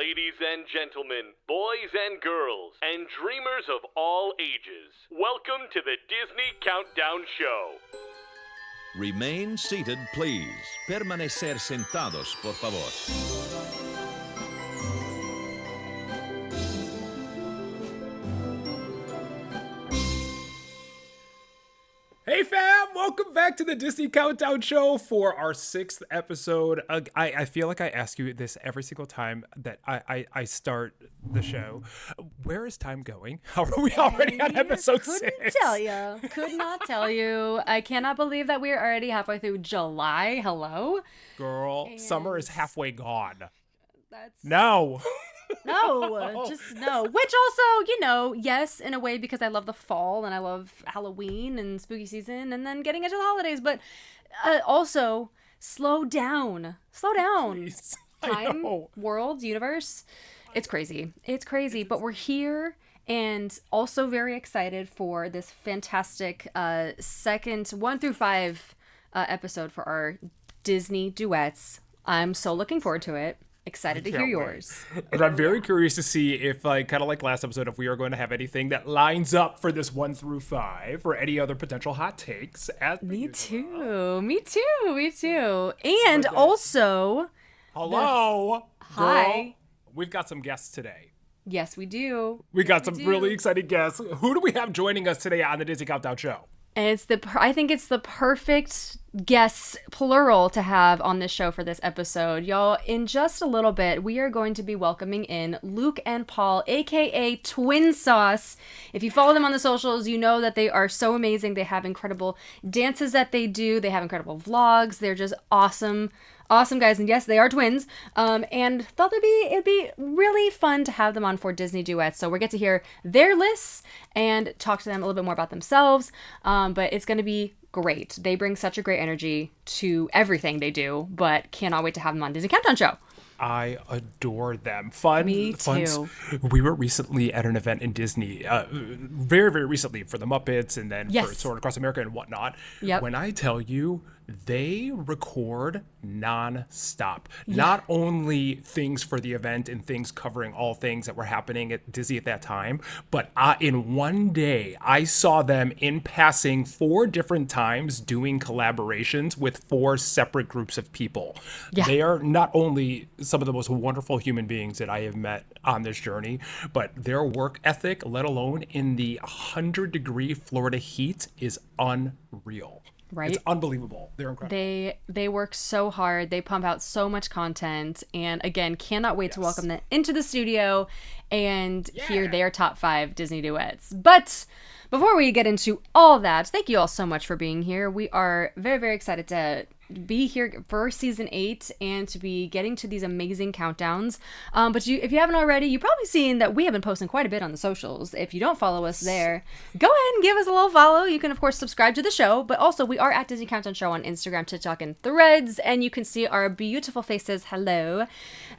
Ladies and gentlemen, boys and girls, and dreamers of all ages, welcome to the Disney Countdown Show. Remain seated, please. Permanecer sentados, por favor. Hey fam, welcome back to the Disney Countdown Show for our 6th episode. I feel like I ask you this every single time that I start the show. Where is time going? How are we already on episode 6? Could not tell you. I cannot believe that we are already halfway through July. Hello? Girl, summer is halfway gone. That's... No. No, just no. Which also, yes, in a way, because I love the fall and I love Halloween and spooky season and then getting into the holidays. But also, slow down. Slow down. Please. Time, world, universe. It's crazy. It's crazy. But we're here and also very excited for this fantastic second 1 through 5 episode for our Disney Duets. I'm so looking forward to it. Excited to hear yours. And I'm very curious to see if, kind of like last episode, if we are going to have anything that lines up for this 1 through 5 or any other potential hot takes. Me too. And also... Hello. Hi. Girl, we've got some guests today. Yes, we do. We got some really exciting guests. Who do we have joining us today on the Disney Countdown Show? And I think it's the perfect guests, plural, to have on this show for this episode. Y'all, in just a little bit, we are going to be welcoming in Luke and Paul, aka TWiNSAUCE. If you follow them on the socials, you know that they are so amazing. They have incredible dances that they do. They have incredible vlogs. They're just awesome. Awesome guys, and yes, they are twins. And thought it'd be really fun to have them on for Disney Duets. So we get to hear their lists and talk to them a little bit more about themselves. But it's going to be great. They bring such a great energy to everything they do, but cannot wait to have them on Disney Countdown Show. I adore them. Fun. Me too. We were recently at an event in Disney, very, very recently for the Muppets and then for Sword Across America and whatnot. Yep. When I tell you, they record non-stop. Yeah. Not only things for the event and things covering all things that were happening at Disney at that time, but in one day, I saw them in passing 4 different times doing collaborations with 4 separate groups of people. Yeah. They are not only some of the most wonderful human beings that I have met on this journey, but their work ethic, let alone in the 100-degree Florida heat, is unreal. Right? It's unbelievable. They're incredible. They work so hard. They pump out so much content. And again, cannot wait to welcome them into the studio and hear their top 5 Disney duets. But before we get into all that, thank you all so much for being here. We are very, very excited to be here for season 8 and to be getting to these amazing countdowns. But if you haven't already, you've probably seen that we have been posting quite a bit on the socials. If you don't follow us there, go ahead and give us a little follow. You can, of course, subscribe to the show, but also we are at Disney Countdown Show on Instagram, TikTok, and Threads, and you can see our beautiful faces,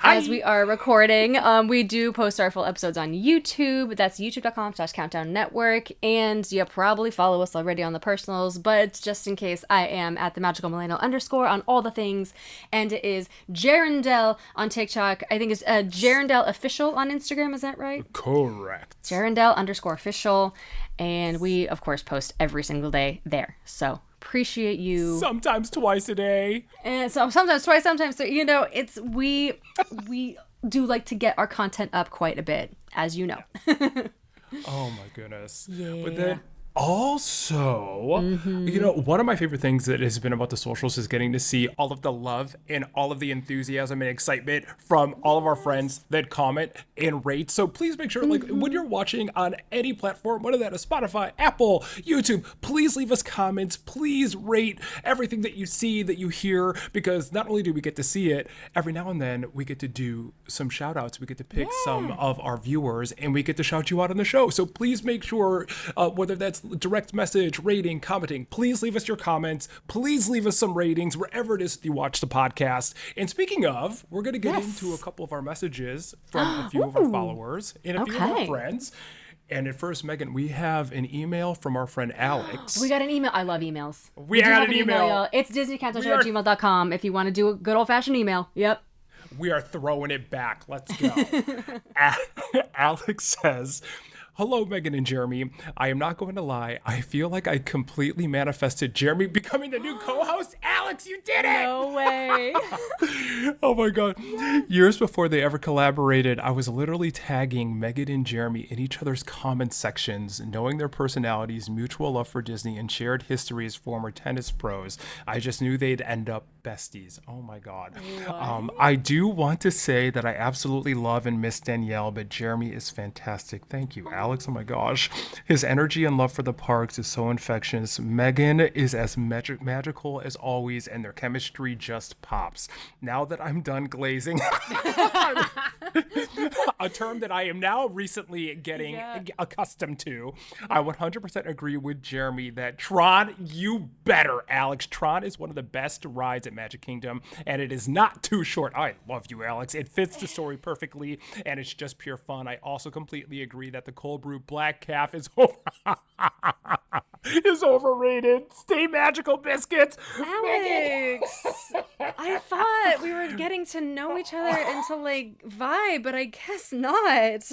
as we are recording. We do post our full episodes on YouTube. That's youtube.com/Countdown Network, and you probably follow us already on the personals, but just in case, I am at the Magical Millennial _ on all the things, and it is Jarendell on TikTok. I think it's Jarendell Official on Instagram. Is that right? Correct. Jarendell _official, and we of course post every single day there. So appreciate you. Sometimes twice a day. And so sometimes twice, sometimes three. It's we do like to get our content up quite a bit, as you know. Oh my goodness. Yeah. But then also, one of my favorite things that has been about the socials is getting to see all of the love and all of the enthusiasm and excitement from all of our friends that comment and rate. So please make sure, when you're watching on any platform, whether that is Spotify, Apple, YouTube, please leave us comments. Please rate everything that you see, that you hear, because not only do we get to see it, every now and then we get to do some shout outs. We get to pick some of our viewers and we get to shout you out on the show. So please make sure, whether that's direct message, rating, commenting, please leave us your comments. Please leave us some ratings wherever it is that you watch the podcast. And speaking of, we're going to get into a couple of our messages from a few of our followers and a few of our friends. And at first, Megan, we have an email from our friend Alex. We got an email. I love emails. We got an email. It's DisneyCountdownShow@gmail.com if you want to do a good old-fashioned email. Yep. We are throwing it back. Let's go. Alex says, hello, Megan and Jeremy. I am not going to lie. I feel like I completely manifested Jeremy becoming the new co-host. Alex, you did it! No way. Oh my God. Years before they ever collaborated, I was literally tagging Megan and Jeremy in each other's comment sections, knowing their personalities, mutual love for Disney, and shared history as former tennis pros. I just knew they'd end up besties. Oh my God. I do want to say that I absolutely love and miss Danielle, but Jeremy is fantastic. Thank you, Alex. Oh my gosh. His energy and love for the parks is so infectious. Megan is as magical as always, and their chemistry just pops. Now that I'm done glazing, a term that I am now recently getting accustomed to, I 100% agree with Jeremy that Tron, you better, Alex. Tron is one of the best rides at Magic Kingdom, and it is not too short. I love you, Alex. It fits the story perfectly, and it's just pure fun. I also completely agree that the cold brew black calf is is overrated. Stay magical, biscuits. Alex, I thought we were getting to know each other and to like vibe, but I guess not.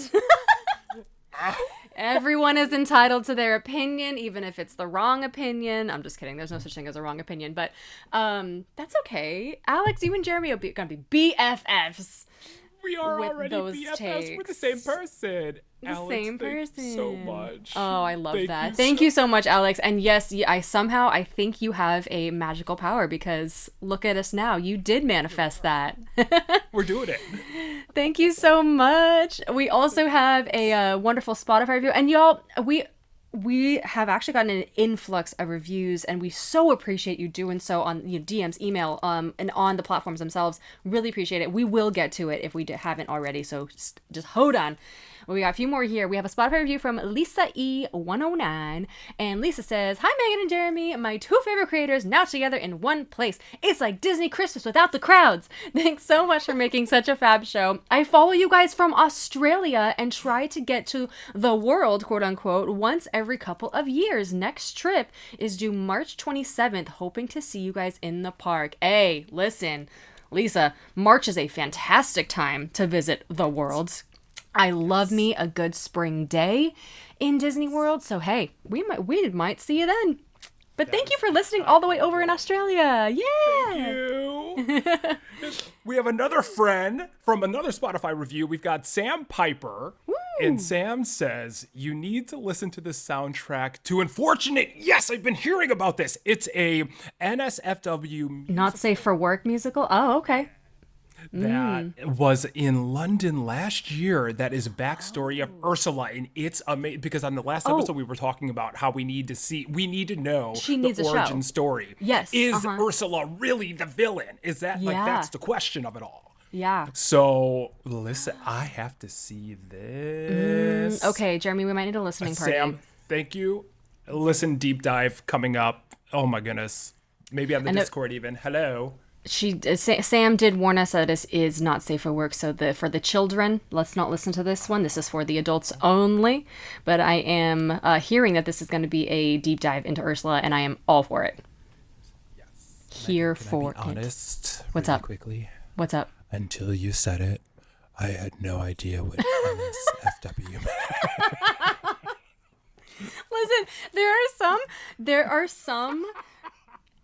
Everyone is entitled to their opinion, even if it's the wrong opinion. I'm just kidding. There's no such thing as a wrong opinion, but that's okay. Alex, you and Jeremy are gonna be BFFs. We are with already those BFFs. takes. We're the same person. The Alex, same thank person. you so much. Oh, I love that. Thank Thank you so much, Alex. And yes, I think you have a magical power because look at us now. You did manifest that. We're doing it. Thank you so much. We also have a wonderful Spotify review. And y'all, we have actually gotten an influx of reviews, and we so appreciate you doing so on DMs, email, and on the platforms themselves. Really appreciate it. We will get to it if we haven't already, so just hold on. We got a few more here. We have a Spotify review from Lisa E109, and Lisa says, "Hi Megan and Jeremy, my two favorite creators now together in one place. It's like Disney Christmas without the crowds. Thanks so much for making such a fab show. I follow you guys from Australia and try to get to the world, quote unquote, once every couple of years. Next trip is due March 27th. Hoping to see you guys in the park." Hey, listen, Lisa, March is a fantastic time to visit the world. I love me a good spring day in Disney World. So, hey, we might see you then. But thank you for listening all the way over in Australia. Yeah. Thank you. We have another friend from another Spotify review. We've got Sam Piper. Woo. And Sam says, you need to listen to the soundtrack to Unfortunate. Yes, I've been hearing about this. It's a NSFW. Not Safe for Work musical? Oh, okay. That was in London last year. That is backstory of Ursula, and it's amazing because on the last episode we were talking about how we need to know the origin story. Yes, is Ursula really the villain? Is that that's the question of it all? Yeah. So listen, I have to see this. Okay, Jeremy, we might need a listening party. Sam, thank you. Listen, deep dive coming up. Oh my goodness, maybe on the Discord even. Hello. Sam did warn us that this is not safe for work, so for the children, let's not listen to this one. This is for the adults only. But I am hearing that this is going to be a deep dive into Ursula, and I am all for it. Yes. Here Can for I be honest, What's really up? Quickly. What's up? Dem you said it, I had no idea what NSFW meant. Listen, there are some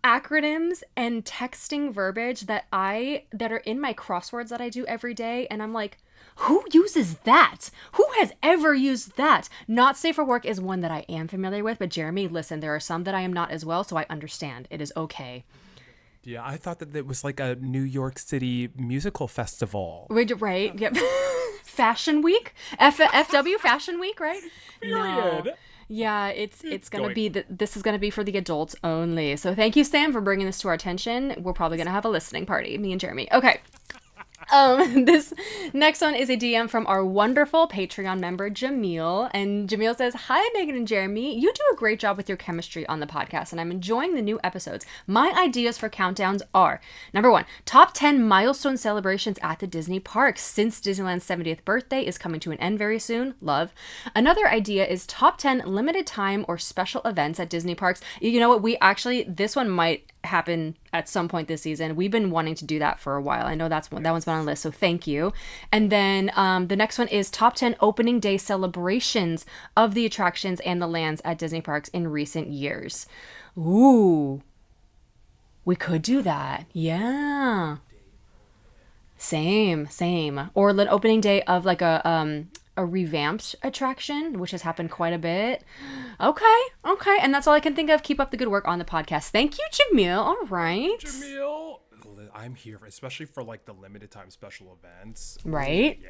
acronyms and texting verbiage that are in my crosswords that I do every day, and I'm like, who uses that? Who has ever used that? Not Safe for Work is one that I am familiar with, but Jeremy, listen, there are some that I am not as well, so I understand. It is okay. Yeah, I thought that it was like a New York City musical festival. Right? Yep. Fashion Week? FW Fashion Week, right? Period. No. Yeah, it's gonna be this is gonna be for the adults only. So thank you, Sam, for bringing this to our attention. We're probably gonna have a listening party, me and Jeremy. Okay. This next one is a DM from our wonderful Patreon member, Jamil. And Jamil says, "Hi, Megan and Jeremy. You do a great job with your chemistry on the podcast, and I'm enjoying the new episodes. My ideas for countdowns are, number 1, top 10 milestone celebrations at the Disney parks since Disneyland's 70th birthday is coming to an end very soon. Love. Another idea is top 10 limited time or special events at Disney parks." You know what? This one might happen at some point this season. We've been wanting to do that for a while. I know that one's been on the list, so thank you. And then the next one is top 10 opening day celebrations of the attractions and the lands at Disney parks in recent years. Ooh, we could do that. Yeah. Same. Or the opening day of like a revamped attraction, which has happened quite a bit. Okay. And that's all I can think of. Keep up the good work on the podcast. Thank you, Jamil. All right. Jamil, I'm here, especially for like the limited time special events. Right? Yeah,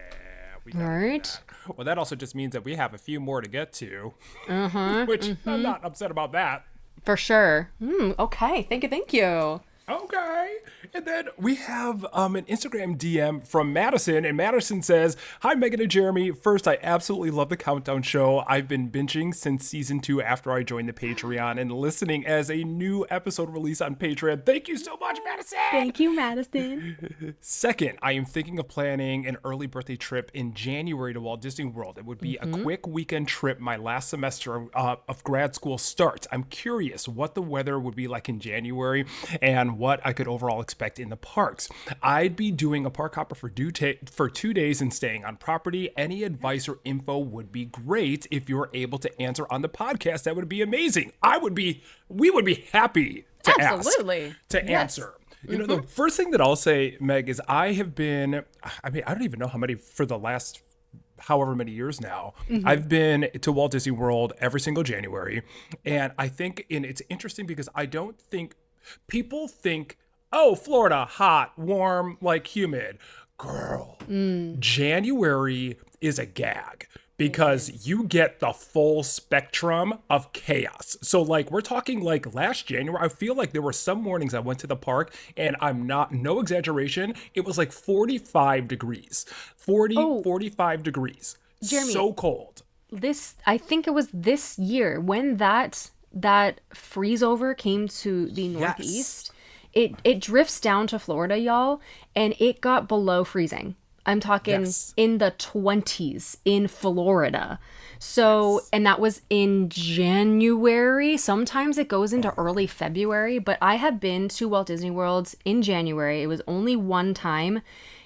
we gotta do Right. that. Well, that also just means that we have a few more to get to, Uh-huh. which I'm not upset about that. For sure. Okay. Thank you. Okay. And then we have an Instagram DM from Madison, and Madison says, "Hi, Megan and Jeremy. First, I absolutely love the Countdown show. I've been binging since season 2 after I joined the Patreon and listening as a new episode release on Patreon. Thank you so much, Madison." Thank you, Madison. Second, I am thinking of planning an early birthday trip in January to Walt Disney World. It would be a quick weekend trip. My last semester of grad school starts. I'm curious what the weather would be like in January and what I could overall expect in the parks. I'd be doing a park hopper for 2 days and staying on property. Any advice or info would be great. If you're able to answer on the podcast, that would be amazing. We would be happy to Absolutely. answer. You know, the first thing that I'll say, Meg, is I don't even know how many for the last however many years now. I've been to Walt Disney World every single January. And I think it's interesting because I don't think people think, oh, Florida, hot, warm, like humid. Girl, January is a gag because you get the full spectrum of chaos. So like we're talking like last January, I feel like there were some mornings I went to the park and no exaggeration, it was like 45 degrees. 45 degrees. Jeremy, so cold. I think it was this year when that freeze over came to the Northeast. It drifts down to Florida, y'all, and it got below freezing. I'm talking in the 20s in Florida. So, and that was in January. Sometimes it goes into early February, but I have been to Walt Disney World in January. It was only one time,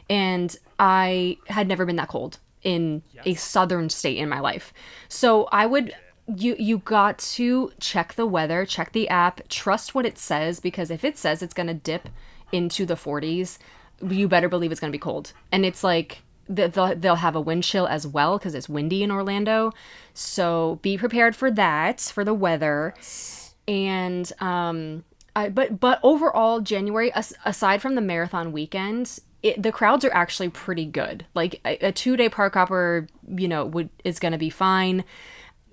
and I had never been that cold in a southern state in my life. So I would... You got to check the weather, check the app, trust what it says, because if it says it's going to dip into the 40s, you better believe it's going to be cold. And it's like they'll have a wind chill as well because it's windy in Orlando. So be prepared for that, for the weather. And but overall, January, aside from the marathon weekend, the crowds are actually pretty good. Like a 2-day park hopper, is going to be fine.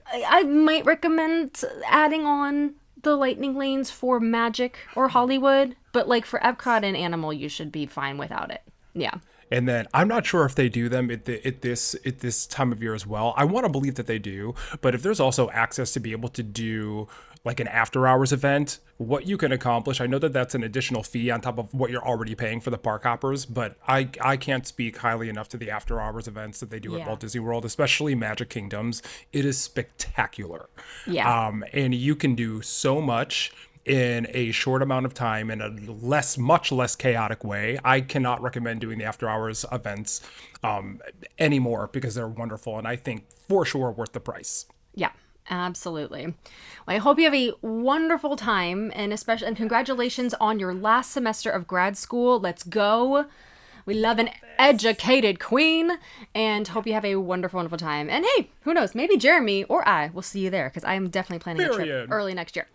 I might recommend adding on the lightning lanes for Magic or Hollywood, but like for Epcot and Animal, you should be fine without it. Yeah. And then I'm not sure if they do them at this time of year as well. I want to believe that they do, but if there's also access to be able to do like an after hours event, what you can accomplish. I know that that's an additional fee on top of what you're already paying for the park hoppers, but I can't speak highly enough to the after hours events that they do at Walt Disney World, especially Magic Kingdoms. It is spectacular. Yeah. And you can do so much in a short amount of time in a much less chaotic way. I cannot recommend doing the after hours events anymore because they're wonderful and I think for sure worth the price. Yeah. Absolutely. Well, I hope you have a wonderful time and congratulations on your last semester of grad school. Let's go. We love an educated queen and hope you have a wonderful, wonderful time. And hey, who knows? Maybe Jeremy or I will see you there because I am definitely planning a trip early next year.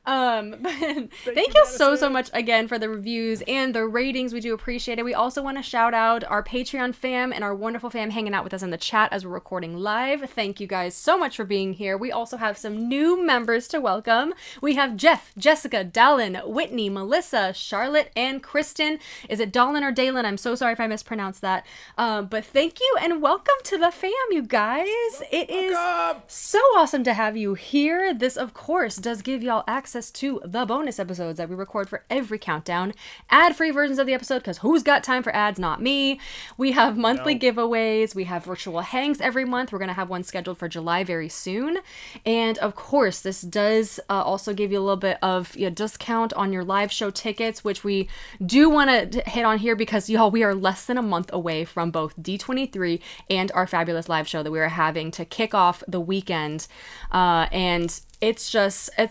But thank you so much again for the reviews and the ratings. We do appreciate it. We also want to shout out our Patreon fam and our wonderful fam hanging out with us in the chat as we're recording live. Thank you guys so much for being here. We also have some new members to welcome. We have Jeff, Jessica, Dallin, Whitney, Melissa, Charlotte, and Kristen. Is it Dallin or Dalen? I'm so sorry if I mispronounced that. But thank you and welcome to the fam, you guys. It is so awesome to have you here. This, of course, does give y'all access to the bonus episodes that we record for every countdown. Ad-free versions of the episode, because who's got time for ads? Not me. We have monthly giveaways. We have virtual hangs every month. We're going to have one scheduled for July very soon. And, of course, this does also give you a little bit of a discount on your live show tickets, which we do want to hit on here because, y'all, we are less than a month away from both D23 and our fabulous live show that we are having to kick off the weekend. And it's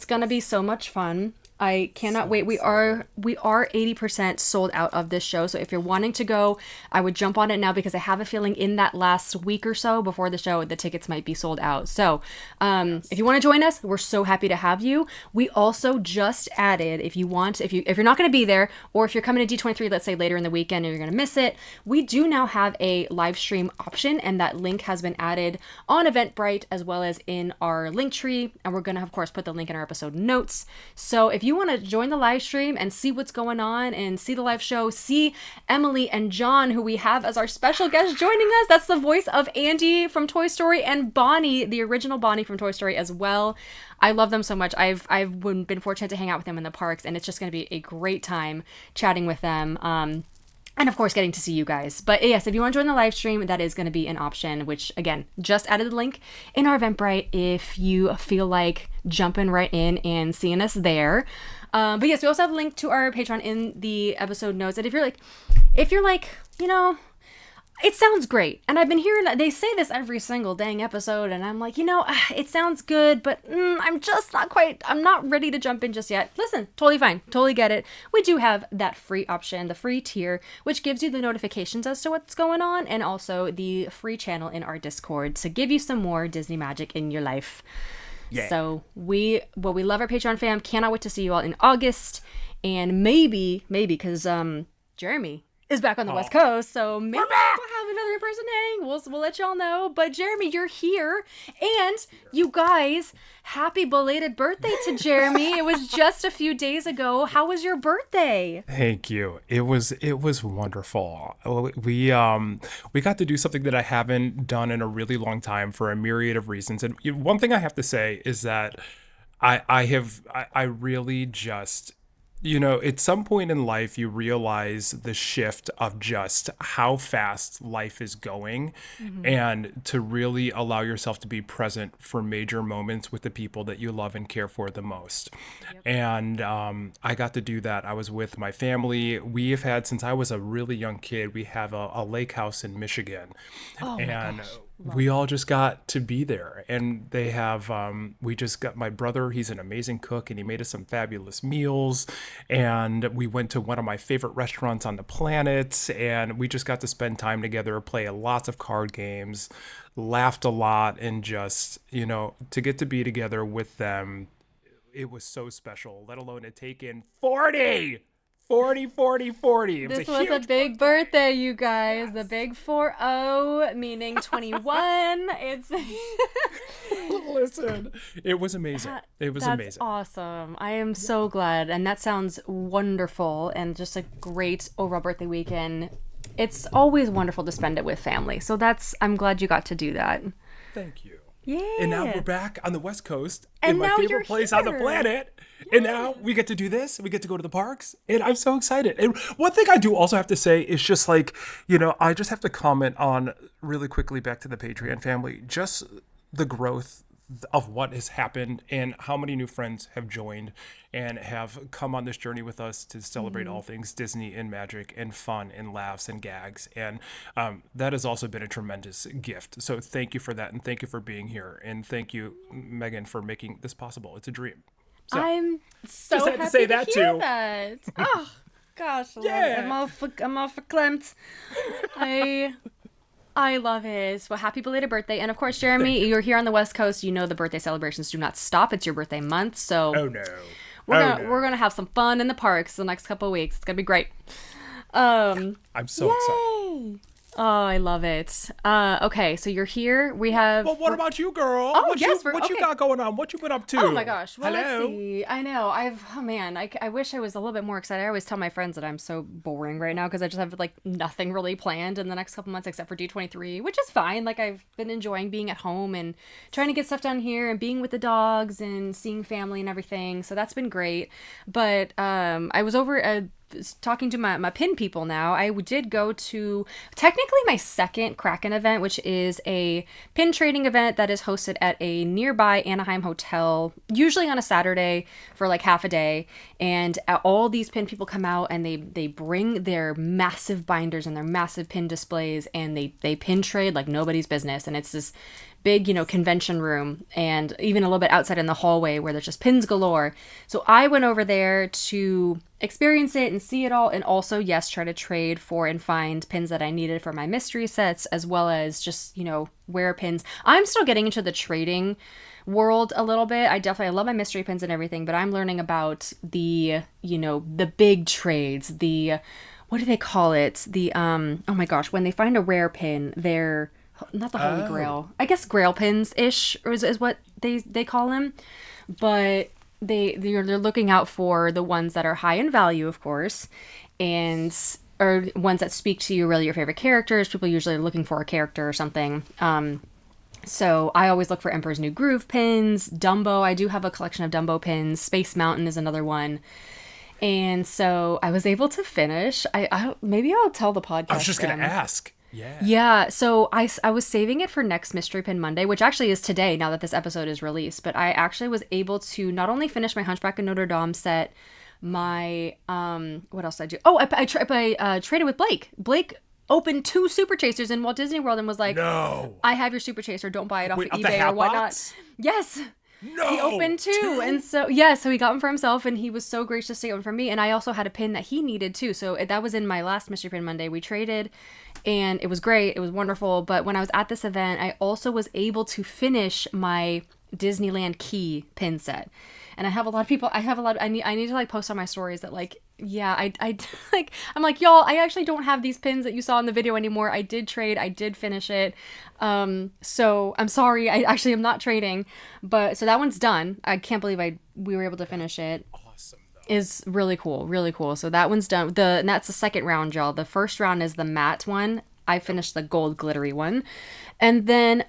going to be so much fun. I cannot wait. We are 80% sold out of this show. So if you're wanting to go, I would jump on it now because I have a feeling in that last week or so before the show, the tickets might be sold out. So if you want to join us, we're so happy to have you. We also just added, if you're not going to be there, or if you're coming to D23, let's say later in the weekend and you're going to miss it, we do now have a live stream option, and that link has been added on Eventbrite as well as in our link tree. And we're going to, of course, put the link in our episode notes. So if you want to join the live stream and see what's going on and see the live show, see Emily and John, who we have as our special guest joining us. That's the voice of Andy from Toy Story and Bonnie, the original Bonnie from Toy Story as well. I love them so much. I've been fortunate to hang out with them in the parks, and it's just going to be a great time chatting with them. And of course, getting to see you guys. But yes, if you want to join the live stream, that is going to be an option, which again, just added the link in our Eventbrite if you feel like jumping right in and seeing us there. But yes, we also have a link to our Patreon in the episode notes. And if you're like, it sounds great. And I've been hearing that they say this every single dang episode. And I'm like, it sounds good, but I'm not ready to jump in just yet. Listen, totally fine. Totally get it. We do have that free option, the free tier, which gives you the notifications as to what's going on. And also the free channel in our Discord to give you some more Disney magic in your life. Yeah. So we love our Patreon fam. Cannot wait to see you all in August. And maybe, because Jeremy is back on the West Coast, so maybe we'll have another in-person hang. We'll let y'all know. But Jeremy, you're here, and you guys, happy belated birthday to Jeremy. It was just a few days ago. How was your birthday? Thank you. It was wonderful. We got to do something that I haven't done in a really long time for a myriad of reasons. And one thing I have to say is that I really just, at some point in life, you realize the shift of just how fast life is going, and to really allow yourself to be present for major moments with the people that you love and care for the most. Yep. And I got to do that. I was with my family. We have had, since I was a really young kid, we have a lake house in Michigan. Oh, and my gosh. We all just got to be there, and they have, we just got my brother, he's an amazing cook, and he made us some fabulous meals, and we went to one of my favorite restaurants on the planet, and we just got to spend time together, play lots of card games, laughed a lot, and just, to get to be together with them, it was so special, let alone to take in 40. This was a big birthday, you guys. Yes. The big 40, meaning 21. Listen, it was amazing. That's amazing. Awesome. I am so glad. And that sounds wonderful and just a great overall birthday weekend. It's always wonderful to spend it with family. So I'm glad you got to do that. Thank you. Yeah. And now we're back on the West Coast in my favorite place on the planet. Yeah. And now we get to do this. We get to go to the parks. And I'm so excited. And one thing I do also have to say is just I just have to comment on really quickly back to the Patreon family, just the growth of what has happened and how many new friends have joined and have come on this journey with us to celebrate all things Disney and magic and fun and laughs and gags. And that has also been a tremendous gift. So thank you for that. And thank you for being here. And thank you, Megan, for making this possible. It's a dream. So, I'm so happy to say that too. That. Oh gosh, yeah. I'm all verklempt. I love it. Well, happy belated birthday. And of course, Jeremy, you're here on the West Coast. You know the birthday celebrations do not stop. It's your birthday month. So we're gonna have some fun in the parks the next couple of weeks. It's gonna be great. I'm so excited. Oh, I love it. Okay, so you're here. We have. Well, what about you, girl? Oh, what yes, what you got going on? What you been up to? Oh my gosh. Well, Hello. let's see. I know. Oh man, I wish I was a little bit more excited. I always tell my friends that I'm so boring right now because I just have like nothing really planned in the next couple months except for D23, which is fine. Like I've been enjoying being at home and trying to get stuff done here and being with the dogs and seeing family and everything. So that's been great. But I was over talking to my pin people now. I did go to technically my second Kraken event, which is a pin trading event that is hosted at a nearby Anaheim hotel, usually on a Saturday for like half a day. And all these pin people come out and they bring their massive binders and their massive pin displays and they pin trade like nobody's business. And it's this big, convention room and even a little bit outside in the hallway where there's just pins galore. So I went over there to experience it and see it all, and also, yes, try to trade for and find pins that I needed for my mystery sets, as well as just, wear pins. I'm still getting into the trading world a little bit. I love my mystery pins and everything, but I'm learning about the big trades, what do they call it? Oh my gosh, when they find a rare pin, they're not the Holy Grail. I guess Grail pins-ish is what they call them. But they're looking out for the ones that are high in value, of course, and or ones that speak to you, really your favorite characters. People usually are looking for a character or something. So I always look for Emperor's New Groove pins, Dumbo. I do have a collection of Dumbo pins. Space Mountain is another one. And so I was able to finish. Maybe I'll tell the podcast. I was just going to ask. Yeah, so I was saving it for next Mystery Pin Monday, which actually is today now that this episode is released, but I actually was able to not only finish my Hunchback of Notre Dame set, my, what else did I do? Oh, I traded with Blake. Blake opened 2 Super Chasers in Walt Disney World and was like, no, I have your Super Chaser, don't buy it off of the eBay hat or whatnot. box? Yes. No, he opened 2. And so so he got one for himself and he was so gracious to get one for me, and I also had a pin that he needed too. So that was in my last Mystery Pin Monday. We traded and it was great, it was wonderful. But when I was at this event, I also was able to finish my Disneyland Key pin set. And I have a lot of people, I need to like post on my stories that like, yeah, I like, I'm like, y'all, I actually don't have these pins that you saw in the video anymore. I did trade, I did finish it. So I'm sorry, I actually am not trading, but so that one's done. I can't believe we were able to finish it. Awesome. Is really cool, really cool. So that one's done. And that's the second round, y'all. The first round is the matte one. I finished the gold glittery one. And then,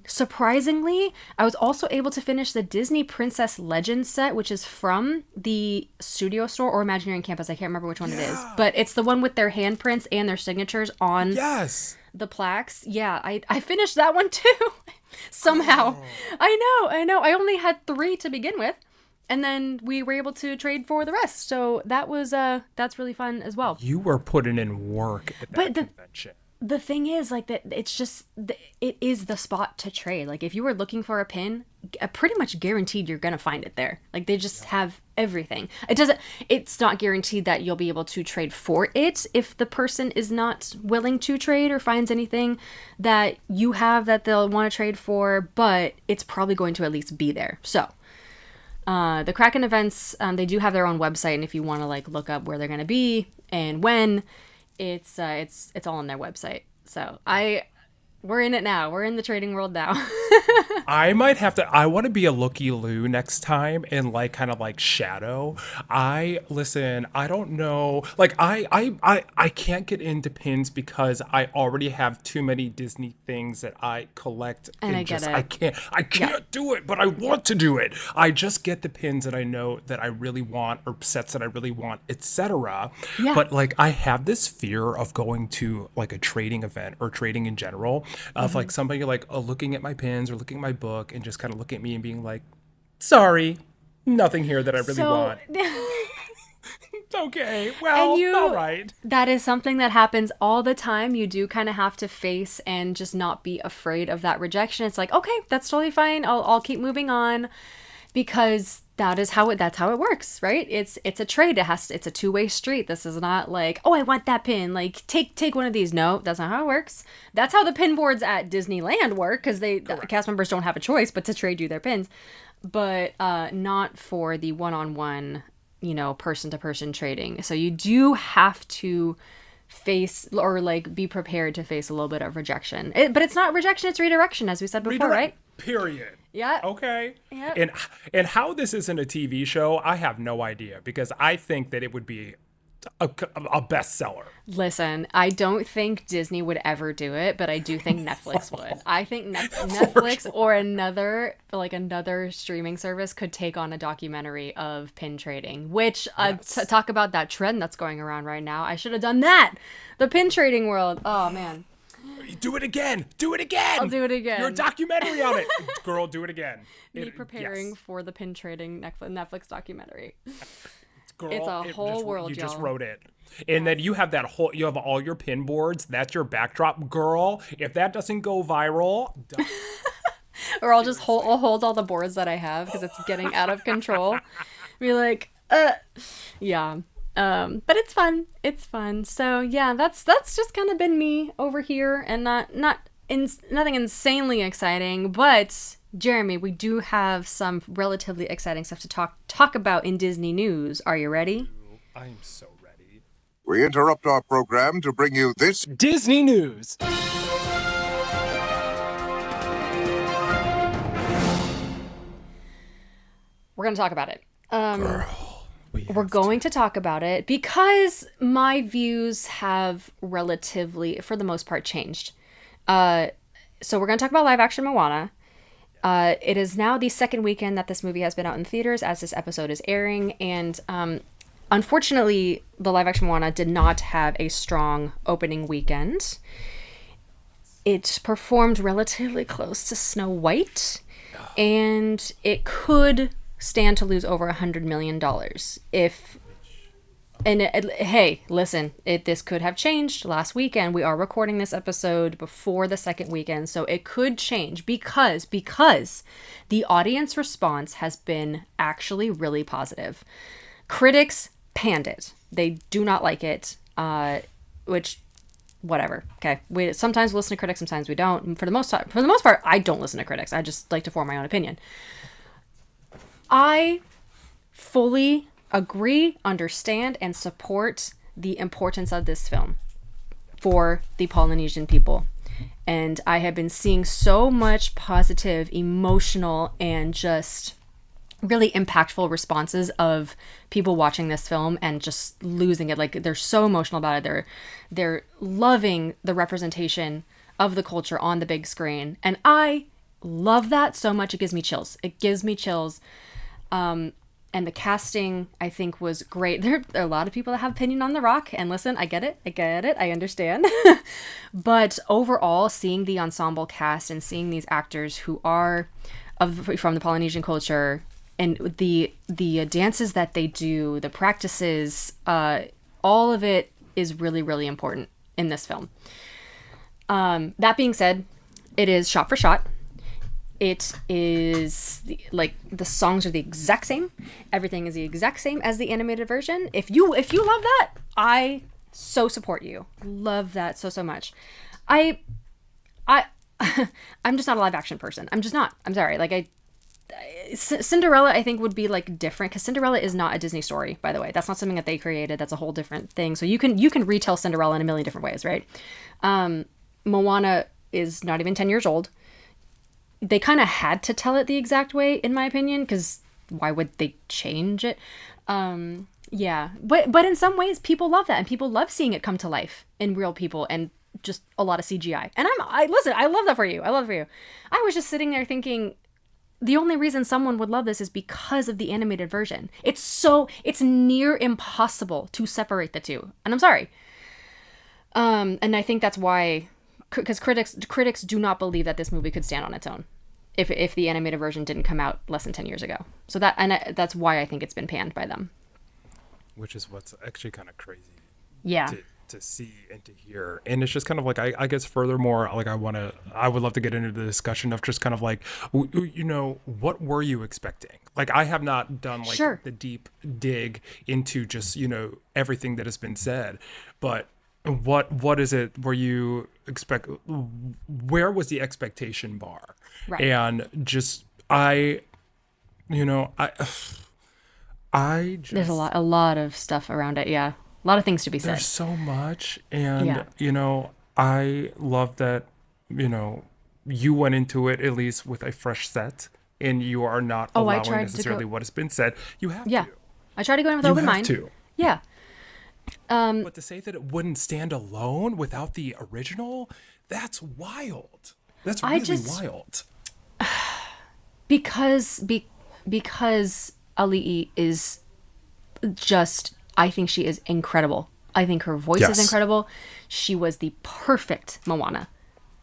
surprisingly, I was also able to finish the Disney Princess Legends set, which is from the Studio Store or Imagineering Campus. I can't remember which one it is. But it's the one with their handprints and their signatures on the plaques. Yeah, I finished that one too. Somehow. Oh. I know. I only had 3 to begin with. And then we were able to trade for the rest. So that was, that's really fun as well. You were putting in work at that convention. The thing is, like, that it's just, it is the spot to trade. Like, if you were looking for a pin, pretty much guaranteed you're going to find it there. Like, they just have everything. It's not guaranteed that you'll be able to trade for it if the person is not willing to trade or finds anything that you have that they'll want to trade for, but it's probably going to at least be there. So, the Kraken events, they do have their own website, and if you want to, like, look up where they're going to be and when, it's all on their website. So we're in it now. We're in the trading world now. I want to be a looky-loo next time and like kind of like shadow. I don't know. Like I can't get into pins because I already have too many Disney things that I collect. And I get it. I can't do it, but I want to do it. I just get the pins that I know that I really want or sets that I really want, etc. Yeah. But like I have this fear of going to like a trading event or trading in general of like somebody like looking at my pins or looking at my book and just kind of looking at me and being like, sorry, nothing here that I really want. It's okay. Well, all right. That is something that happens all the time. You do kind of have to face and just not be afraid of that rejection. It's like, okay, that's totally fine. I'll keep moving on, because that's how it works, right? It's a trade. It's a two-way street. This is not like, oh, I want that pin. Like, take one of these. No, that's not how it works. That's how the pin boards at Disneyland work, because the cast members don't have a choice but to trade you their pins. But not for the one-on-one, person-to-person trading. So you do have to face or like be prepared to face a little bit of rejection. But it's not rejection, it's redirection, as we said before, right? Period. Yeah. Okay. Yep. And how this isn't a TV show, I have no idea, because I think that it would be a bestseller. Listen, I don't think Disney would ever do it, but I do think Netflix would. I think Netflix or another streaming service could take on a documentary of pin trading, which talk about that trend that's going around right now. I should have done that. The pin trading world. Oh man. Do it again. Do it again. I'll do it again. Your documentary on it. Girl, do it again. Me preparing for the pin trading Netflix documentary. Girl, it's a whole world, you y'all. just wrote it. And then you have you have all your pin boards. That's your backdrop. Girl, if that doesn't go viral. Or I'll just hold all the boards that I have because it's getting out of control. Be like, yeah. But it's fun. It's fun. So yeah, that's just kind of been me over here, and nothing insanely exciting, but Jeremy, we do have some relatively exciting stuff to talk about in Disney news. Are you ready? I'm so ready. We interrupt our program to bring you this Disney news. We're going to talk about it. Girl, we're going to talk about it because my views have relatively, for the most part, changed. So we're going to talk about live action Moana. It is now the second weekend that this movie has been out in theaters as this episode is airing, and unfortunately, the live action Moana did not have a strong opening weekend. It performed relatively close to Snow White, and it could stand to lose over $100 million if... And hey, listen, this could have changed last weekend. We are recording this episode before the second weekend, so it could change because the audience response has been actually really positive. Critics panned it. They do not like it, which, whatever. Okay, we sometimes listen to critics, sometimes we don't. And for the most part, I don't listen to critics. I just like to form my own opinion. I fully agree, understand, and support the importance of this film for the Polynesian people. And I have been seeing so much positive, emotional, and just really impactful responses of people watching this film and just losing it. Like, they're so emotional about it. They're loving the representation of the culture on the big screen. And I love that so much. It gives me chills. It gives me chills. And the casting, I think, was great. There are a lot of people that have opinion on The Rock. And listen, I get it. I understand. But overall, seeing the ensemble cast and seeing these actors who are from the Polynesian culture and the dances that they do, the practices, all of it is really, really important in this film. That being said, it is shot for shot. It is the songs are the exact same. Everything is the exact same as the animated version. If you love that, I so support you. Love that so much. I'm just not a live action person. I'm just not. I'm sorry. Cinderella, I think, would be different because Cinderella is not a Disney story, by the way. That's not something that they created. That's a whole different thing. So you can retell Cinderella in a million different ways, right? Moana is not even 10 years old. They kind of had to tell it the exact way, in my opinion, because why would they change it? Yeah, but in some ways, people love that, and people love seeing it come to life in real people and just a lot of CGI. And listen, I love that for you. I love it for you. I was just sitting there thinking, the only reason someone would love this is because of the animated version. It's near impossible to separate the two, and I'm sorry. And I think that's why. Because critics do not believe that this movie could stand on its own if the animated version didn't come out less than 10 years ago. So that's why I think it's been panned by them. Which is what's actually kind of crazy. Yeah. To see and to hear. And it's just kind of I guess furthermore, I would love to get into the discussion of just kind of what were you expecting? I have not done Sure. the deep dig into just, everything that has been said, but what is it where you expect, where was the expectation bar? Right. And just there's a lot of stuff around it. Yeah. A lot of things to be said. There's so much. And, Yeah. you know, I love that, you know, you went into it at least with a fresh set and you are not I allowing tried to necessarily go- what has been said. You have Yeah. to. I try to go in with You open have mind. to. Yeah. But to say that it wouldn't stand alone without the original, that's wild. That's I really just- wild. Because Ali'i is just, I think she is incredible. I think her voice is Yes. incredible. She was the perfect Moana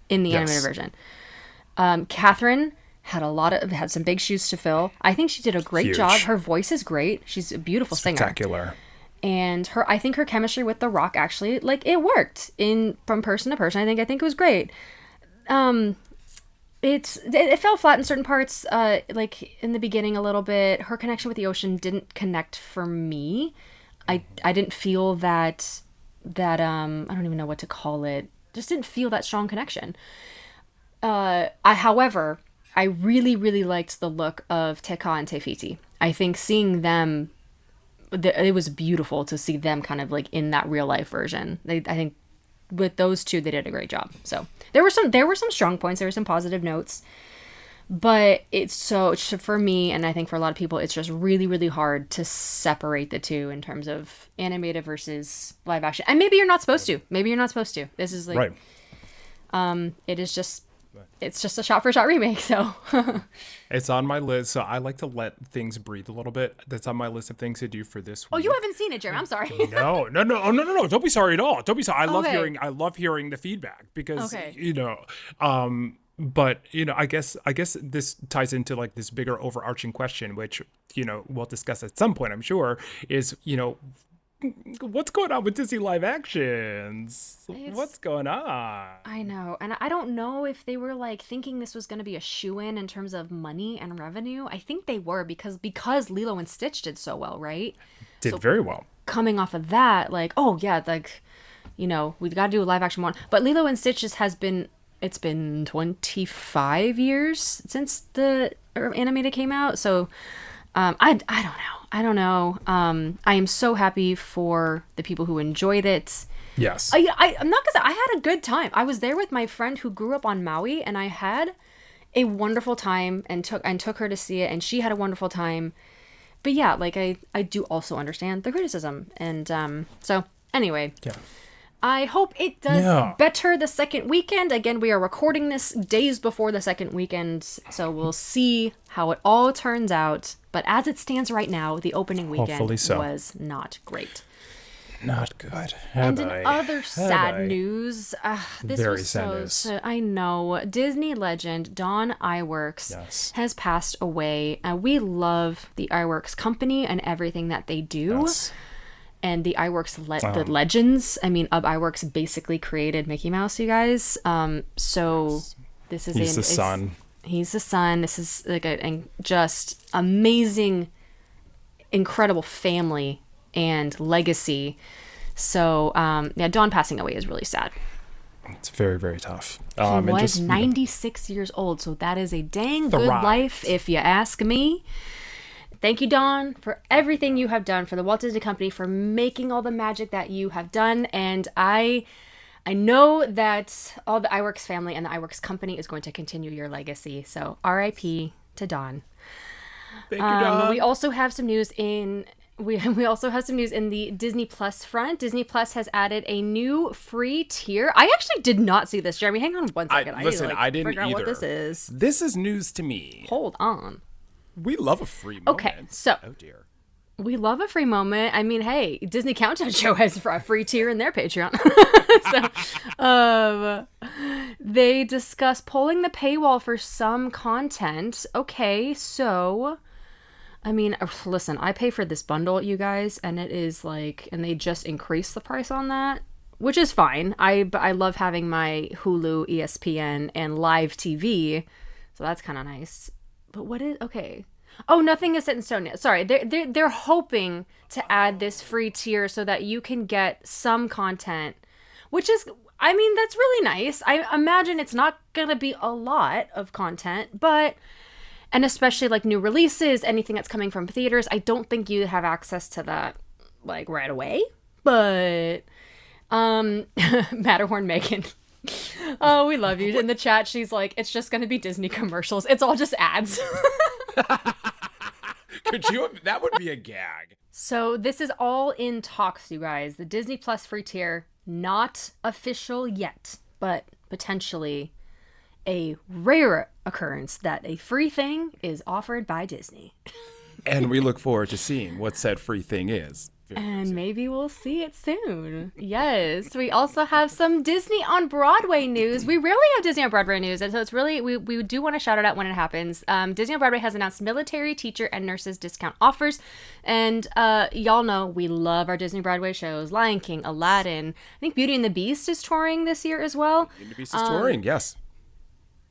in the Yes. animated version. Catherine had some big shoes to fill. I think she did a great Huge. job. Her voice is great. She's a beautiful singer. Spectacular. And I think her chemistry with The Rock actually, like, it worked from person to person. I think it was great. It fell flat in certain parts, like in the beginning a little bit. Her connection with the ocean didn't connect for me. I didn't feel that I don't even know what to call it. Just didn't feel that strong connection. However, I really, really liked the look of Teka and Tefiti. I think seeing them, it was beautiful to see them kind of like in that real life version. I think with those two, they did a great job. So there were some strong points. There were some positive notes, but for me, and I think for a lot of people, it's just really, really hard to separate the two in terms of animated versus live action. And maybe you're not supposed to. This is like, Right. it's just a shot for shot remake. So It's on my list, so I like to let things breathe a little bit. That's on my list of things to do for this week. oh, you haven't seen it, Jeremy. I'm sorry. No. Don't be sorry at all. Don't be sorry. Okay. I love hearing the feedback because Okay. you know, but you know, I guess this ties into like this bigger overarching question, which, you know, we'll discuss at some point, I'm sure, is, you know, what's going on with Disney live actions? What's going on? I know. And I don't know if they were like thinking this was going to be a shoo-in in terms of money and revenue. I think they were because Lilo and Stitch did so well, right? Did very well. Coming off of that, like, oh yeah, like, you know, we've got to do a live action one. But Lilo and Stitch it's been 25 years since the animated came out. So I don't know. I am so happy for the people who enjoyed it. Yes. I'm not gonna say I had a good time. I was there with my friend who grew up on Maui, and I had a wonderful time and took her to see it, and she had a wonderful time. But yeah, like I do also understand the criticism, and so anyway. Yeah. I hope it does better the second weekend. Again, we are recording this days before the second weekend, so we'll see how it all turns out. But as it stands right now, the opening weekend Hopefully so. was not great. Not good. And in other sad news, this Very was sad so news. sad. I know. Disney legend Don Iwerks Yes. has passed away. And we love the Iwerks company and everything that they do. Yes. And the Iwerks, the legends. I mean, Iwerks basically created Mickey Mouse, you guys. So this is He's the son. He's the son. This is like a just amazing, incredible family and legacy. So yeah, Don passing away is really sad. It's very, very tough. He was 96 years old, so that is a dang good life, if you ask me. Thank you, Don, for everything you have done for the Walt Disney Company, for making all the magic that you have done. And I know that all the Iwerks family and the Iwerks Company is going to continue your legacy. So R.I.P. to Don. Thank you, Don. We also have some news in the Disney Plus front. Disney Plus has added a new free tier. I actually did not see this, Jeremy. Hang on one second. I didn't figure out either. what this is. This is news to me. Hold on. We love a free moment. Okay, so Oh dear. we love a free moment. I mean, hey, Disney Countdown Show has a free tier in their Patreon. They discuss pulling the paywall for some content. Okay, so I mean, listen, I pay for this bundle, you guys, and it is like, and they just increased the price on that, which is fine. But I love having my Hulu, ESPN, and live TV, so that's kind of nice. But what is okay? Oh, nothing is set in stone yet. Sorry, they're hoping to add this free tier so that you can get some content, which is, I mean, that's really nice. I imagine it's not gonna be a lot of content, but, and especially like new releases, anything that's coming from theaters, I don't think you have access to that like right away. But Matterhorn Megan. Oh, we love you. In the chat, she's like, it's just going to be Disney commercials. It's all just ads. Could you? That would be a gag. So this is all in talks, you guys. The Disney Plus free tier, not official yet, but potentially a rare occurrence that a free thing is offered by Disney. And we look forward to seeing what said free thing is. And maybe we'll see it soon. Yes. We also have some Disney on Broadway news. We rarely have Disney on Broadway news, and so it's really, we do want to shout it out when it happens. Disney on Broadway has announced military, teacher, and nurses discount offers. And y'all know we love our Disney Broadway shows. Lion King, Aladdin. I think Beauty and the Beast is touring this year as well. Beauty and the Beast is touring, yes.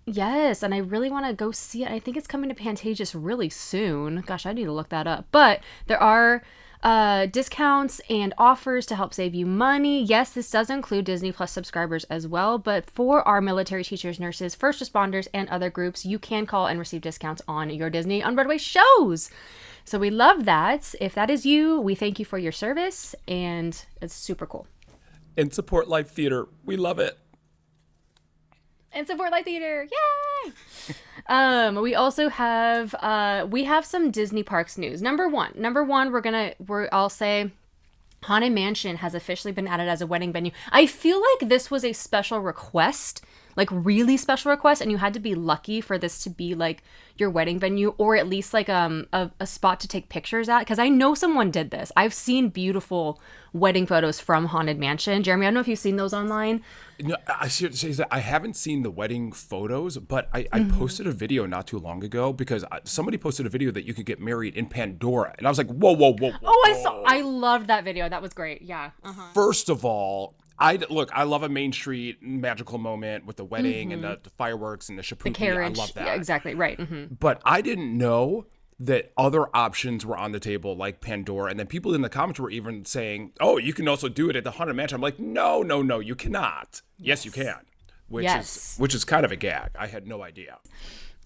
Yes, and I really want to go see it. I think it's coming to Pantages really soon. Gosh, I need to look that up. But there are discounts and offers to help save you money. Yes, this does include Disney Plus subscribers as well, but for our military, teachers, nurses, first responders, and other groups, you can call and receive discounts on your Disney on Broadway shows. So we love that. If that is you, we thank you for your service, and it's super cool. And support live theater. We love it. And support live theater. Yay! We also have some Disney Parks news. Number one, I'll say Haunted Mansion has officially been added as a wedding venue. I feel like this was a special request, like really special request, and you had to be lucky for this to be like your wedding venue, or at least like a spot to take pictures at, because I know someone did this. I've seen beautiful wedding photos from Haunted Mansion. Jeremy, I don't know if you've seen those online. No, I should say that I haven't seen the wedding photos, but I posted a video not too long ago because somebody posted a video that you could get married in Pandora, and I was like, whoa. Oh, I loved that video. That was great. Yeah. First of all, I love a Main Street magical moment with the wedding and the fireworks and the shapoopy. The carriage. I love that. Yeah, exactly. Right. Mm-hmm. But I didn't know that other options were on the table, like Pandora. And then people in the comments were even saying, oh, you can also do it at the Haunted Mansion. I'm like, no, you cannot. Yes, you can. Which is kind of a gag. I had no idea.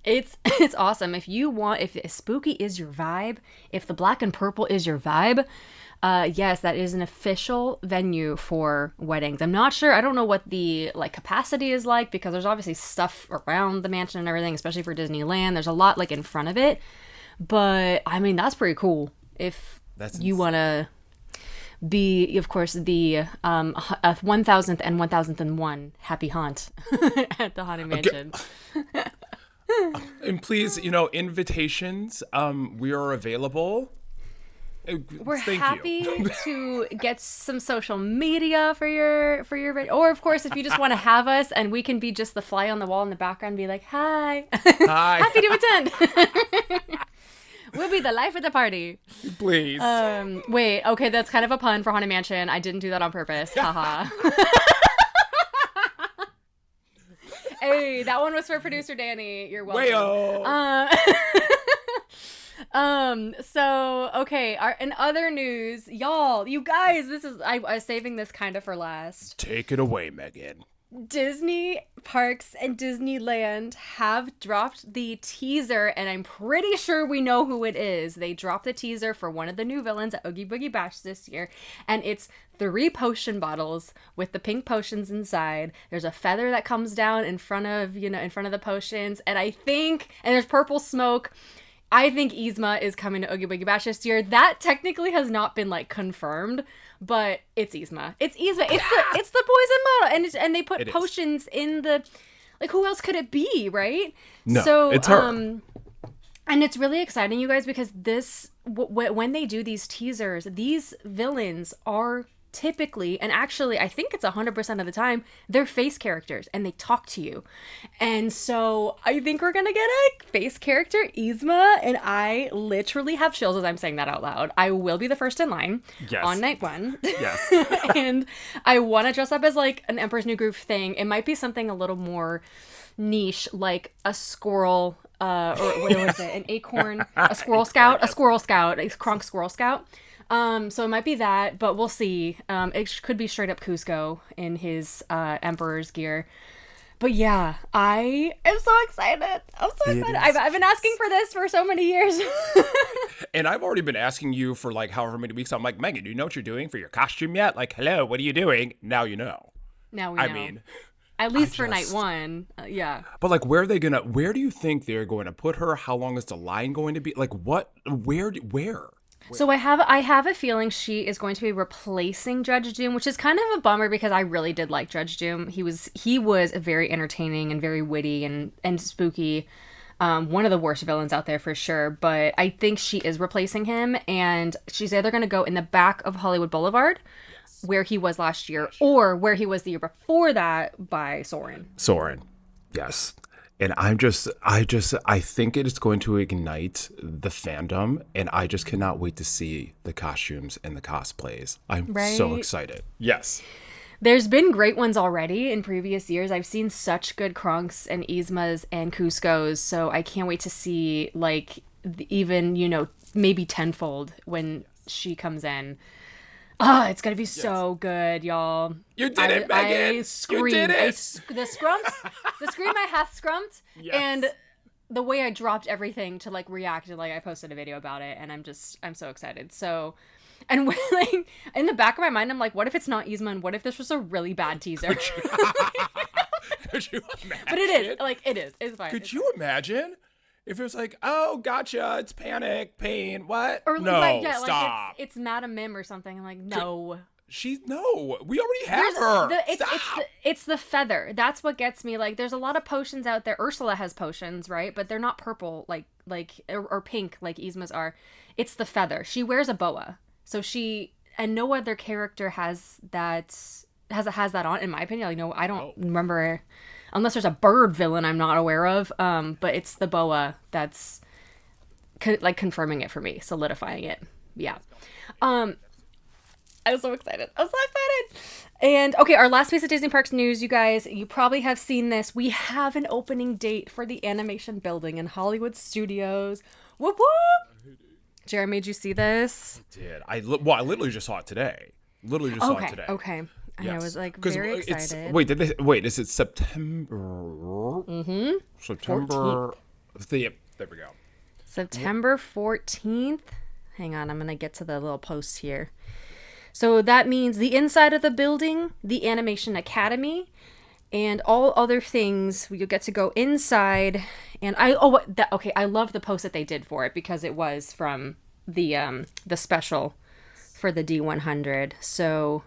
It's awesome. If spooky is your vibe, if the black and purple is your vibe, yes, that is an official venue for weddings. I'm not sure. I don't know what the capacity is like, because there's obviously stuff around the mansion and everything, especially for Disneyland. There's a lot in front of it. But I mean, that's pretty cool. If you want to be, of course, the 1000th and 1001 happy haunt at the Haunted Mansion. Okay. And please, invitations, we are available. We're happy to get some social media for your, or of course, if you just want to have us and we can be just the fly on the wall in the background and be like, hi. Happy to attend. We'll be the life of the party. Please. Wait, okay, that's kind of a pun for Haunted Mansion. I didn't do that on purpose. Haha. Hey, that one was for producer Danny. You're welcome. So, okay, in other news, you guys, I was saving this kind of for last. Take it away, Megan. Disney Parks and Disneyland have dropped the teaser, and I'm pretty sure we know who it is. They dropped the teaser for one of the new villains at Oogie Boogie Bash this year, and it's 3 potion bottles with the pink potions inside. There's a feather that comes down in front of the potions, and there's purple smoke. I think Yzma is coming to Oogie Boogie Bash this year. That technically has not been confirmed, but it's Yzma. It's Yzma. It's the poison bottle, and they put potions in the. Who else could it be, right? No, so, it's her. And it's really exciting, you guys, because when they do these teasers, these villains are typically, and actually I think it's 100% of the time, they're face characters and they talk to you. And so I think we're gonna get a face character, Yzma, and I literally have chills as I'm saying that out loud. I will be the first in line on night 1. Yes. And I want to dress up as an Emperor's New Groove thing. It might be something a little more niche, like a squirrel, or what was it? An acorn, a squirrel scout, a Kronk squirrel scout. So it might be that, but we'll see. It could be straight up Cusco in his Emperor's gear. But yeah, I am so excited. I'm so excited. I've been asking for this for so many years. And I've already been asking you for like however many weeks. I'm like, Megan, do you know what you're doing for your costume yet? Like, hello, what are you doing? Now you know. Now we know. I mean, at least for night one. Yeah. but like, where do you think they're going to put her? How long is the line going to be? Like, what, where? So I have a feeling she is going to be replacing Judge Doom, which is kind of a bummer because I really did like Judge Doom. He was very entertaining and very witty and spooky. One of the worst villains out there for sure. But I think she is replacing him, and she's either going to go in the back of Hollywood Boulevard, where he was last year, or where he was the year before that by Soren. Yes. And I think it is going to ignite the fandom, and I just cannot wait to see the costumes and the cosplays. I'm so excited. Yes. There's been great ones already in previous years. I've seen such good Kronks and Yzmas and Cuscos, so I can't wait to see, like, even, maybe tenfold when she comes in. Oh, it's gonna be so good, y'all. You did it, Megan. I screamed. You did it. The scream I half scrumped, and the way I dropped everything to like react, and like I posted a video about it, and I'm so excited. So, and like in the back of my mind, I'm like, what if it's not Yzma? And what if this was a really bad teaser? Could you imagine? But it is. Like it is. It's fine. Could you imagine? If it was like, oh, gotcha, it's panic, pain, what? Or no, like, stop. Like it's Madame Mim or something. I'm like, no. We already have her. It's the feather. That's what gets me. Like, there's a lot of potions out there. Ursula has potions, right? But they're not purple, or pink, like Yzma's are. It's the feather. She wears a boa, and no other character has that on. In my opinion, like, no, I don't remember. Unless there's a bird villain I'm not aware of, but it's the boa that's confirming it for me, solidifying it. Yeah. I'm so excited. And okay, our last piece of Disney Parks news, you guys, you probably have seen this. We have an opening date for the animation building in Hollywood Studios. Whoop whoop! Jeremy, did you see this? I did. I literally just saw it today. Okay. And I was like very excited. Is it September? Mm-hmm. September. There we go. September 14th. Hang on, I'm going to get to the little post here. So that means the inside of the building, the Animation Academy, and all other things. You'll get to go inside. And I love the post that they did for it because it was from the special for the D100. So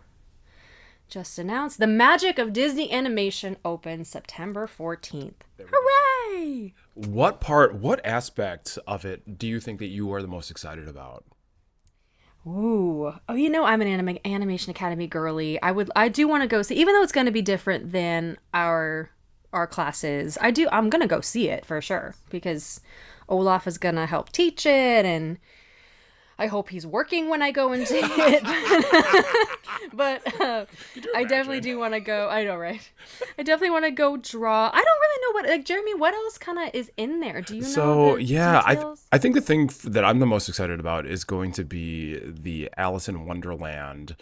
just announced the magic of Disney animation opens September 14th. Hooray! What aspect of it do you think that you are the most excited about? Ooh. Oh, I'm an Animation Academy girly. I do want to go see, even though it's going to be different than our classes. I'm going to go see it for sure because Olaf is going to help teach it, and I hope he's working when I go and see it. But I definitely do want to go. I know, right? I definitely want to go draw. I don't really know Jeremy, what else kind of is in there? Do you know? So, I think the thing that I'm the most excited about is going to be the Alice in Wonderland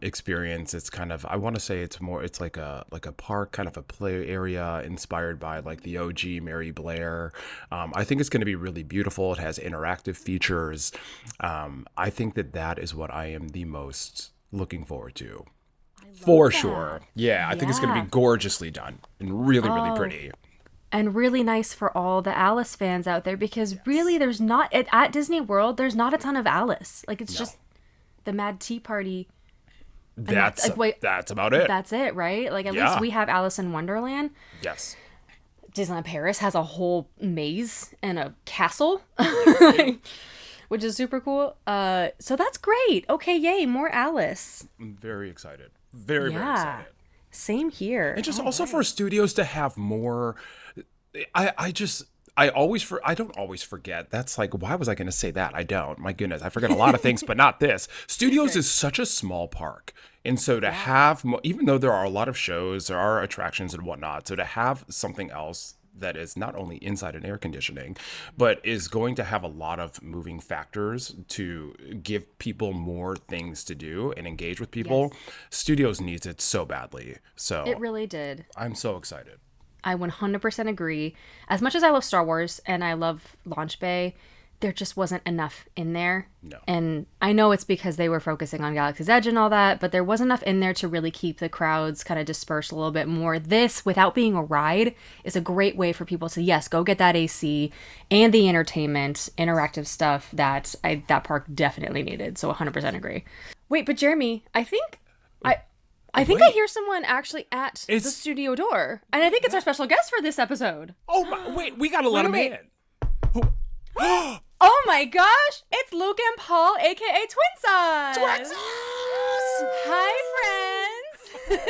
experience. It's kind of, I want to say it's like a park, kind of a play area inspired by like the OG Mary Blair. I think it's going to be really beautiful. It has interactive features. I think that is what I am the most looking forward to. For sure. Yeah, I think it's going to be gorgeously done and really, really pretty. And really nice for all the Alice fans out there because really there's not, at Disney World, there's not a ton of Alice. Like it's just the Mad Tea Party. That's about it. That's it, right? Like at least we have Alice in Wonderland. Yes. Disneyland Paris has a whole maze and a castle, which is super cool. So that's great. Okay, yay, more Alice. I'm very excited. Very excited. Same here. And just for studios to have more. I don't always forget. That's like, why was I going to say that? I don't. My goodness, I forget a lot of things, but not this. Studios is such a small park. And so to have, even though there are a lot of shows, there are attractions and whatnot, so to have something else that is not only inside and air conditioning, but is going to have a lot of moving factors to give people more things to do and engage with people. Studios needs it so badly. So it really did. I'm so excited. I 100% agree. As much as I love Star Wars and I love Launch Bay, there just wasn't enough in there. No. And I know it's because they were focusing on Galaxy's Edge and all that, but there wasn't enough in there to really keep the crowds kind of dispersed a little bit more. This, without being a ride, is a great way for people to, yes, go get that AC and the entertainment, interactive stuff that that park definitely needed. So 100% agree. Wait, but Jeremy, I think I hear someone actually at the studio door. And I think it's our special guest for this episode. Oh, wait, we gotta let him in. Oh my gosh, it's Luke and Paul, aka TWiNSAUCE! Hi, friends!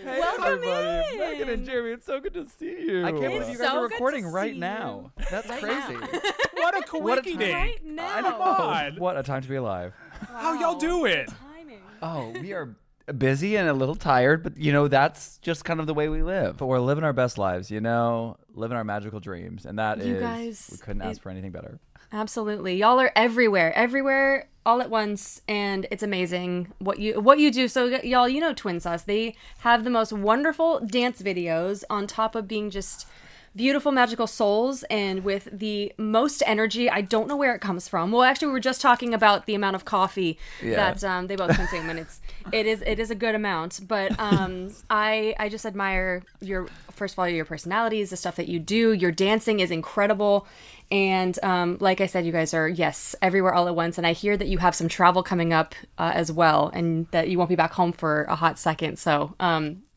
Hey, Welcome everybody. in! Megan and Jeremy, it's so good to see you. I can't believe you guys so are good recording to right see now. you. That's Right crazy. now. What a coinky Right now. I know. Come on. What a time to be alive. How y'all doing? Timing. Oh, we are busy and a little tired, but that's just kind of the way we live. But we're living our best lives, living our magical dreams, and that You is guys, we couldn't ask for anything better. Absolutely. Y'all are everywhere, all at once, and it's amazing what you do. So y'all, TWiNSAUCE, they have the most wonderful dance videos on top of being just beautiful, magical souls, and with the most energy. I don't know where it comes from. Well, actually, we were just talking about the amount of coffee that they both consume, and it is a good amount. But I just admire first of all, your personalities, the stuff that you do. Your dancing is incredible. And like I said, you guys are, yes, everywhere all at once. And I hear that you have some travel coming up as well, and that you won't be back home for a hot second. So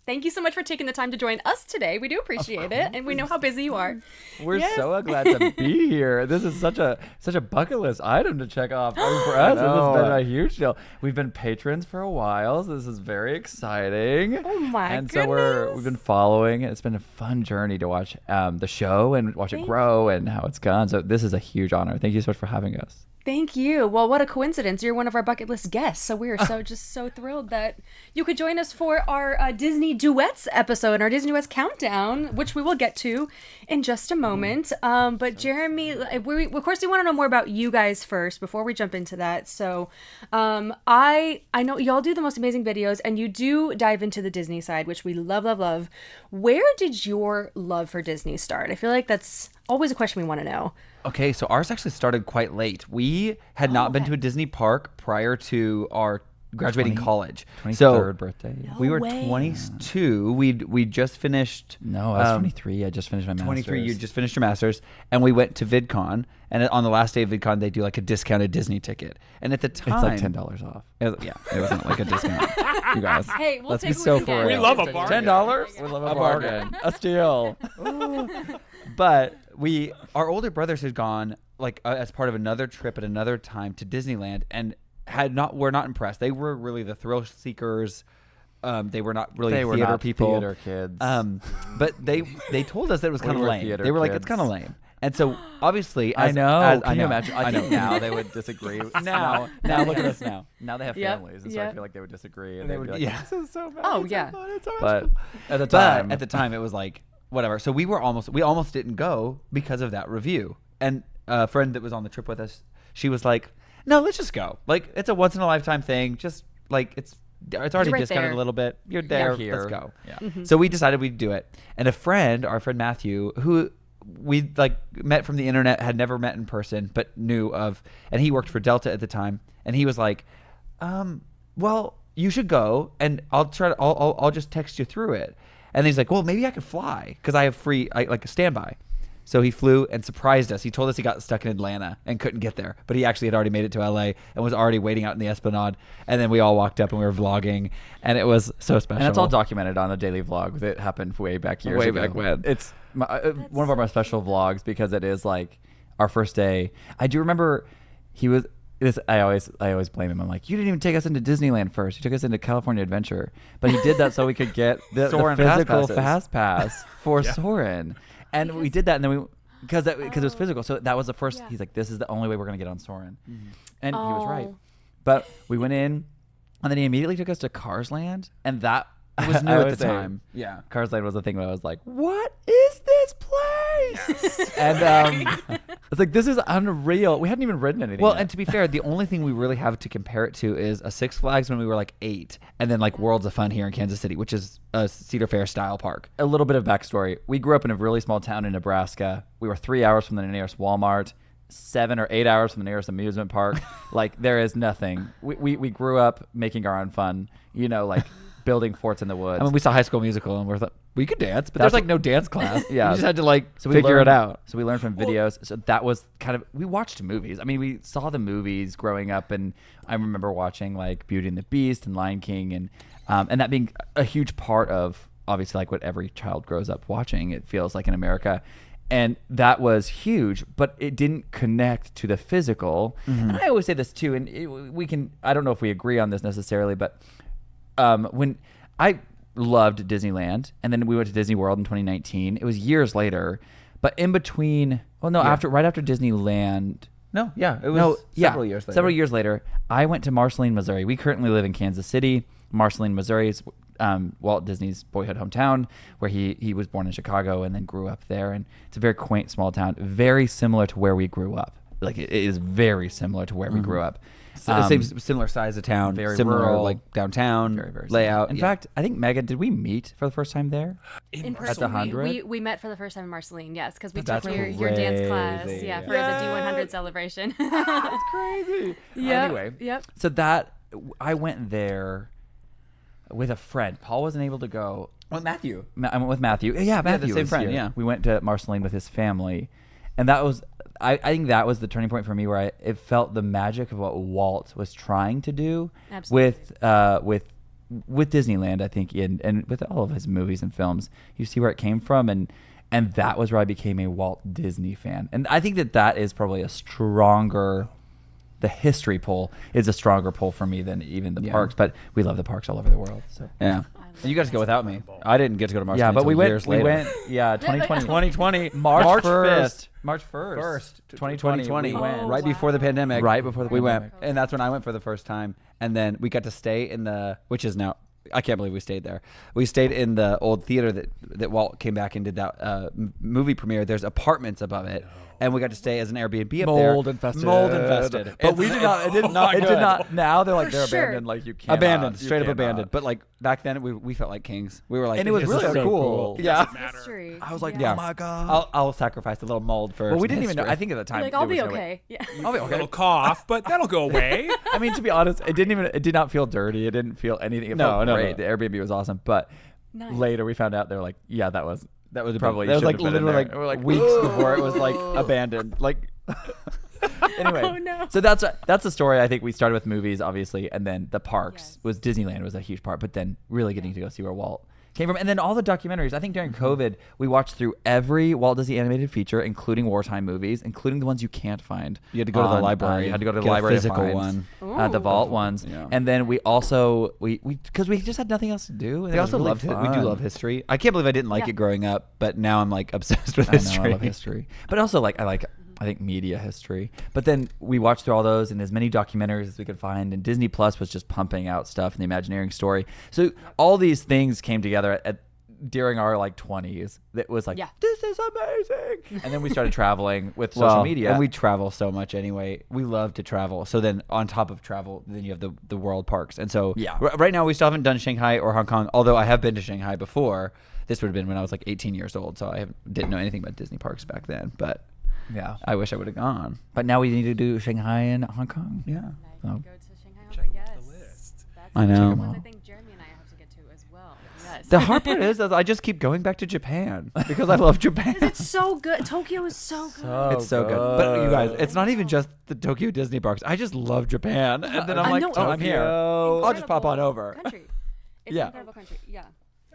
thank you so much for taking the time to join us today. We do appreciate it, and we know how busy you are. We're so glad to be here. This is such a bucket list item to check off. I mean, for us, this has been a huge deal. We've been patrons for a while, so this is very exciting. Oh my goodness! And so we've been following. It's been a fun journey to watch the show and watch it grow and how it's gone. So this is a huge honor. Thank you so much for having us. Thank you. Well, what a coincidence. You're one of our bucket list guests. So we are so thrilled that you could join us for our Disney Duets episode, our Disney Duets countdown, which we will get to in just a moment. But Jeremy, of course, we want to know more about you guys first before we jump into that. So I know y'all do the most amazing videos, and you do dive into the Disney side, which we love, love, love. Where did your love for Disney start? I feel like that's always a question we want to know. Okay, so ours actually started quite late. We had not been to a Disney park prior to our graduating college. 23rd birthday. We were 22. We just finished. No, I was 23. I just finished my master's. 23. You just finished your master's, and we went to VidCon. And on the last day of VidCon, they do like a discounted Disney ticket. And at the time, it's like $10 off. It wasn't like a discount. You guys, hey, let's be so for We real. love a bargain. $10. We love a bargain. A steal. But our older brothers had gone as part of another trip at another time to Disneyland and were not impressed. They were really the thrill seekers. They were not really theater people. Theater kids. But they told us that it was kind of lame. They were like, it's kind of lame. And so obviously, I know. Can you you imagine? I think now they would disagree. now look at us now. Now they have families, and so I feel like they would disagree, and they would be like, "This is so bad." Oh yeah. But at the time, it was like whatever. So we almost didn't go because of that review. And a friend that was on the trip with us, she was like, "No, let's just go. Like it's a once in a lifetime thing. Just like it's already right discounted there. a little bit. You're there. Here. Let's go." Yeah. Mm-hmm. So we decided we'd do it. And our friend Matthew, who we met from the internet, had never met in person, but knew of, and he worked for Delta at the time. And he was like, well, you should go, and I'll just text you through it. And he's like, well, maybe I could fly because I have a standby. So he flew and surprised us. He told us he got stuck in Atlanta and couldn't get there, but he actually had already made it to LA and was already waiting out in the Esplanade. And then we all walked up and we were vlogging, and it was so special. And it's all documented on a daily vlog that happened way back years ago. Way back when. It's one of our most special vlogs because it is like our first day. I do remember he was. I always blame him. I'm like, you didn't even take us into Disneyland first. You took us into California Adventure, but he did that so we could get the physical fast pass for Soarin'. And we did that, and then because it was physical. So that was the first. He's like, this is the only way we're gonna get on Soarin', and he was right. But we went in, and then he immediately took us to Cars Land, and that was new at the time. Yeah. Cars Land was the thing where I was like, what is this place? And It's like, this is unreal. We hadn't even written anything. Well, yet. and to be fair, the only thing we really have to compare it to is a Six Flags when we were like 8, and then like Worlds of Fun here in Kansas City, which is a Cedar Fair style park. A little bit of backstory. We grew up in a really small town in Nebraska. We were 3 hours from the nearest Walmart, 7 or 8 hours from the nearest amusement park. Like, there is nothing. We grew up making our own fun, like building forts in the woods. I mean, we saw High School Musical and we thought we could dance, but That's there's like no dance class. Yeah. We just had to like So we figure learned- it out. So we learned from videos. So that was kind of, we watched movies. I mean, we saw the movies growing up, and I remember watching like Beauty and the Beast and Lion King, and that being a huge part of obviously like what every child grows up watching, it feels like, in America. And that was huge, but it didn't connect to the physical. And I always say this too, and I don't know if we agree on this necessarily, but when I loved Disneyland, and then we went to Disney World in 2019. It was years later, but in between, right after Disneyland. It was several years later. Several years later, I went to Marceline, Missouri. We currently live in Kansas City. Marceline, Missouri is Walt Disney's boyhood hometown, where he was born in Chicago and then grew up there. And it's a very quaint small town, very similar to where we grew up. Like, it is very similar to where we grew up. Same similar size of town, very similar rural, like downtown very, very layout. similar. In fact, I think, Megan, did we meet for the first time there? In At the 100? we met for the first time in Marceline, yes, because we That's took your dance class, crazy. for the D100 celebration. That's crazy. Yep, Anyway, yep. So I went there with a friend. Paul wasn't able to go. Well, Matthew. I went with Matthew. Yeah, Matthew the same was friend, here. yeah. We went to Marceline with his family, and that was. I think that was the turning point for me, where it felt the magic of what Walt was trying to do with Disneyland. I think, and with all of his movies and films, you see where it came from, and that was where I became a Walt Disney fan. And I think that is probably the history pull is a stronger pull for me than even the parks. But we love the parks all over the world. So Yeah. And you guys go without me. I didn't get to go to Marceline. yeah, but until we went. years We later. went. Yeah, 2020. 2020, March 1st. March 1st. 2020. We went. Right before the pandemic. Right before the we pandemic. went, and that's when I went for the first time. And then we got to stay in which is now, I can't believe we stayed there. We stayed in the old theater that Walt came back and did that movie premiere. There's apartments above it. And we got to stay as an Airbnb up there. Mold infested. But we did not. It did not. It did not. Now they're like, For they're sure. abandoned. Like, you can't. Abandoned, straight up abandoned. But like back then, we felt like kings. We were like, And it was this really is so cool. Yeah. History. I was like, Yeah. oh my god. I'll sacrifice a little mold for. Well, we some didn't even know. history. I think at the time, Like, there I'll was be no way- okay. Yeah. I'll be A okay. little cough, but that'll go away. I mean, to be honest, it did not feel dirty. It didn't feel anything. It felt great. The Airbnb was awesome. But Nice. later we found out they're like, yeah, that was probably that was like shouldn't have been in literally there. like And weeks before it was like abandoned. Like anyway, Oh, no. so that's the story. I think we started with movies, obviously, and then the parks Yes. was Disneyland was a huge part, but then really getting to go see where Walt came from, and then all the documentaries. I think during COVID, we watched through every Walt Disney animated feature, including wartime movies, including the ones you can't find. You had to go to the library. You had to go to the Get a library, to physical find, one. the vault ones, Yeah. and then we also because we just had nothing else to do. And We it was also really loved it. We do fun. love history. I can't believe I didn't like Yeah. it growing up, but now I'm like obsessed with I know, history. I love history, but also I think media history. But then we watched through all those and as many documentaries as we could find. And Disney Plus was just pumping out stuff in the Imagineering story. So all these things came together during our 20s. That was like, Yeah. this is amazing. And then we started traveling with social media. And we travel so much anyway. We love to travel. So then on top of travel, then you have the world parks. And so Yeah. right now we still haven't done Shanghai or Hong Kong, although I have been to Shanghai before. This would have been when I was like 18 years old. So didn't know anything about Disney parks back then. But yeah. I wish I would have gone. But now we need to do Shanghai and Hong Kong. Yeah. Nice. Oh. Go to Shanghai. Yes. That's I know. the ones I think Jeremy and I have to get to as well. Yes. The hard part is that I just keep going back to Japan because I love Japan. It's so good. Tokyo is so good. It's so good. But you guys, it's not even just the Tokyo Disney parks. I just love Japan. And then I'm I like, know, oh, I'm here. I'll just pop on Incredible over. Country. It's Yeah. an incredible country. Yeah.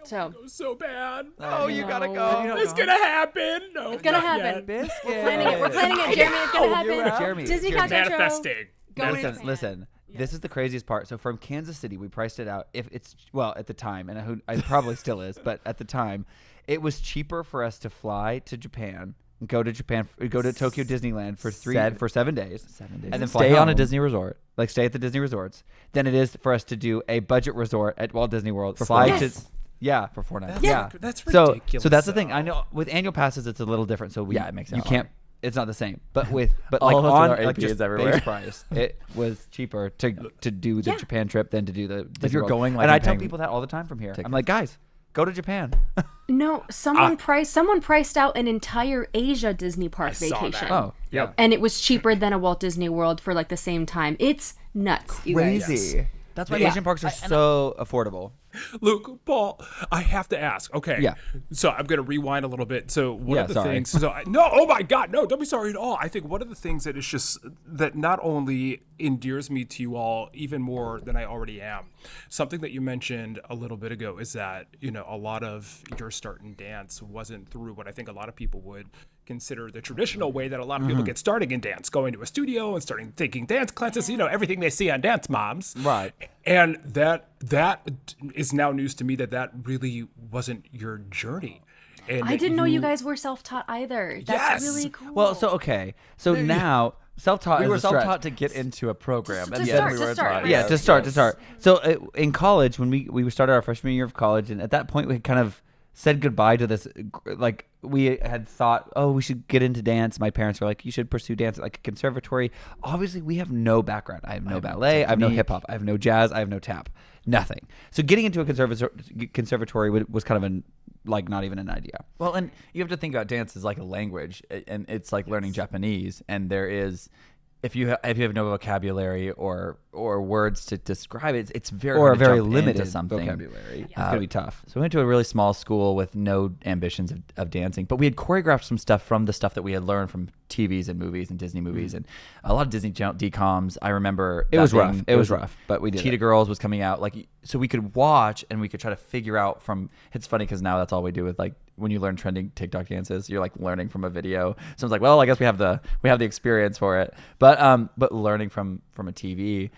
So It was so bad. Oh, you gotta No. go. It's gonna happen. No, it's gonna not happen. yet. We're planning it. We're planning it, Jeremy. It's gonna happen. right. Jeremy, Disney You're Countdown Show. manifesting. Going to Listen, Japan. listen. Yes. This is the craziest part. So from Kansas City, we priced it out. If it's at the time, and it probably still is, but at the time, it was cheaper for us to fly to Japan, go to Tokyo Disneyland for 7 days, 7 days. and then fly stay on a home. Disney resort. Like stay at the Disney resorts, than it is for us to do a budget resort at Walt Disney World. Fly Yes. to, yeah, For 4 nights. yeah. That's So ridiculous. that's the thing. I know with annual passes it's a little different. So Yeah, it makes it you hard. can't it's not the same. But All like of us on with our like APs just everywhere. base price, it was cheaper to do the Japan trip than to do the Disney you're World. going, like, and I and tell paying people that all the time from here. tickets. I'm like, guys, go to Japan. No, someone priced out an entire Asia Disney park saw that. vacation. Oh, yeah. And it was cheaper than a Walt Disney World for like the same time. It's nuts, you guys. Crazy. That's why Yeah. Asian parks are so affordable. Luke, Paul, I have to ask. Okay. Yeah. So I'm going to rewind a little bit. So one Yeah, of the sorry. things. No, oh my God, no, don't be sorry at all. I think one of the things that is just that not only endears me to you all even more than I already am. Something that you mentioned a little bit ago is that a lot of your start in dance wasn't through what I think a lot of people would consider the traditional way that a lot of people get starting in dance, going to a studio and taking dance classes, everything they see on Dance Moms. Right. And that is now news to me that really wasn't your journey. And I that didn't know you guys were self-taught either. That's Yes! really cool. Well, so now self-taught. We is were a stretch. self-taught to get into a program. To and start, then we to were start. taught. Yeah, to start. So in college, when we started our freshman year of college, and at that point we had kind of said goodbye to this. Like we had thought, oh, we should get into dance. My parents were like, you should pursue dance at like a conservatory. Obviously, we have no background. I have no ballet. I have no hip hop. I have no jazz. I have no tap. Nothing. So getting into a conservatory was kind of not even an idea. Well, and you have to think about dance as like a language, and it's like learning Japanese. And there is, if you have no vocabulary or words to describe it, it's very Or hard a to very jump limited into something. vocabulary. It's gonna be tough. So we went to a really small school with no ambitions of dancing, but we had choreographed some stuff from the stuff that we had learned from TVs and movies and Disney movies and a lot of Disney DComs. I remember It that was rough. being- It was rough, but we did Cheetah it. Girls was coming out, so we could watch and we could try to figure out from. It's funny because now that's all we do with when you learn trending TikTok dances, you're learning from a video. So it's like, well, I guess we have the experience for it, but learning from a TV.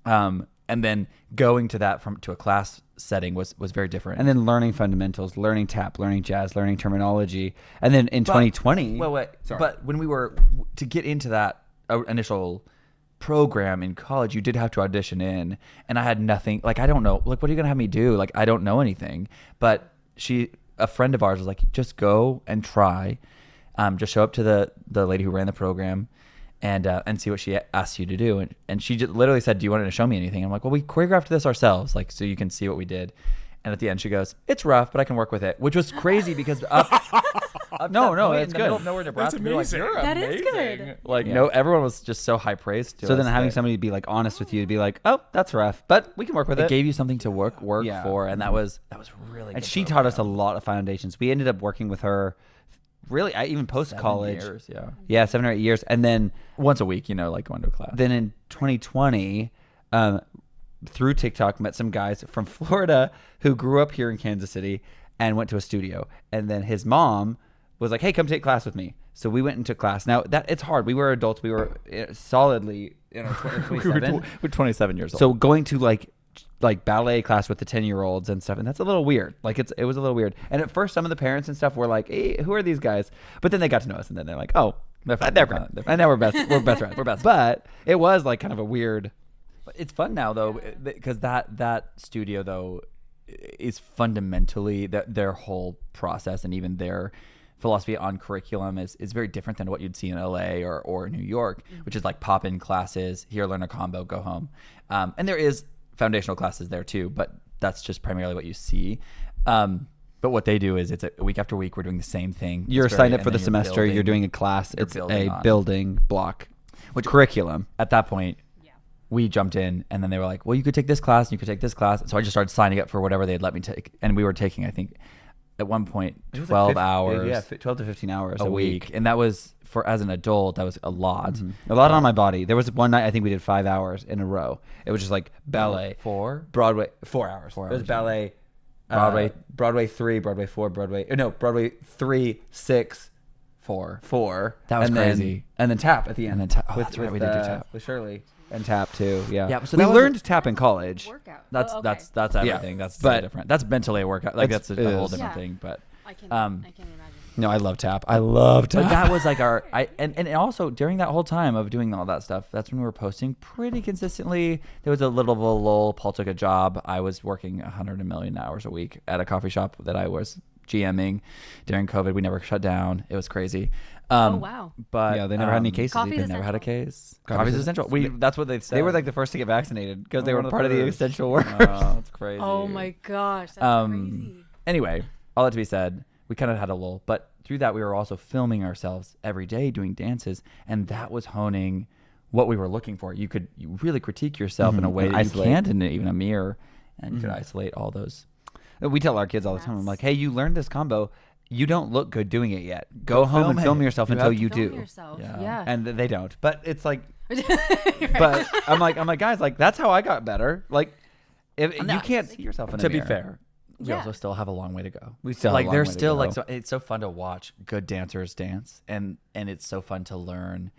And then going to that to a class setting was very different. And then learning fundamentals, learning tap, learning jazz, learning terminology, and then in 2020. Wait. Sorry. But when we were to get into that initial program in college, you did have to audition in, and I had nothing. I don't know. What are you gonna have me do? I don't know anything. But a friend of ours was like, just go and try. Just show up to the lady who ran the program. And see what she asks you to do. And she just literally said, do you want to show me anything? I'm like, well, we choreographed this ourselves, so you can see what we did. And at the end, she goes, it's rough, but I can work with it, which was crazy because No, it's it's the good. middle of nowhere, Nebraska, That's we were like, amazing. you're That is amazing. good. No, everyone was just so high praised to So us then having that somebody be honest with you, to be like, oh, that's rough, but we can work with it it. gave you something to work Yeah. for, and that was really. And good she program. taught us a lot of foundations. We ended up working with her, really, even post 7 college. years, yeah. Yeah, 7 or 8 years, and then Once a week, going to a class. then in 2020, through TikTok, met some guys from Florida who grew up here in Kansas City and went to a studio. And then his mom was like, hey, come take class with me. So we went into class. Now, it's hard. We were adults. We were solidly in our 27. We're 27 years old. So going to like ballet class with the 10-year-olds and stuff, and that's a little weird. It was a little weird. And at first, some of the parents and stuff were like, hey, who are these guys? But then they got to know us, and then they're like, oh, they're great. And now we're best friends. We're best. But it was kind of a weird. It's fun now though, because that studio though is fundamentally their whole process and even their philosophy on curriculum is very different than what you'd see in LA or New York, which is pop-in classes, here, learn a combo, go home. And there is foundational classes there too, but that's just primarily what you see. But what they do is it's a week after week, we're doing the same thing. You're It's signed very- up for and the then semester. You're doing a class. you're It's building a on. building block, curriculum. At that point, we jumped in, and then they were like, well, you could take this class and you could take this class. So I just started signing up for whatever they'd let me take. And we were taking, I think, at one point, 12 hours Yeah, 12 to 15 hours a week. And that was, as an adult, that was a lot. A lot on my body. There was one night I think we did 5 hours in a row. It was just ballet. 4? Broadway, 4 hours. 4 It was hours, ballet. Broadway. Broadway 3, Broadway 4, Broadway 3, 6, 4. That was and crazy. Then, and then tap at the end. And then tap. Oh, that's right, we did do tap. With Shirley. And tap too, yeah. Yeah, so we that was learned tap in college. Workout. That's Oh, okay. that's everything. That's But- different. That's mentally a workout. That's- That's it a whole is. different Yeah. thing. But I can't imagine. No, I love tap. I love tap. But that was and also during that whole time of doing all that stuff, that's when we were posting pretty consistently. There was a little of a lull. Paul took a job. I was working 100 million hours a week at a coffee shop that I was GMing during COVID. We never shut down. It was crazy. Oh, wow. But Yeah, they never had any cases. Coffee's either. They never had a case. Coffee's Coffee's essential. That's what they've said. They were like the first to get vaccinated because they One were of part of the first. essential workers. Oh, that's crazy. Oh my gosh, that's crazy. Anyway, all that to be said, we kind of had a lull, but through that we were also filming ourselves every day doing dances, and that was honing what we were looking for. You really critique yourself in a way And that isolate. you can't in even a mirror, and you could isolate all those. We tell our kids all the time. I'm like, hey, you learned this combo. You don't look good doing it yet. Go home and film yourself You until have to you Film do. yourself. Yeah. Yeah. And they don't. But it's like, Right. but I'm like, guys, like that's how I got better. Like, if you can't see see yourself in a To be mirror. fair, we Yeah. also still have a long way to go. We still have like a long there's way to still go. like it's so fun to watch good dancers dance, and it's so fun to learn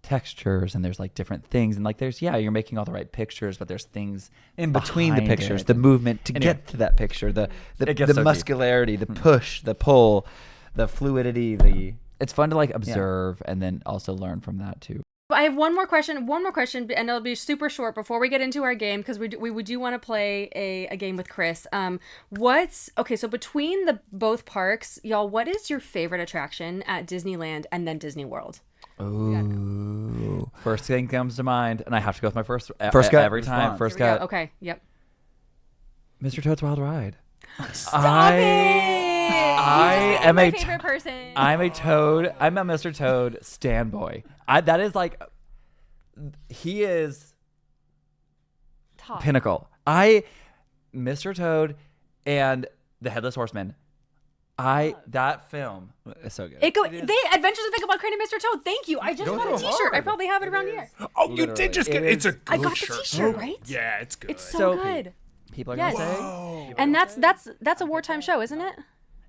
textures, and there's like different things, and like there's you're making all the right pictures, but there's things in between the behind pictures, it. the movement to Anyway. get to that picture, the It gets so deep. muscularity, the push, the pull, the fluidity, the It's fun to like observe and then also learn from that too. I have one more question, and it'll be super short before we get into our game, because we do want to play a game with Chris. So between both parks, y'all, what is your favorite attraction at Disneyland and then Disney World? Ooh. First thing comes to mind, and I have to go with my first First gut every time. response. First Here we go. cut. Okay, yep. Mr. Toad's Wild Ride. Stop it! I am my a favorite person. I'm a Toad. I'm a Mr. Toad standboy. That is like, he is Top. pinnacle. Mr. Toad and the Headless Horseman. That film is so good. They Adventures of Ichabod Crane and Mr. Toad. Thank you. I just got a T-shirt. I probably have it around here. Oh, you did just get it's a good I got the shirt. T-shirt, right? Yeah, it's good. It's so good. People are Yes. gonna say And that's a wartime show, isn't it?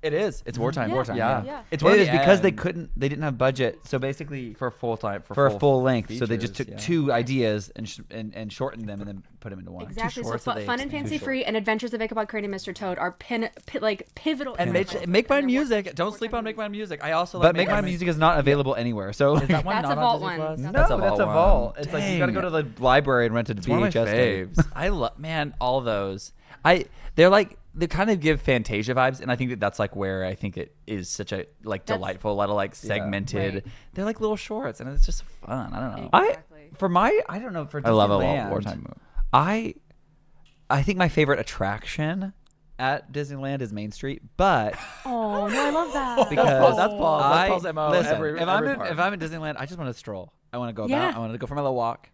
it is. It's wartime. Yeah. Wartime. Yeah. Yeah. It's one it of is the because they end. they didn't have budget. So basically, for full time, for a full length, so they just features, took yeah. two ideas and shortened them and then put them into one. Exactly. So shorts that they Fun and extend. Fancy Too Free and Adventures of Ichabod Crane and Mr. Toad are pivotal. And examples. make And my they're music. Don't sleep on Make My Music. I also like But Make My Music is not available anywhere. So Is that one That's not a on vault Disney one. Plus? No, that's a vault. one. It's like you got to go to Dang. the library and rent a It's one of my VHS tape. faves. I love, man, all those. They kind of give Fantasia vibes, and I think that's like where I think it is such a like That's- delightful, little like segmented. Right. They're like little shorts, and it's just fun. I don't know. Exactly. I don't know, for I love a Disneyland, wartime movie. I think my favorite attraction at Disneyland is Main Street, but Oh no, I love that. because That's Paul's. That's Paul's MO listen, every if I'm park. if I'm in Disneyland, I just want to stroll. I want to go Yeah. about. I want to go for my little walk.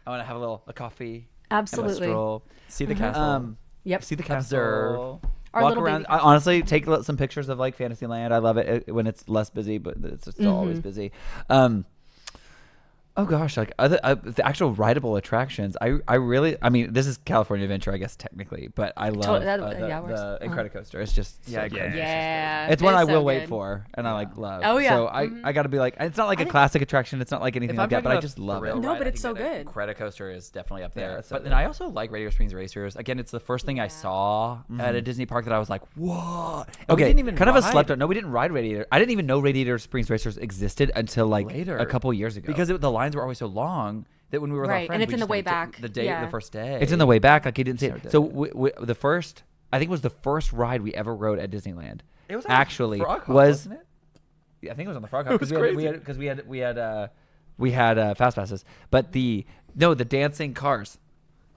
I want to have a coffee. Absolutely. Stroll. See the castle. Yep. See the Observe. castle. Our Walk little around. baby I honestly take some pictures of like Fantasyland. I love it when it's less busy, but it's still always busy. Oh gosh, like the actual rideable attractions. I mean, this is California Adventure, I guess technically, but I love the Incredicoaster. It's just so Yeah, good. Yeah. It's one I so will wait good. for, and I like love. Oh, yeah. So I got to be like, it's not like a classic attraction. It's not like anything like that, but I just love it. No, but it's so good. Incredicoaster is definitely up there. it's so But then good. I also like Radio Springs Racers. Again, it's the first thing I saw at a Disney park that I was like, whoa. And we Okay, didn't even kind of a ride. slept on. No, we didn't ride Radiator. I didn't even know Radiator Springs Racers existed until like Later. a couple years ago. Because the lines were always so long that when we were with our Right, friends, and it's we in the just way never took back. the day, Yeah. the first day. it's in the way back. Like he didn't say So it. So good. the first, I think it was the first ride we ever rode at Disneyland. It was actually Frog Hop, was. wasn't it? I think it was on the Frog Hop was because we had fast passes. But the dancing cars.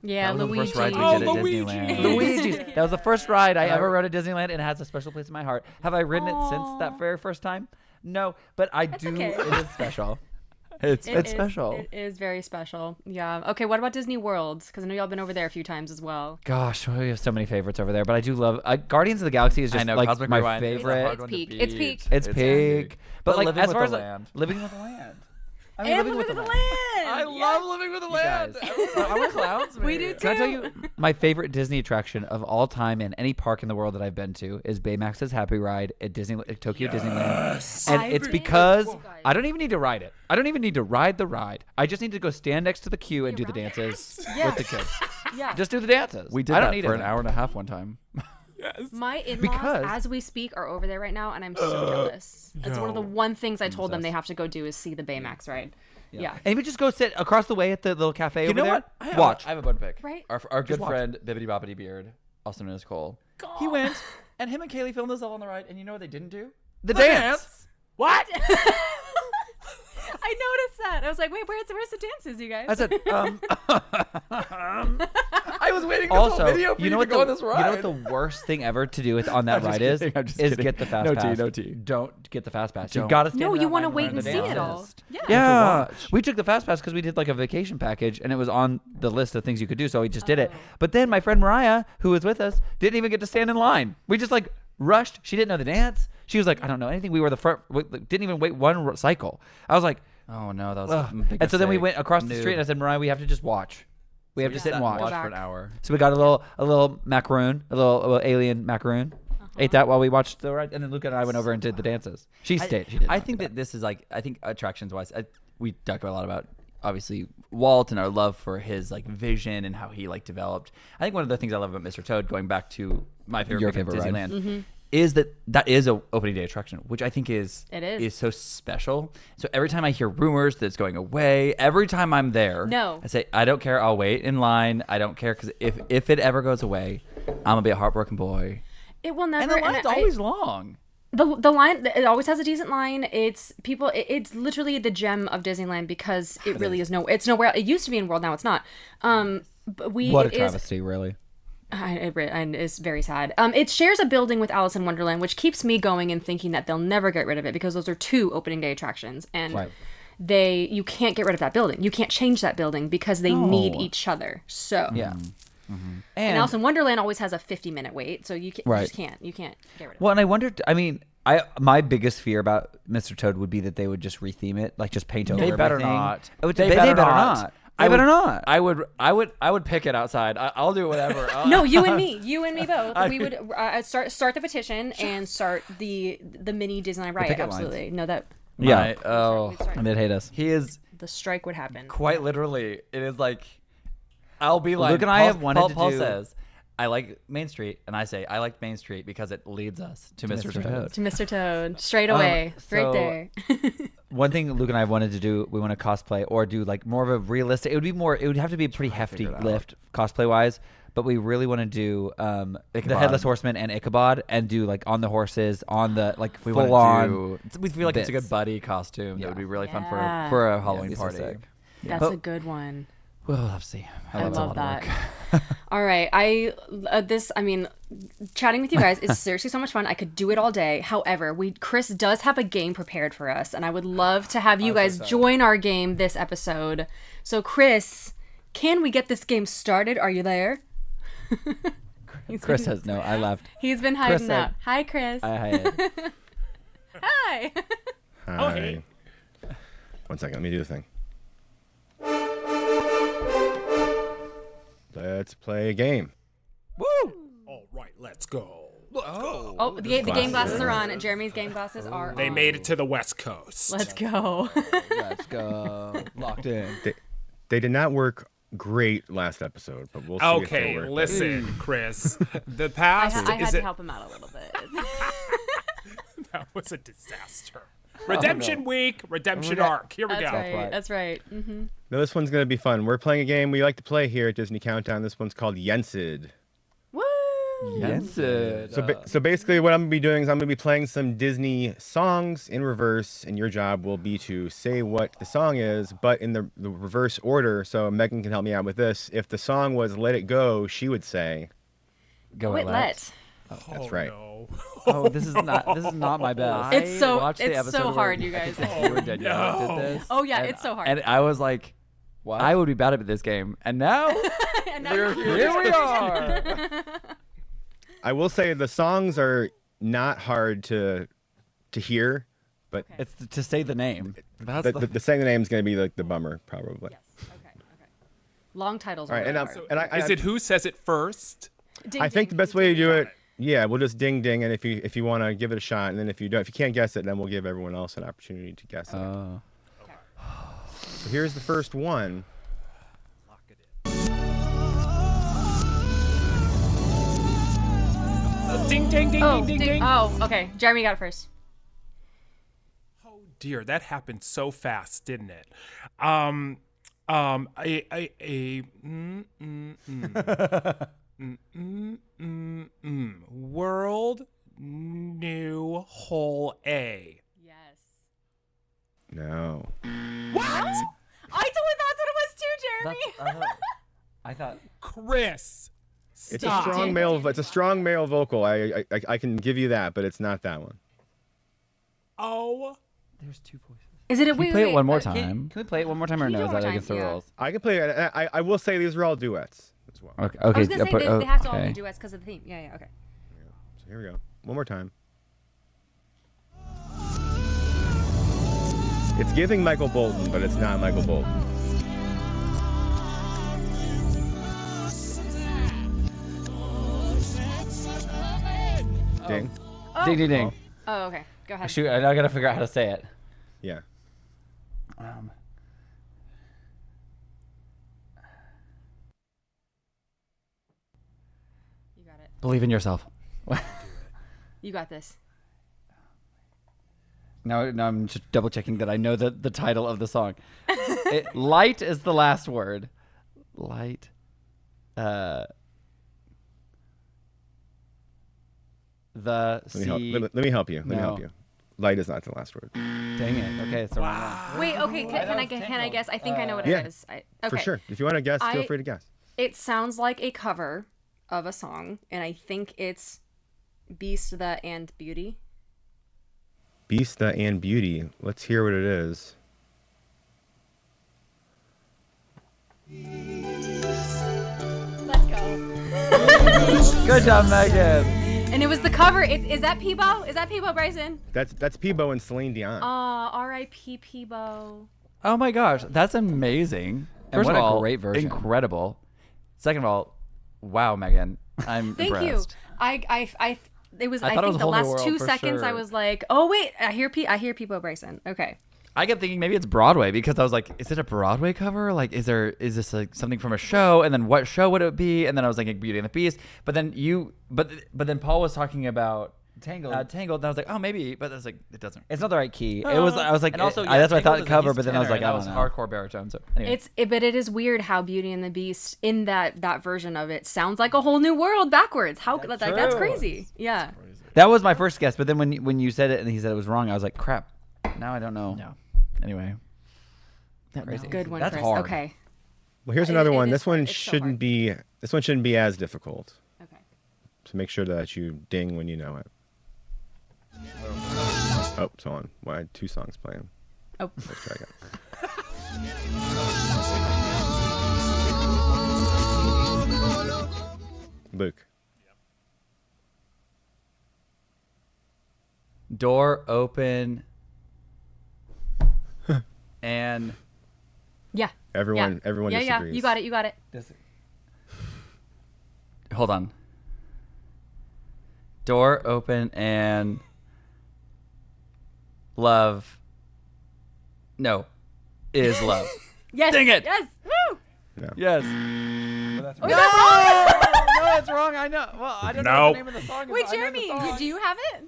Yeah, That was one of the Luigi. first rides we Oh, did at Luigi. Disneyland. Luigi's. That was the first ride I ever rode at Disneyland, and it has a special place in my heart. Have I ridden it since that very first time? No, but I do. okay. It is special. It's It is- special. It is very special. Yeah. Okay, what about Disney World? Because I know y'all been over there a few times as well. Gosh, we have so many favorites over there, but I do love Guardians of the Galaxy is just I know, like Cosmic my Rewind is a favorite. hard It's one to peak. beat. It's peak. It's pig, but like Living as with far the as Land. living with the land. I And Living with the Land. I love Living with the Land. I want clowns. We do too. Can I tell you my favorite Disney attraction of all time in any park in the world that I've been to is Baymax's Happy Ride at Tokyo Disneyland, and it's because I don't even need to ride it. I don't even need to ride the ride. I just need to go stand next to the queue and do the dances with the kids. Yeah. Just do the dances. We did I don't that need for it. an hour and a half one time. My in-laws, Because- as we speak, are over there right now, and I'm so jealous. It's one of the one things I told them they have to go do is see the Baymax ride. Yeah. And if you just go sit across the way at the little cafe You over know there, what? watch. I have a bone to pick. Right? Our good watch. friend Bibbidi Bobbidi Beard, also known as Cole. He went, and him and Kaylee filmed themselves on the ride, and you know what they didn't do? The dance. What? I was like, wait, where's the dances, you guys? I said, I was waiting this also, whole video for you know to what go on this ride. you know what the worst thing ever to do on that ride is? kidding, I'm just Is kidding. get the fast No pass. tea, no tea. Don't get the fast pass. You Don't. got to stand No, in you that want to line wait around and the see it dances. all. Yeah. Yeah, watch. we took the fast pass because we did like a vacation package, and it was on the list of things you could do. So we just did it. But then my friend Mariah, who was with us, didn't even get to stand in line. We just like rushed. She didn't know the dance. She was like, I don't know anything. We were the front. We didn't even wait one cycle. I was like, Oh no, that was ugh. a big And so then we mistake. went across the Noob. street, and I said, Mariah, we have to just watch. We have to sit and watch. Watch for an hour. So we got a little macaroon, a little alien macaroon. Ate that while we watched the ride, and then Luca and I went over and did the dances. She stayed. She didn't. I think that this is like, I think attractions wise, we talk a lot about obviously Walt and our love for his like vision and how he like developed. I think one of the things I love about Mr. Toad, going back to my favorite, Your thing of favorite ride. Disneyland, is that is a opening day attraction, which I think is so special. So every time I hear rumors that it's going away, every time I'm there, No. I say I don't care. I'll wait in line. I don't care because if it ever goes away, I'm gonna be a heartbroken boy. It will never. And the line's I- always long. The line, it always has a decent line. It's people. It's literally the gem of Disneyland because it really is it's nowhere. It used to be in World, now it's not. But What a it is- travesty, really. and it's very sad. It shares a building with Alice in Wonderland, which keeps me going and thinking that they'll never get rid of it because those are two opening day attractions, and Right. you can't get rid of that building. You can't change that building because they need each other. So Yeah. And Alice in Wonderland always has a 50-minute wait, so you Right. just can't get rid of it. Well, and I wondered. I mean, my biggest fear about Mr. Toad would be that they would just retheme it, like just paint over. They better everything. not. They better not. They better not. I would pick it outside. I'll do whatever. No, you and me both. We would start the petition and start the mini Disneyland riot. picket lines. Absolutely, no, that Yeah. Oh, And they'd hate us. he is the strike would happen. quite literally. It is like I'll be like Luke and I have wanted to Paul do- says I like Main Street, and I say I like Main Street because it leads us to Mr. Toad. To Mr. Toad, straight away, right so- there. One thing Luke and I have wanted to do, we want to cosplay or do like more of a realistic. It would have to be a pretty hefty lift cosplay wise. But we really want to do the Headless Horseman and Ichabod and do like on the horses, on the like We full want on. to. We feel like it's a bits. good buddy costume. That would be really fun Yeah. for a Halloween it'd be so party. sick. That's But- a good one. We'll have to see. I That's a love lot of that. work. All right, chatting with you guys is seriously so much fun. I could do it all day. However, Chris does have a game prepared for us, and I would love to have you guys join our game this episode. So, Chris, can we get this game started? Are you there? Chris says no. I left. He's been hiding said- out. Hi, Chris. I Hi. Hi. 1 second, let me do the thing. Let's play a game. All right, let's go. Oh, the game glasses are on. Jeremy's game glasses are They on. made it to the West Coast. Let's go. Let's go. Locked in. They did not work great last episode, but we'll see if Okay, they work. listen, Chris. The I past had is to it? help him out a little bit. That was a disaster. Redemption week, redemption arc. Here we That's go. right. That's right. Mm-hmm. Now, this one's going to be fun. We're playing a game we like to play here at Disney Countdown. This one's called Yensid. Woo! Yensid. So basically what I'm going to be doing is I'm going to be playing some Disney songs in reverse, and your job will be to say what the song is, but in the reverse order. So Megan can help me out with this. If the song was Let It Go, she would say, Go Wait, let. that's right. No. Oh, this is not my best. It's so watched the it's episode so where hard, you guys. you and Danielle did this. Oh yeah, it's so hard. And I was like, I would be bad at this game. And now, And now here we are. I will say the songs are not hard to hear, but It's to say the name. That's the saying the name is going to be like the bummer, probably. Yes. Okay. Long titles. All right, are and, really hard. and I, Is it who says it first? Ding, I think ding, the best ding, way to ding. do it, yeah, we'll just ding ding, and if you want to give it a shot, and then if you can't guess it, then we'll give everyone else an opportunity to guess it. Oh. So here's the first one. Ding, ding, ding, Oh, ding, ding, ding. Oh, okay. Jeremy got it first. Oh dear, that happened so fast, didn't it? World New Whole A. Yes. No. What? Jeremy. I thought Chris. It's Stop. a strong male. It's a strong male vocal. I can give you that, but it's not that one. Oh. there's two voices. Is it a Can we wait? play wait, it one more wait, time? Can we play it one more time or Can you no? do Is it that one more against the time? Yeah. rules? I can play it. I will say these are all duets as well. Okay. I Okay. was gonna say they have to all be okay. duets because of the theme. Yeah. Okay. So here we go. One more time. It's giving Michael Bolton, but it's not Michael Bolton. Ding. Ding ding ding. Oh, okay. Go ahead. Shoot! I gotta figure out how to say it. Yeah. You got it. Believe in yourself. You got this. Now I'm just double checking that I know the title of the song. Light is the last word. Light. The sea. Let me help you. Let me No. help you. Light is not the last word. Dang it. Okay, it's the wrong one. Wait. Okay. Can I guess? I think I know what Yeah. it is. Okay. For sure. If you want to guess, feel I- free to guess. It sounds like a cover of a song, and I think it's Beast, the and Beauty. Beast, the and Beauty. Let's hear what it is. Let's go. Good job, Megan. And it was the cover. Is that Peebo? Is that Peebo Bryson? That's Peebo and Celine Dion. R.I.P. Peebo. Oh my gosh, that's amazing. And First what of a all, great version. incredible. Second of all, wow, Megan, I'm Thank impressed. you. It was. I thought it was think a the whole new last world 2 for seconds I sure. was like, oh wait, I hear Peebo Bryson. Okay. I kept thinking maybe it's Broadway because I was like, is it a Broadway cover? Like, is this like something from a show? And then what show would it be? And then I was thinking Beauty and the Beast. But then then Paul was talking about Tangled. Tangled. And I was like, oh, maybe. But I was like, it doesn't. It's not the right key. I was like, and also, that's what I thought Tangled is cover. he's But then I was tenor, like, and I that was was hardcore baritone. So anyway. But it is weird how Beauty and the Beast in that version of it sounds like a whole new world backwards. How that's crazy. Yeah. That was my first guess. But then when you said it and he said it was wrong, I was like, crap. Now I don't know. No. Anyway. Crazy. Good one, That's Chris. hard. Okay. Well, here's It- another it one. is This one hard. It's so hard. shouldn't be as difficult. Okay. So make sure that you ding when you know it. Oh, so on. Well, I had 2 songs playing. Oh. Let's try again. Luke. Door open. And Yeah. Everyone Yeah, disagrees. You got it. You got it. hold on. Door open and love. No, is love. Yes. Dang it. Yes. Woo. Yes. Oh, is that wrong? No, that's wrong. I know. Well, I don't know No. the name of the song. Wait, I know the Jeremy, song. do you have it?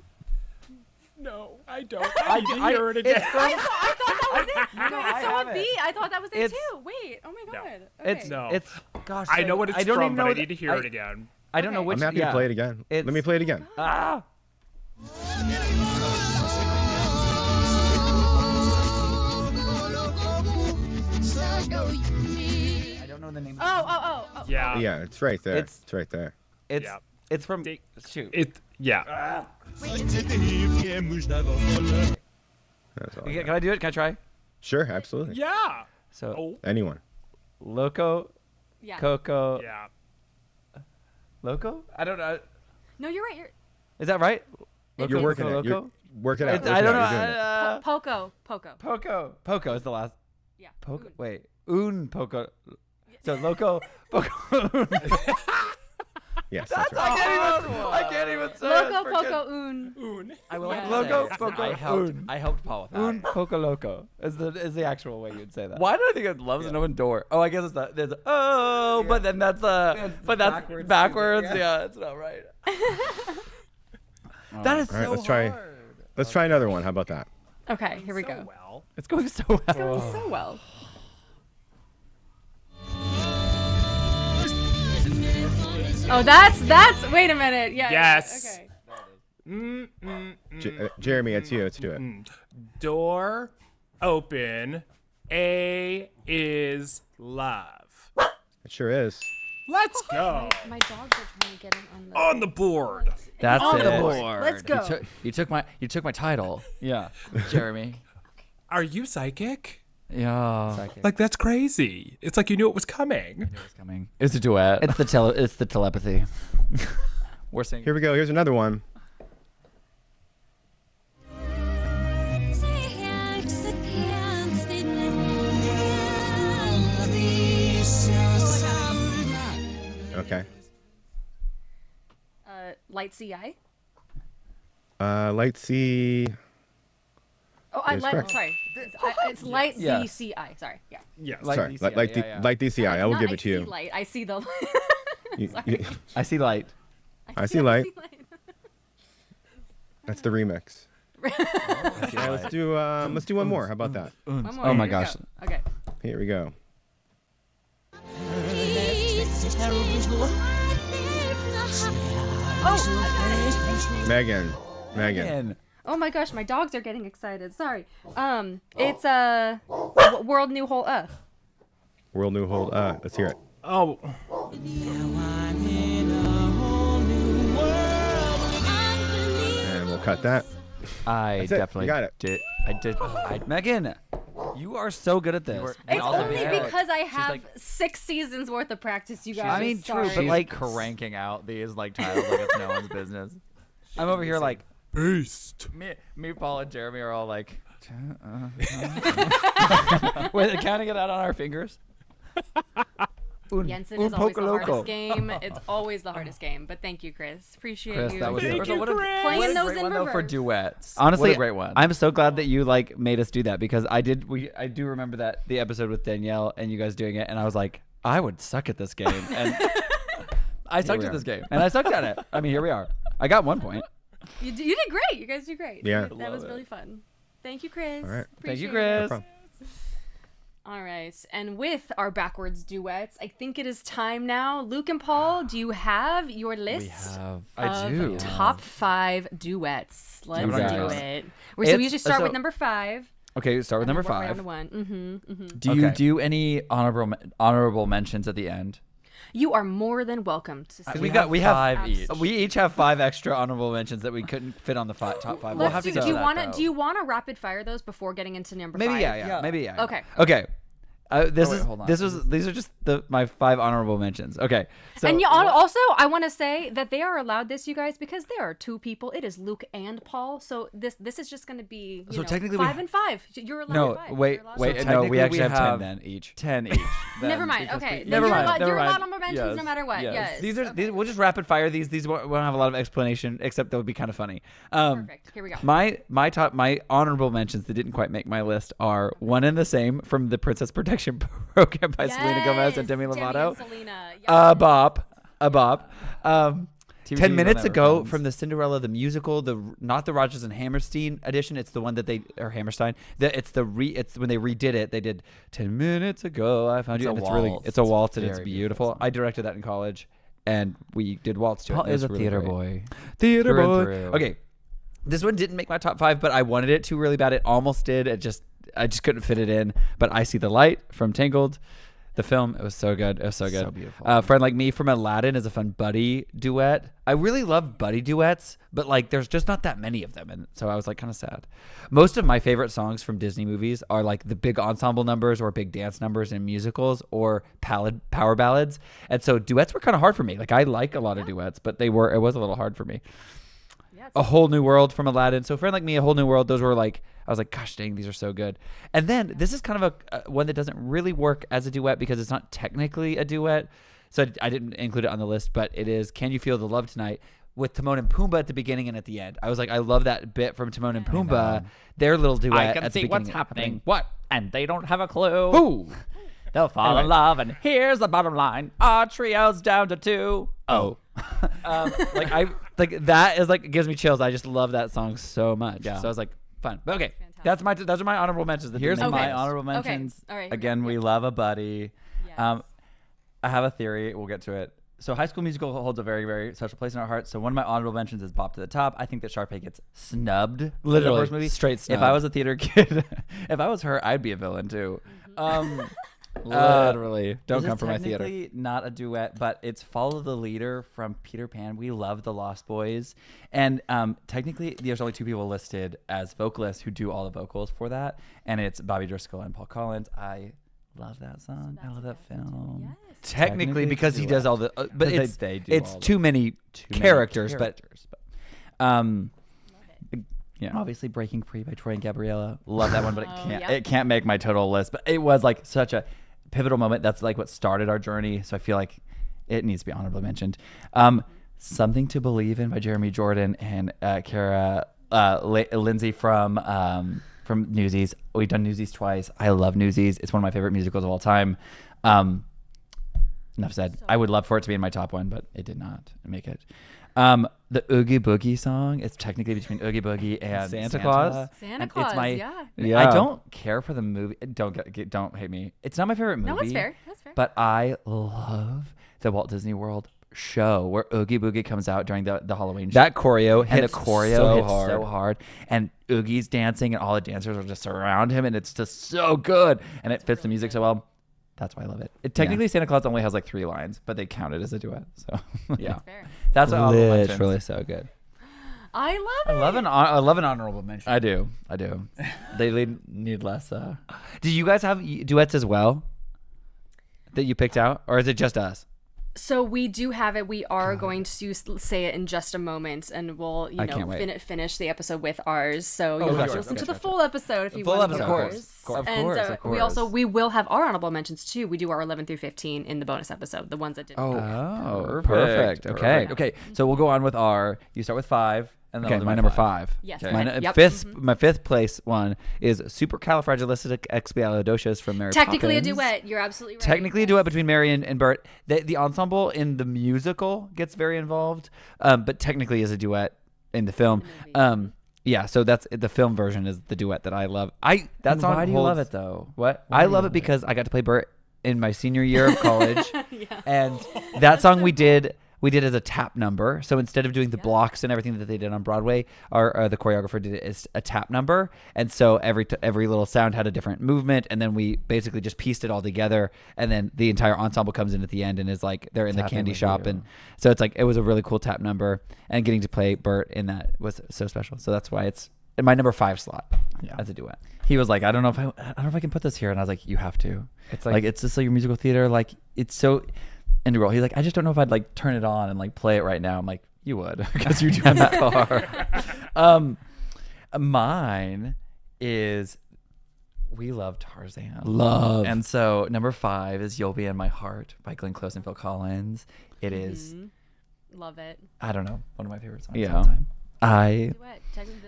No, I don't. I need to hear it again. It's from, I thought that was it. No, Wait, I it's so have it. upbeat. I thought that was it It's- too. Wait. Oh my god. it's Okay. No. it's. Gosh, I know what it's I don't from, even but know I the- need to hear it again. I don't know Okay. which. I'm happy yeah. to play it again. Let me It's- play it again. Ah. I don't know the name. Oh. Yeah. Yeah, it's right there. It's- It's right there. It's Yeah. it's from. Ding. Shoot. Yeah. That's all I Can got. I do it? Can I try? Sure, absolutely. Yeah. So Oh. Anyone. Loco, Yeah. Coco, Yeah. Loco. I don't know. No, you're right. You're Is that right? It's- You're working it. Loco. You're working it out. It's- I don't know. You're doing it. Poco. Poco is the last. Yeah. Poco. Oon. Wait. Poco. So Loco. Poco. Yes, that's right. I can't even say Loco it. Poco Un. Oon. I will have to Loco, say, Poco, I helped Paul with that. Un Poco Loco is the actual way you'd say that. Why do I think it loves an open door? Oh, I guess it's not. There's but then that's but that's backwards. Yeah, it's not right. That is All right, so let's try. hard. Let's try another one. How about that? Okay, here we go. Well. It's going so well. It's going so well. Oh, that's. Wait a minute. Yeah. Yes. Okay. Jeremy, it's you. Let's do it. Door open A is love. It sure is. Let's go. My dogs are trying to get him On the board. That's On it. the board. Let's go. You took my title. Yeah, Jeremy. Are you psychic? Yeah. Like, that's crazy. It's like you knew it was coming. It's coming. It's a duet. It's the telepathy. We're singing. Here we go. Here's another one. Okay. Light CI. Light C. Oh, I Yes, like. correct. Sorry, it's light Yeah. DCI. Sorry, yeah. Yes. Sorry, DCI, light DCI. I will Not give it to I you. see light. I see the. I see light. I see light. That's the remix. Yeah, let's do one more. How about that? One more. Oh my Here we gosh. go. Okay. Here we go. Oh. Megan. And Oh my gosh, my dogs are getting excited. Sorry. It's World New Whole World New Hold. Let's hear it. Oh. And we'll cut that. I That's it. definitely You got it. did. I did. Megan, you are so good at this. It's Also only very- because I she's have like- 6 seasons worth of practice, you guys. I mean, true, Sorry. but like cranking out these like titles like it's no one's business. I'm over here like Beast. me, Paul, and Jeremy are all like, wait, counting it out on our fingers. Jensen is always the hardest game. It's always the hardest game. But thank you, Chris. Appreciate Chris, you. that was Thank you, what a, Chris. Playing what a those great in one though for reverse. duets. Honestly, what a great one. I'm so glad that you like made us do that because I do remember that the episode with Danielle and you guys doing it, and I was like, I would suck at this game, and I sucked we at are. this game. and I sucked at it. I mean, here we are. I got 1 point. You did great. You guys did great. Yeah. That was really fun. Thank you, Chris. All right. Thank you, Appreciate it. No Chris. problem. All right. And with our backwards duets, I think it is time now. Luke and Paul, do you have your list? I do. Top 5 duets. Let's You do guys. it. So we It's- usually start with so- number 5. Okay, start with number 5. Do you Okay. do any honorable mentions at the end? You are more than welcome to. Because say we have 5 each. We each have 5 extra honorable mentions that we couldn't fit on the top 5. We'll Let's have do, to do go you that, want though. to? Do you want to rapid fire those before getting into number Maybe 5? yeah. Maybe yeah. Okay. Okay. This wait, is hold on. these are just my 5 honorable mentions. Okay. So And also, I want to say that they are allowed this, you guys, because there are 2 people. It is Luke and Paul. So this is just going to be So technically we 5 and 5. You're allowed no, 5. wait, You're allowed wait. five. No, technically we actually we have 10 have then each. 10 each. Never then, mind. because Okay. we- Then Never you're mind, allowed, never you're mind. allowed honorable mentions Yes. no matter what. Yes. Yes. These are Okay. we'll just rapid fire these. These won't have a lot of explanation, except they'll be kind of funny. Perfect. Here we go. My honorable mentions that didn't quite make my list are One and the Same from the Princess Protection Program by Selena Gomez and Demi Lovato. and Selena. Yes. A bop. 10 will minutes never ago ends. from the Cinderella the musical, not the Rodgers and Hammerstein edition. It's the one that Hammerstein. It's when they redid it. They did 10 minutes ago. I found you. It's And a it's waltz. it's a waltz and Very it's beautiful. I directed that in college, and we did waltz to it. Paul and it is a was really theater great. boy. Theater Through and boy. through. Okay, this one didn't make my top 5, but I wanted it to really bad. It almost did. I just couldn't fit it in. But I See the Light from Tangled. The film, it was so good. It was so good. So beautiful. Friend Like Me from Aladdin is a fun buddy duet. I really love buddy duets, but like there's just not that many of them, and so I was like kind of sad. Most of my favorite songs from Disney movies are like the big ensemble numbers or big dance numbers in musicals or power ballads, and so duets were kind of hard for me. Like I like a lot of duets, but it was a little hard for me. Yeah, it's A Whole New World from Aladdin. So Friend Like Me, A Whole New World, those were like, I was like, gosh dang, these are so good. And then this is kind of a one that doesn't really work as a duet because it's not technically a duet. So I didn't include it on the list, but it is Can You Feel the Love Tonight with Timon and Pumbaa at the beginning and at the end. I was like, I love that bit from Timon and Pumbaa, their little duet at the beginning. What? And they don't have a clue. Ooh. They'll fall in love, and here's the bottom line: our trio's down to 2. Oh. That is like, it gives me chills. I just love that song so much. Yeah. So I was like, fun. But okay, Fantastic. those are my honorable mentions. Here's didn't make my my list. honorable mentions. All right, here we Again, go. we love a buddy. Yes. I have a theory. We'll get to it. So High School Musical holds a very, very special place in our hearts. So one of my honorable mentions is Bop to the Top. I think that Sharpay gets snubbed. in the Literally, first movie. straight If snub. I was a theater kid, if I was her, I'd be a villain too. Literally, don't This come is for my theater. technically not a duet, but it's Follow the Leader from Peter Pan. We love the Lost Boys. And technically, there's only 2 people listed as vocalists who do all the vocals for that. And it's Bobby Driscoll and Paul Collins. I love that song. I love that film. Yes. Technically, because he does all the, but Because it's they do it's all too many characters. But yeah. Obviously, Breaking Free by Troy and Gabriella. Love that one, but Yep. it can't make my total list. But it was like such a pivotal moment. That's like what started our journey. So I feel like it needs to be honorably mentioned. Something to Believe in by Jeremy Jordan and Kara Lindsay from Newsies. We've done Newsies twice. I love Newsies. It's one of my favorite musicals of all time. Enough said. I would love for it to be in my top 1, but it did not make it. The Oogie Boogie song is technically between Oogie Boogie and Santa Claus. Santa And Claus, it's my, yeah. I don't care for the movie. Don't hate me. It's not my favorite movie. No, that's fair. That's fair. But I love the Walt Disney World show where Oogie Boogie comes out during the Halloween show. That choreo And the hits choreo so hits hard. so hard. And Oogie's dancing and all the dancers are just around him and it's just so good. And it fits the music so well. That's why I love it. Technically, Santa Claus only has like 3 lines, but they count it as a duet. So yeah, fair. that's what I'll mention. Literally so good. I love it. I love an honorable mention. I do. They need less. Do you guys have duets as well that you picked out, or is it just us? So we do have it. We are going to say it in just a moment, and we'll can't wait. finish the episode with ours. So you'll have gotcha, to listen to gotcha, the full episode if you Full want. episode, to of hear course. ours. Of And course, of course. we will have our honorable mentions too. We do our 11 through 15 in the bonus episode, the ones that didn't. Oh, Perfect. Okay. Perfect. Okay. So we'll go on with our. You start with 5, and then Okay, I'll do my number 5. Yes. Okay. go My ahead. Yep. my fifth place one is Supercalifragilisticexpialidocious from Mary Technically Poppins. a duet. You're absolutely right. Technically a duet between Mary and Bert. The ensemble in the musical gets very involved, but technically is a duet in the film. Yeah, so that's the film version is the duet that I love. That song Why do you love it though? What? Why I do you love love it because I got to play Bert in my senior year of college, Yeah. and that song we did as a tap number. So instead of doing the blocks and everything that they did on Broadway, the choreographer did it as a tap number. And so every little sound had a different movement. And then we basically just pieced it all together. And then the entire ensemble comes in at the end and is like, they're in the Tapping candy with shop. you. And so it's like, it was a really cool tap number. And getting to play Bert in that was so special. So that's why it's in my number 5 slot as a duet. He was like, I don't know if I can put this here, and I was like, you have to. It's like it's just like your musical theater. Like it's so integral. He's like, I just don't know if I'd like turn it on and like play it right now. I'm like, you would because you're doing that far. Mine is we love Tarzan. Love. And so number 5 is You'll Be in My Heart by Glenn Close and Phil Collins. It is, Love it. I don't know, one of my favorite songs Yeah. of all time. I Duet.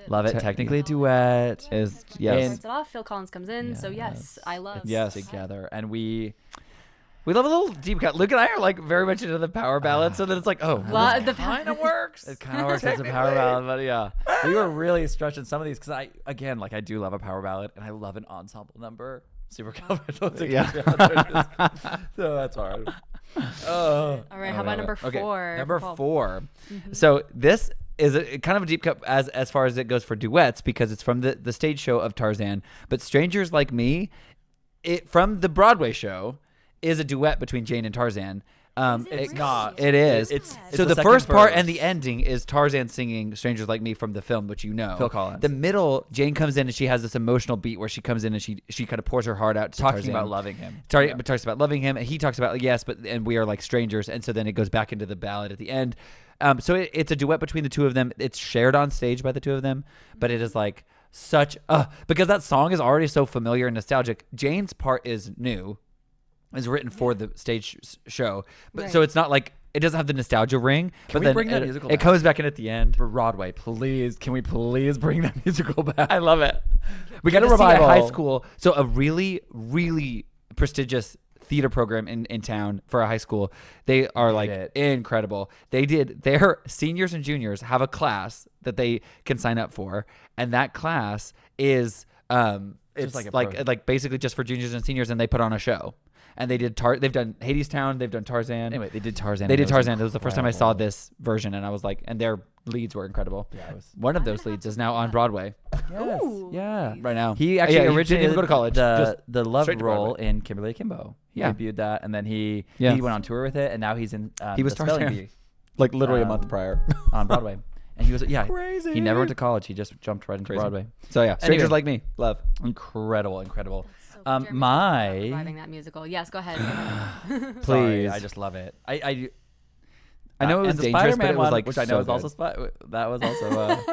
Love it. Technically a duet. is Yes. yes. Starts it off. Phil Collins comes in. So yes, I love. Yes. Together. And we We love a little deep cut. Luke and I are like very much into the power ballad, so then it's like, oh, Well, this kind of works. It kind of works as a power ballad, but yeah, we were really stretching some of these because I do love a power ballad and I love an ensemble number. Supercalifragilisticexpialidocious. So that's hard. All right. How about number 4? Okay, number Paul? 4. So this is a kind of a deep cut as far as it goes for duets because it's from the stage show of Tarzan. But Strangers Like Me, from the Broadway show, is a duet between Jane and Tarzan. It's not. It is. It's So the the second first part verse. and the ending is Tarzan singing "Strangers Like Me" from the film, which you know. Phil Collins. The middle, Jane comes in and she has this emotional beat where she comes in and she kind of pours her heart out to Talking Tarzan. about loving him. Talks about loving him, and he talks about and we are like strangers, and so then it goes back into the ballad at the end. So it's a duet between the two of them. It's shared on stage by the two of them, but it is like such because that song is already so familiar and nostalgic. Jane's part is new. Is written for the stage show, but so it's not like it doesn't have the nostalgia ring. Can but we then bring that it, musical it back? comes back in at the end. Broadway, please. Can we please bring that musical back? I love it. We got Get a to see at high revival. school. So a really, really prestigious theater program in town for a high school. They are like incredible. They did their seniors and juniors have a class that they can sign up for, and that class is It's like a like basically just for juniors and seniors, and they put on a show. And they did they've done Hadestown, they've done Tarzan. Anyway, they did Tarzan. They did Tarzan. It was the first time I saw this version, and I was like, and their leads were incredible. Yeah, it was. One of those leads is now on Broadway. Yes. Ooh. Yeah. Right now. He actually he originated didn't even go to college. the love straight to role Broadway. in Kimberly Akimbo. He Yeah. debuted that, and then he Yeah. went on tour with it, and now he's in. He was the spelling Tarzan. bee Like literally a month prior. on Broadway, and he was Crazy. He never went to college. He just jumped right into Crazy. Broadway. So yeah, strangers Anyway. like me, love. Incredible. So Jeremy's reviving that musical. Yes, go ahead. Please, Please. I just love it. I know it was and the dangerous, Spider-Man but it was one, like which I so know is also that was also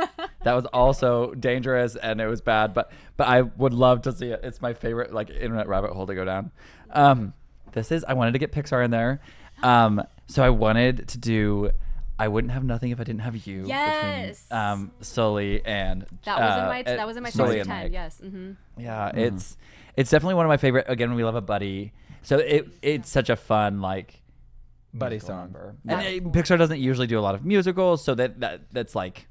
that was also dangerous and it was bad. But I would love to see it. It's my favorite like internet rabbit hole to go down. I wanted to get Pixar in there. So I wanted to do. I wouldn't have nothing if I didn't have you. Yes. Between Sully and That was in my Sully top and 10. Mike. Yes. Mm-hmm. Yeah, it's definitely one of my favorite. Again, we love a buddy. So it's such a fun like Buddy musical song. number. And Pixar doesn't usually do a lot of musicals, so that's like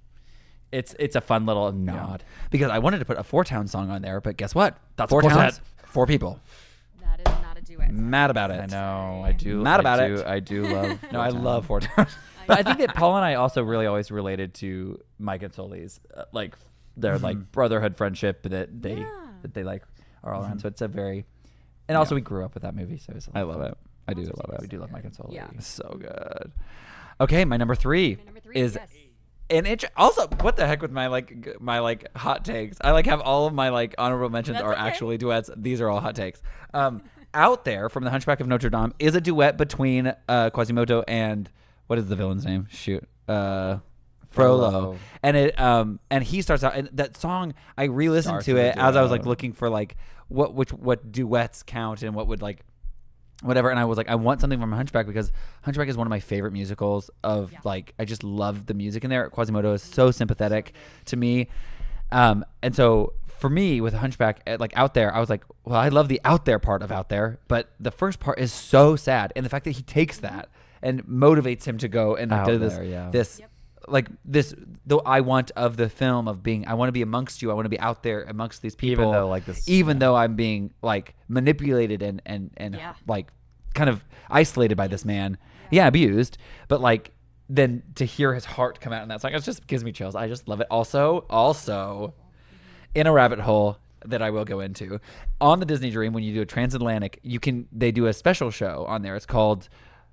it's a fun little nod. Because I wanted to put a Four Towns song on there, but guess what? That's Four a quartet. Towns, 4 people. That is not a duet. Mad about it. I know. I do. Mad about it. it. I do love. No, I love Four Towns. But I think that Paul and I also really always related to Mike and Sully's like their like brotherhood friendship that they like are all around. So it's a very, and also we grew up with that movie, so it's I love it. I do love it. We do love Mike and Sully. Yeah. So good. Okay, my number 3 Number 3 is yes. and it also what the heck with my hot takes. I like have all of my like honorable mentions That's are okay. actually duets. These are all hot takes. Out There from The Hunchback of Notre Dame is a duet between Quasimodo and what is the villain's name? Shoot. Frollo. And it and he starts out and that song I re-listened Starts to as a it as I was like duet. looking for like what duets count and what would like whatever, and I was like I want something from Hunchback because Hunchback is one of my favorite musicals of like I just love the music in there. Quasimodo is so sympathetic to me. And so for me with Hunchback like Out There, I was like, well, I love the out there part of Out There, but the first part is so sad, and the fact that he takes that and motivates him to go and like, Out do there, yeah. this like this though I want of the film of being I want to be amongst you, I want to be out there amongst these people Even though, like, this- even though I'm being like manipulated and Yeah. like kind of isolated by this man, abused, but like then to hear his heart come out in that song, it just gives me chills. I just love it. Also in a rabbit hole that I will go into on the Disney Dream, when you do a transatlantic, they do a special show on there. It's called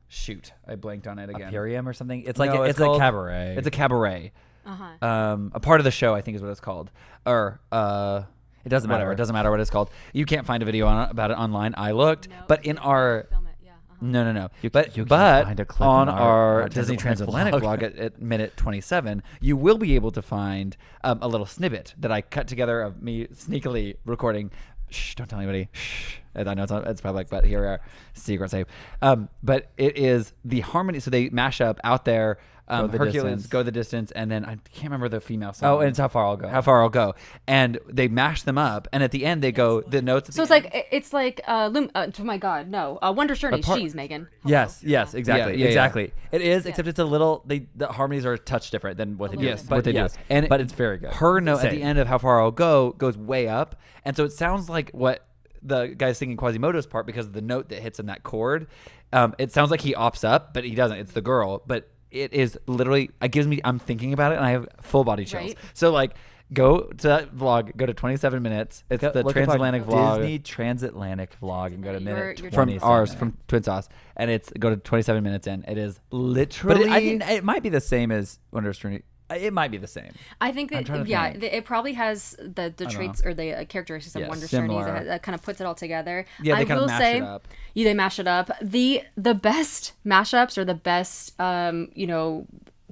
shoot, I blanked on it again. Imperium or something. It's like No, it's called- a cabaret. It's a cabaret. Uh-huh. A part of the show, I think, is what it's called. Or it doesn't matter. Whatever. It doesn't matter what it's called. You can't find a video about it online. I looked, No, but in our film it. Yeah. Uh-huh. no. You But can find a clip on in our our Disney Transatlantic Transatlantic vlog at minute 27, you will be able to find a little snippet that I cut together of me sneakily recording. Shh! Don't tell anybody. Shh! I know it's public, but here we are, secret safe. But it is the harmony. So they mash up Out There, Go the Hercules, Distance. Go the Distance, and then I can't remember the female song. Oh, and it's How Far I'll Go. How Far I'll Go, and they mash them up, and at the end they go the notes. At So the it's end- like oh my god, no. Wonder Journey, she's Megan. Yes, exactly, Yeah. exactly. It is, except it's a little. The harmonies are a touch different than what they do. little bit. But What they do. yes, and But it's very good. Her note at Same. the end of How Far I'll Go goes way up, and so it sounds like what the guy singing Quasimodo's part because of the note that hits in that chord. It sounds like he opts up, but he doesn't. It's the girl, but it is literally. It gives me. I'm thinking about it, and I have full body chills. Right. So like, go to that vlog. Go to 27 minutes. It's the Look up transatlantic vlog. Disney Transatlantic vlog and go to minute You're from 27. ours from Twin Sauce, and it's go to 27 minutes in. It is Literally, But I think it might be the same as Wonder Journey. It might be the same. I think I'm trying that to think. it probably has the traits or the characteristics of Yeah, Wonder similar. Journey that kind of puts it all together. Yeah, they I kinda will mash say, it up. Yeah, they mash it up. The best mashups or the best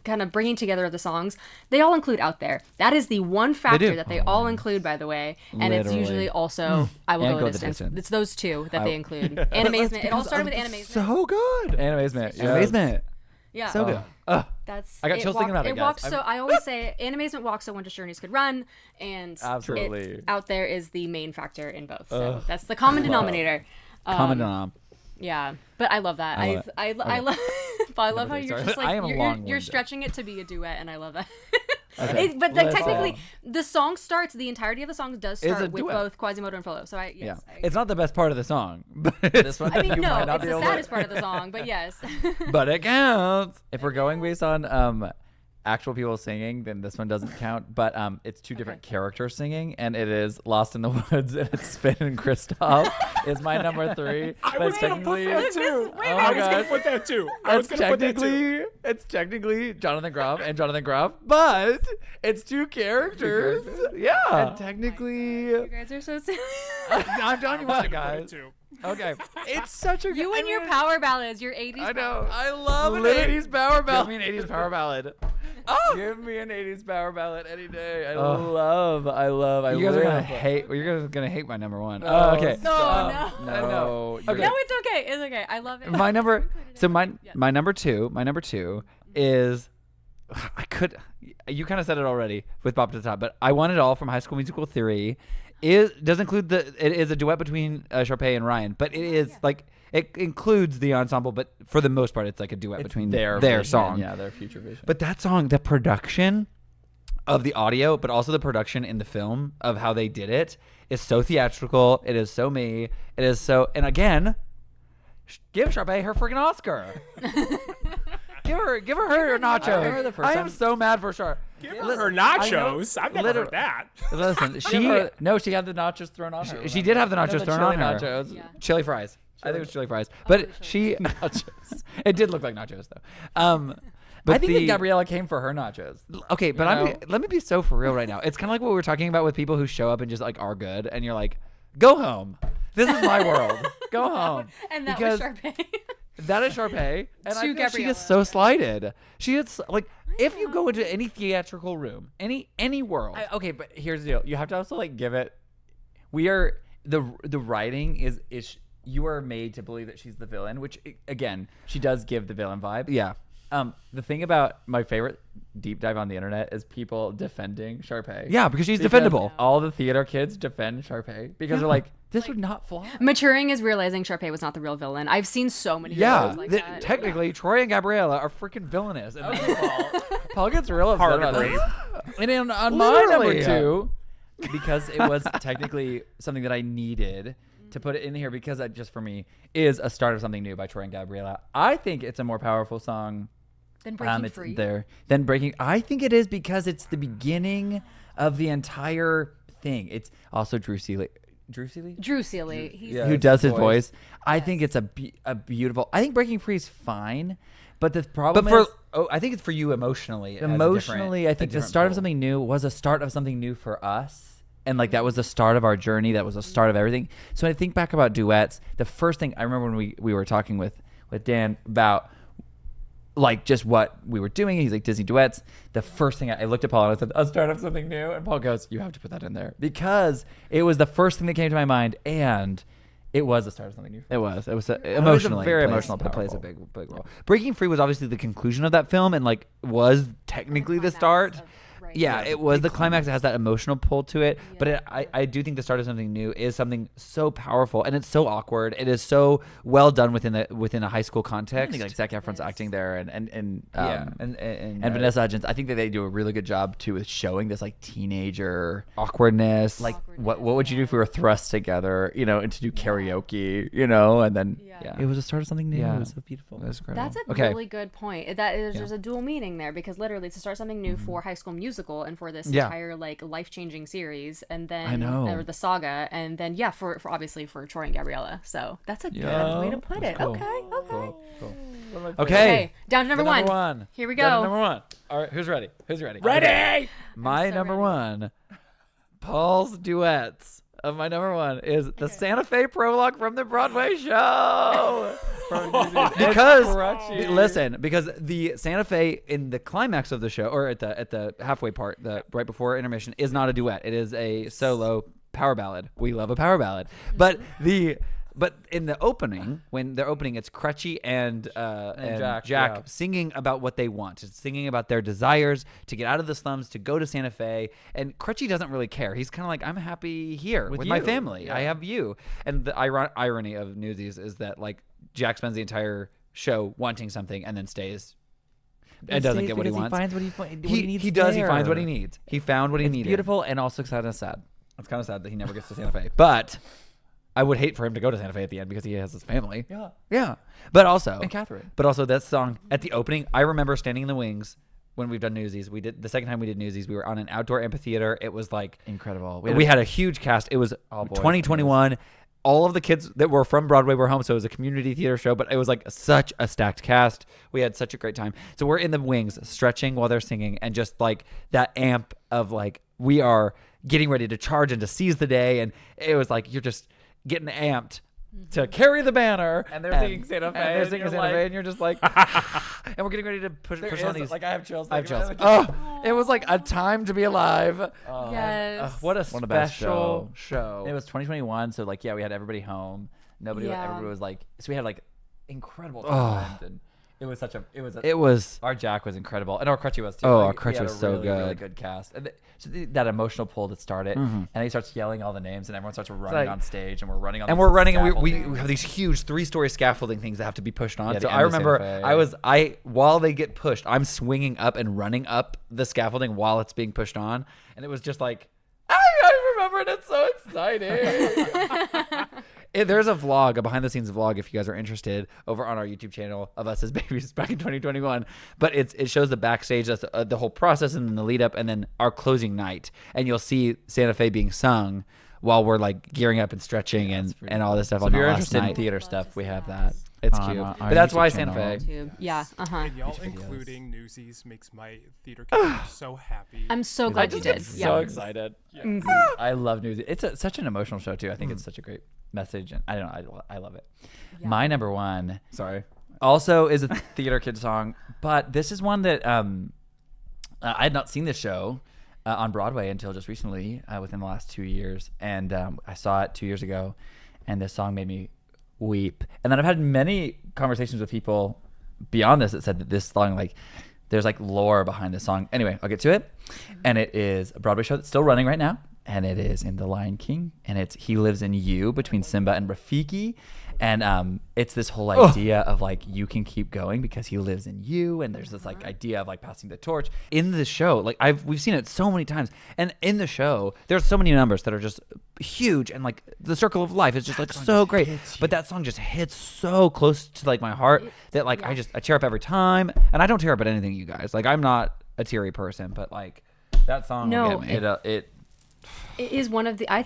kind of bringing together of the songs, they all include Out There. That is the one factor that they all include, by the way, and it's Literally. usually also I Will And Go the Distance. It's those two that they include. Animazement. It all started with Animazement. so good. Animazement. Amazement. Yeah. So good. That's I got chills thinking about it, It guys. walks so I always say Animazement walks so Wonder Journeys could run, and Absolutely. Out There is the main factor in both. So that's the common denominator. Comment on. Yeah, but I love that. love I love but I love how you're Sorry. just I am like long-winded. you're stretching it to be a duet, and I love that. Okay. But like technically, the song starts. The entirety of the song does It's a start with duet. both Quasimodo and Frollo. So I Yeah, I it's not the best part of the song, but this one I mean, you no, might not it's be the able to- saddest part of the song, but yes. but it counts. If we're going based on actual people singing, then this one doesn't count. But it's two different characters singing, and it is Lost in the Woods, and it's Finn and Kristoff is my number 3. I But was gonna put technically, that too. oh I my was gonna gosh. put that too. I was gonna put that too. It's technically Jonathan Groff and Jonathan Groff, but it's two characters. Yeah. And technically, You guys are so silly. I'm telling you what, Put it guys. too. Okay. It's such a You I and your mean, power ballads, your 80s. I know. power- I love an 80s power ballad. Give me an 80s power ballad. Oh, give me an 80s power ballad any day. I love. You guys are gonna hate. You're gonna hate my number 1. Oh, okay. No, no. No. Okay. No, it's okay. It's okay. I love it. My number. So my Yeah. my number two. My number 2 is. I could. You kind of said it already with Bop to the Top, but I Want It All from High School Musical 3 does include it is a duet between Sharpay and Ryan, but it is like it includes the ensemble, but for the most part, it's like a duet between their vision, song. Yeah, their future vision. But that song, the production of the audio, but also the production in the film of how they did it is so theatrical. It is so me. It is so, and again, give Sharpay her freaking Oscar. Give her nachos. I am so mad for Sharp. Give her nachos. I've never heard that. Listen, she had the nachos thrown on her. she did have the nachos the thrown chili on her. nachos. Yeah. Chili fries. I think it was chili fries. But she nachos. It did look like nachos though. But I think that Gabriella came for her nachos. Okay, but know? let me be so for real right now. It's kind of like what we were talking about with people who show up and just like are good, and you're like, go home. This is my world. Go home. And that Because was Sharpay. that is Sharpay, and I feel she Gabriella. is so slighted. She is like, if you go into any theatrical room, any world. Okay, but here's the deal. You have to also like give it. We are the writing is you are made to believe that she's the villain, which again she does give the villain vibe. Yeah. The thing about my favorite deep dive on the internet is people defending Sharpay. Yeah, because she's Because defendable. All the theater kids defend Sharpay because they're like, this would not fly. Maturing is realizing Sharpay was not the real villain. I've seen so many Yeah, videos like that. technically, Troy and Gabriella are freaking villainous. And Paul gets real upset Hard about agree. it. And then on my number Literally. 2, because it was technically something that I needed to put it in here because that just for me is a start of something new by Troy and Gabriella. I think it's a more powerful song. Then Breaking It's Free. there. Then Breaking. I think it is because it's the beginning of the entire thing. It's also Drew Seeley. Drew Seeley? Drew Seeley. He's Who does his voice. I think it's a beautiful. I think Breaking Free is fine, but the problem is I think it's for you emotionally. emotionally. I think the start of something new was a start of something new for us, and like that was the start of our journey. That was the start of everything. So when I think back about duets, the first thing I remember when we were talking with Dan about like just what we were doing. He's like Disney Duets. The first thing I looked at Paul and I said, "I'll start up something new." And Paul goes, "You have to put that in there because it was the first thing that came to my mind, and it was the start of something new." It was Emotionally, very it plays emotional, but it plays a powerful. big role. Breaking Free was obviously the conclusion of that film, and like was technically the start. Yeah, it was the climax. It has that emotional pull to it, but I do think the start of something new is something so powerful, and it's so awkward. It is so well done within a high school context. I think like Zac Efron's acting there, and Vanessa Hudgens. I think that they do a really good job too with showing this like teenager awkwardness. Like what would you do if we were thrust together, and to do karaoke, and then it was the start of something new. Yeah. It was so beautiful. That's great. That's a Okay. really good point. That is, there's a dual meaning there because literally to start something new for High School Musical and for this Yeah. entire like life-changing series, and then I know. or the saga, and then for obviously for Troy and Gabriella. So that's a good way to put it. Cool. Okay. Okay. Okay, down to number The one. Here we go. Down to number 1. All right, who's ready? Ready? My so number ready. 1, Paul's duets of my number 1 is the Santa Fe prologue from the Broadway show. Because the Santa Fe in the climax of the show, or at the halfway part, the right before intermission, is not a duet. It is a solo power ballad. We love a power ballad, but in the opening, when they're opening, it's Crutchy and Jack singing about what they want. It's singing about their desires to get out of the slums, to go to Santa Fe. And Crutchy doesn't really care. He's kind of like, I'm happy here with my you. family. I have you. And the irony of Newsies is that like Jack spends the entire show wanting something and then stays. and doesn't get what he wants. He finds what he needs. He does. He finds what he there. needs. He found what he needed. Beautiful and also kind of sad. It's kind of sad that he never gets to Santa Fe, but I would hate for him to go to Santa Fe at the end because he has his family. Yeah. But also, And Catherine. But also that song at the opening, I remember standing in the wings when we've done Newsies. We did the second time we did Newsies. We were on an outdoor amphitheater. It was like Incredible. We had a huge cast. It was All boys, 2021. All of the kids that were from Broadway were home, so it was a community theater show, but it was like such a stacked cast. We had such a great time. So we're in the wings stretching while they're singing, and just like that amp of like, we are getting ready to charge and to seize the day. And it was like, you're just getting amped to carry the banner. And they're singing Santa Fe. And they're and singing you're Santa like- Fe, and you're just like, and we're getting ready to push on these. Like I have chills. I have chills. thinking Oh, it was like a time to be alive. Yes. What a One of the best special show. It was 2021, so like yeah, we had everybody home. Yeah. Everybody was like, so we had like incredible times, and it was It was. our Jack was incredible, and our Crutchy was too. Oh, Like, our we Crutchy had was a so really, really good. good cast. And that emotional pull that started, and he starts yelling all the names, and everyone starts running like- on stage, and we're running on. And these we're running, and we scaffolding. have these huge 3-story scaffolding things that have to be pushed on. Yeah, so the I end of remember Santa Fe. while they get pushed, I'm swinging up and running up the scaffolding while it's being pushed on, and it was just like, I remember it. It's so exciting. There's a vlog, a behind the scenes vlog, if you guys are interested, over on our YouTube channel of us as babies back in 2021. But it shows the backstage, that's the whole process, and then the lead up, and then our closing night, and you'll see Santa Fe being sung while we're like gearing up and stretching and all this stuff. So on if you're the last interested in night. theater stuff, we have that. It's on cute, our but that's YouTube why channel. Santa Fe. Too. Yeah. And y'all videos. including Newsies makes my theater community so happy. I'm so glad you did. So excited. I love news. It's such an emotional show too. I think it's such a great message, and I don't know. I love it. My number one, Sorry. also is a theater kid song, but this is one that I had not seen this show on Broadway until just recently, within the last 2 years, and I saw it 2 years ago, and this song made me weep. And then I've had many conversations with people beyond this that said that this song, like, there's like lore behind this song. Anyway, I'll get to it. And it is a Broadway show that's still running right now, and it is in The Lion King, and it's He Lives in You between Simba and Rafiki. And it's this whole idea of like, you can keep going because he lives in you, and there's this like idea of like passing the torch in the show. Like we've seen it so many times, and in the show there's so many numbers that are just huge, and like the circle of life is just like so great, but that song just hits so close to like my heart that like I tear up every time. And I don't tear up at anything, you guys. Like I'm not a teary person, but like that song will get me. It is one of the, I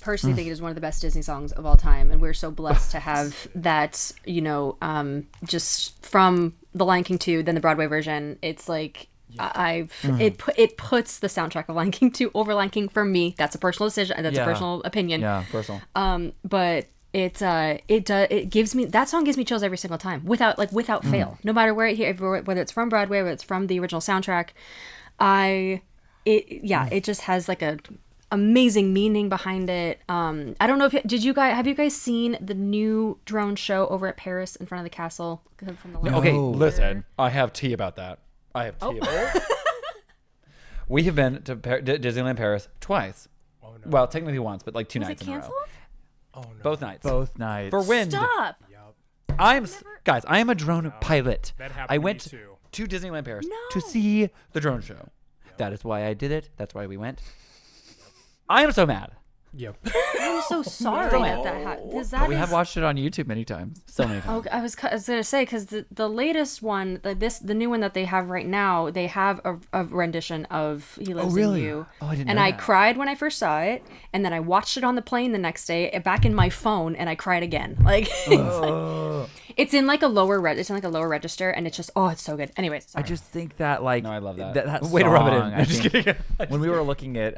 personally think it is one of the best Disney songs of all time. And we're so blessed to have that, just from The Lion King 2, then the Broadway version. It's like, it puts the soundtrack of Lion King 2 over Lion King for me. That's a personal decision. That's a personal opinion. Yeah, personal. But it gives me, that song gives me chills every single time without fail. No matter where whether it's from Broadway, whether it's from the original soundtrack, it just has like a amazing meaning behind it. I don't know if have you guys seen the new drone show over at Paris in front of the castle from the Lion Okay, King? listen. I have tea about that. About it. We have been to Disneyland Paris twice. Oh, no. Well, technically once, but like two Was nights it in a row. canceled? Oh no. Both nights. Both nights. For wind. Stop. Yep. Guys, I am a drone pilot. That happened I to me went too. to Disneyland Paris No. to see the drone show. That is why I did it. That's why we went. I am so mad. Yep. I'm so sorry that happened. But we have watched it on YouTube many times. So many times. Okay, I was gonna say, because the latest one, the new one that they have right now, they have a rendition of He Lives in You. Oh, I didn't and know I that. cried when I first saw it, and then I watched it on the plane the next day, back in my phone, and I cried again. Like it's in like a lower register, and it's just it's so good. Anyways, sorry. I just think that like No, I love that. that Way to rub it in. song, I'm just kidding. when we were looking at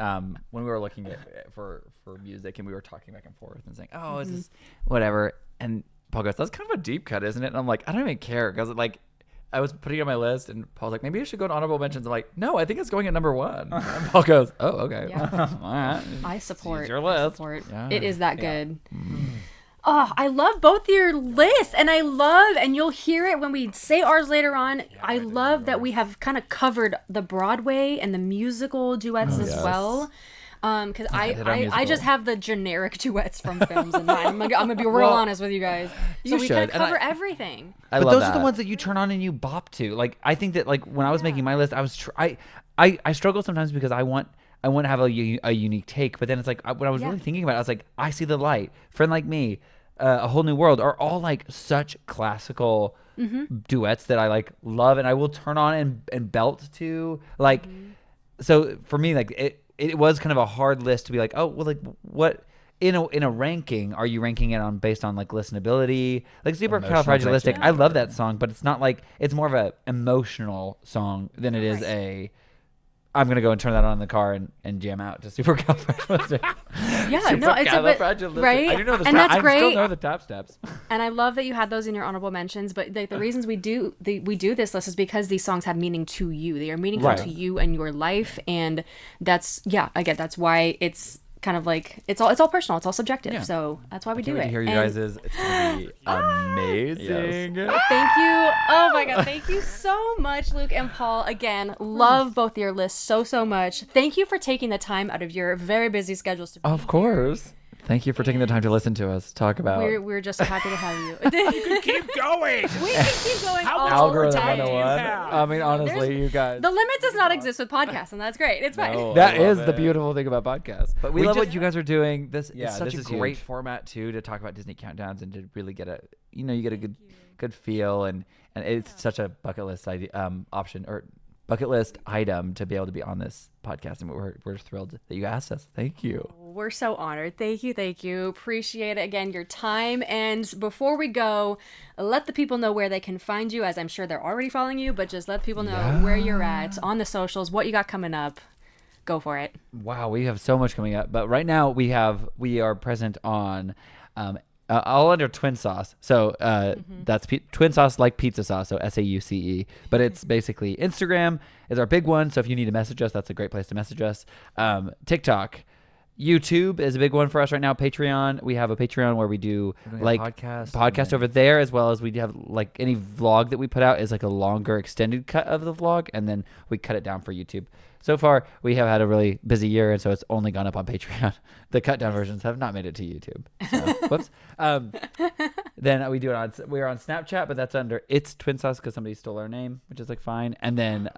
for music, and we were talking back and forth and saying, "Oh, is this whatever?" And Paul goes, "That's kind of a deep cut, isn't it?" And I'm like, "I don't even care," because like I was putting it on my list, and Paul's like, "Maybe I should go to honorable mentions." I'm like, "No, I think it's going at number 1." And Paul goes, "Oh, okay." Yeah. All right. I support. Use your I list. support. Yeah. It is that good. Oh, I love both your lists, and and you'll hear it when we say ours later on. I love that we have kind of covered the Broadway and the musical duets as well. Because I did our musical. just have the generic duets from films in mind. I'm gonna be real honest with you guys. So you we kind should, of and cover everything. But those are the ones that you turn on and you bop to. Like I think that like when I was making my list, I was I struggle sometimes because I want to have a unique take, but then it's like when I was really thinking about it, I was like, I See the Light, Friend Like Me, A Whole New World are all like such classical duets that I like love, and I will turn on and belt to. Like, so for me, like it was kind of a hard list to be like, oh well, like what in a ranking are you ranking it on based on like listenability, like Supercalifragilistic? I love that song, but it's not like it's more of a emotional song than it is a. I'm gonna go and turn that on in the car and jam out to Supercalifragilistic. No, it's a bit right. I do know the and that's great. I still know the top steps. And I love that you had those in your honorable mentions. But the reasons we do this list is because these songs have meaning to you. They are meaningful to you and your life, and that's that's why it's kind of like it's all personal. It's all subjective. So that's why we do it. To hear you guys it's gonna be amazing. Yes. Thank you. Oh my God. Thank you so much, Luke and Paul. Again, love both your lists so much. Thank you for taking the time out of your very busy schedules to be Of course. Thank you for taking the time to listen to us talk about. We're just happy to have you. You can keep going. We can keep going all Algorithm the time. 101. I mean, honestly, you guys. The limit does not exist with podcasts, and that's great. It's fine. That is the beautiful thing about podcasts. But we love what you guys are doing. This is such this a is great huge. format too to talk about Disney countdowns and to really get you get a good feel and it's such a bucket list option or bucket list item to be able to be on this podcast, and we're thrilled that you asked us. Thank you. We're so honored. Thank you. Appreciate it. Again, your time. And before we go, let the people know where they can find you, as I'm sure they're already following you, but just let people know where you're at on the socials, what you got coming up. Go for it. Wow, we have so much coming up. But right now we are present on all under TWiNSAUCE. So that's TWiNSAUCE like pizza sauce, so SAUCE. But it's basically Instagram is our big one. So if you need to message us, that's a great place to message us. TikTok. YouTube is a big one for us right now. Patreon. We have a Patreon where we do like podcast over there, as well as we have like any vlog that we put out is like a longer extended cut of the vlog, and then we cut it down for YouTube. So far, we have had a really busy year, and so it's only gone up on Patreon. The cut down versions have not made it to YouTube. So, whoops. Then we're on Snapchat, but that's under It's TWiNSAUCE because somebody stole our name, which is like fine. And then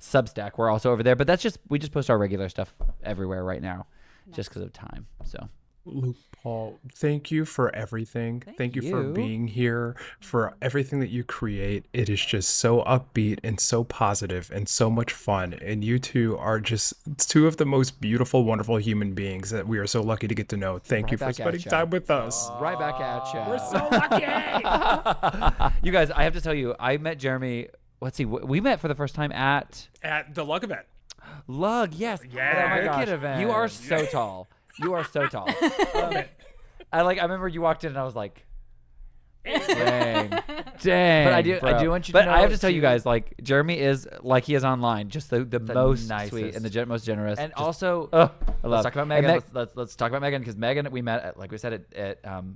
Substack, we're also over there, but we just post our regular stuff everywhere right now, just because of time. So. Luke, Paul, thank you for everything. Thank you for being here, for everything that you create. It is just so upbeat and so positive and so much fun. And you two are just two of the most beautiful, wonderful human beings that we are so lucky to get to know. Thank you for spending time with us. Right back at you. We're so lucky. You guys, I have to tell you, I met Jeremy. Let's see, we met for the first time at the Lug event. Lug, yes. Yeah. Oh my gosh. Event. You are so tall. You are so tall. I remember you walked in and I was like, dang. But I do want you to know. But I have to tell you guys, like, Jeremy is like he is online, just the most nicest. sweet and the most generous. And just, also, let's talk about Megan. Let's talk about Megan, because Megan, we met at, like we said,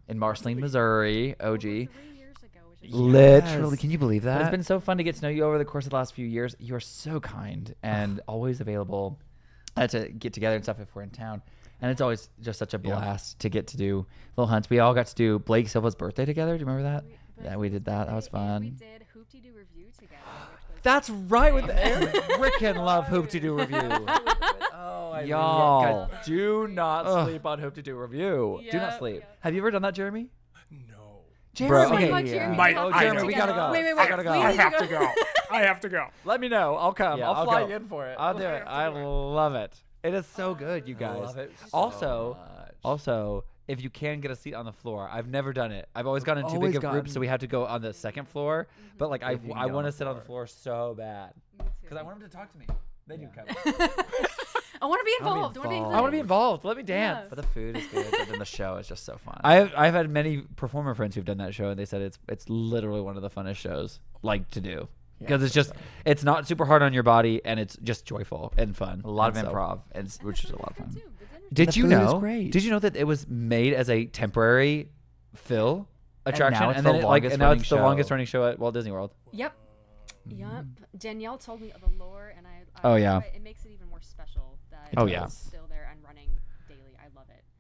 in Marceline, Missouri. OG. Literally, can you believe that? It's been so fun to get to know you over the course of the last few years. You are so kind and always available to get together and stuff if we're in town. And it's always just such a blast to get to do little hunts. We all got to do Blake Silva's birthday together. Do you remember that? Yeah, we did that. That was fun. We did Hoop-Dee-Doo Review together. That's right with Eric. Frickin' love Hoop-Dee-Doo Review. Y'all, do not sleep on Hoop-Dee-Doo Review. Do not sleep. Have you ever done that, Jeremy? No. Jeremy. Jeremy, we gotta go. Wait. I gotta go. I have to go. Let me know. I'll come. Yeah, I'll fly go. you in for it. I'll do it. I love it. It is so good, you guys. love it Also, if you can get a seat on the floor, I've never done it. I've always gone in too big of groups, so we had to go on the second floor. But like, I want to sit on the floor so bad because I want them to talk to me. Then you come. I want to be involved. I want to be involved. Let me dance. But the food is good, but then the show is just so fun. I've had many performer friends who've done that show, and they said it's literally one of the funnest shows to do. Because it's not super hard on your body, and it's just joyful and fun. A lot of improv, which is a lot of fun. Did you know that it was made as a temporary fill attraction, now it's the longest running show at Walt Disney World? Yep. Danielle told me of the lore, and Oh, yeah. it makes it even more special that Oh, yeah. it's still there and running.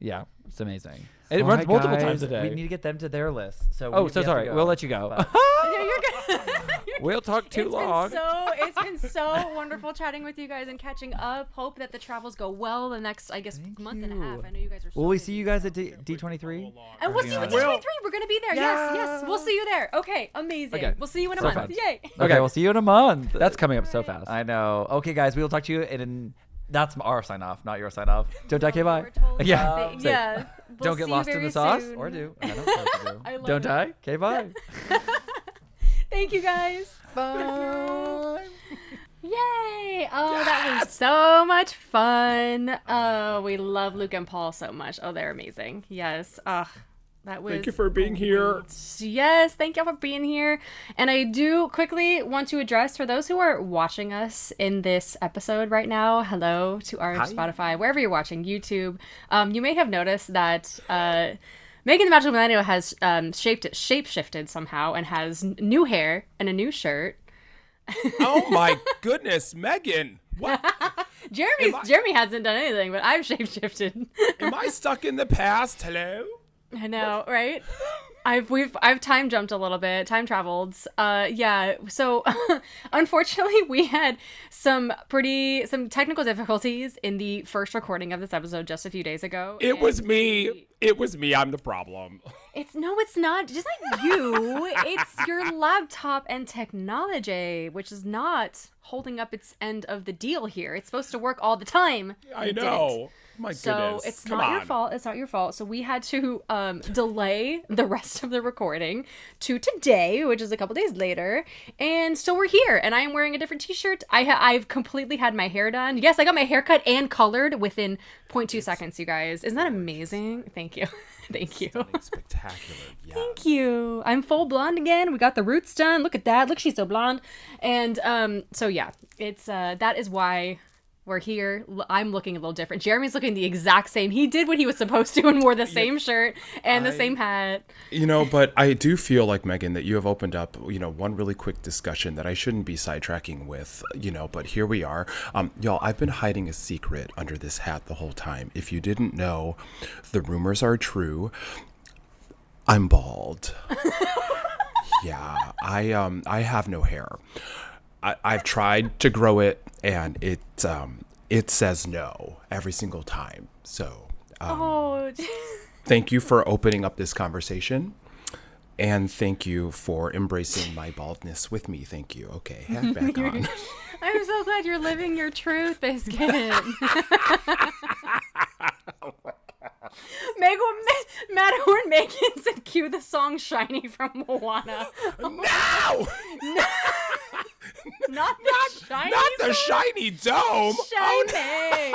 Yeah, it's amazing. It runs multiple times a day. We need to get them to their list. So so sorry. We'll let you go. No, you're good. We'll talk too long. It's been so wonderful chatting with you guys and catching up. Hope that the travels go well the next, I guess, month and a half. I know you guys are so Will we busy. see you guys at D23? And we'll see you at D23. We're going to be there. Yes. We'll see you there. Okay, amazing. Okay. We'll see you in a So month. fun. Yay. Okay, we'll see you in a month. That's coming up so fast. I know. Okay, guys, we will talk to you in. That's our sign off, not your sign off. Don't die, okay, bye. We're totally Yeah. fine. Yeah. We'll Don't get see lost you in the very sauce, soon. or do. I don't know what to do. I love Don't it. die. Okay, bye. Thank you guys. Bye. Yay! Oh, that was so much fun. Oh, we love Luke and Paul so much. Oh, they're amazing. Yes. That was. Thank you for being here. Yes, thank y'all for being here. And I do quickly want to address for those who are watching us in this episode right now. Hello to our Spotify, wherever you're watching, YouTube. You may have noticed that Megan the Magical Millennial has shape-shifted somehow and has new hair and a new shirt. Oh my goodness, Megan. What? Jeremy hasn't done anything, but I've shape-shifted. Am I stuck in the past? Hello? I know, right? I've time jumped a little bit, time traveled. Yeah. So unfortunately we had some technical difficulties in the first recording of this episode just a few days ago. It was me. I'm the problem. It's not just like you. It's your laptop and technology, which is not holding up its end of the deal here. It's supposed to work all the time. I know. My goodness. So it's not your fault. It's not your fault. So we had to delay the rest of the recording to today, which is a couple days later. And so we're here, and I am wearing a different t-shirt. I've completely had my hair done. Yes, I got my hair cut and colored within 0.2 seconds, you guys. Isn't that amazing? Thank you. Thank you. Spectacular. Yeah. Thank you. I'm full blonde again. We got the roots done. Look at that. Look, she's so blonde. And so yeah, it's that is why we're here. I'm looking a little different. Jeremy's looking the exact same. He did what he was supposed to and wore the same shirt and the same hat. But I do feel like, Megan, that you have opened up, one really quick discussion that I shouldn't be sidetracking with, but here we are. Y'all, I've been hiding a secret under this hat the whole time. If you didn't know, the rumors are true. I'm bald. Yeah, I have no hair. I've tried to grow it, and it says no every single time. So, thank you for opening up this conversation, and thank you for embracing my baldness with me. Thank you. Okay, hat back on. I'm so glad you're living your truth, Biscuit. Matterhorn Megan said, cue the song Shiny from Moana. No! Not the shiny Not the song? shiny dome! Shiny!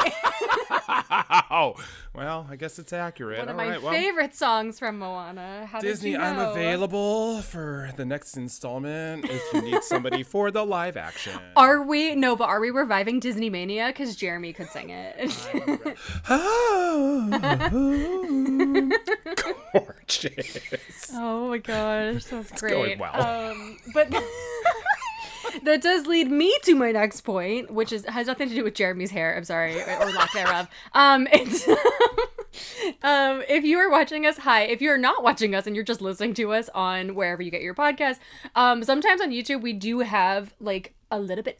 Oh, well, I guess it's accurate. One of All my right, well, favorite songs from Moana. How Disney, did you know? I'm available for the next installment if you need somebody for the live action. Are we reviving Disney Mania? Because Jeremy could sing it. Gorgeous. Oh my gosh, that's great. going well. But that does lead me to my next point, which has nothing to do with Jeremy's hair. I'm sorry, or lack thereof. It's if you are watching us, hi. If you're not watching us and you're just listening to us on wherever you get your podcast, sometimes on YouTube we do have like a little bit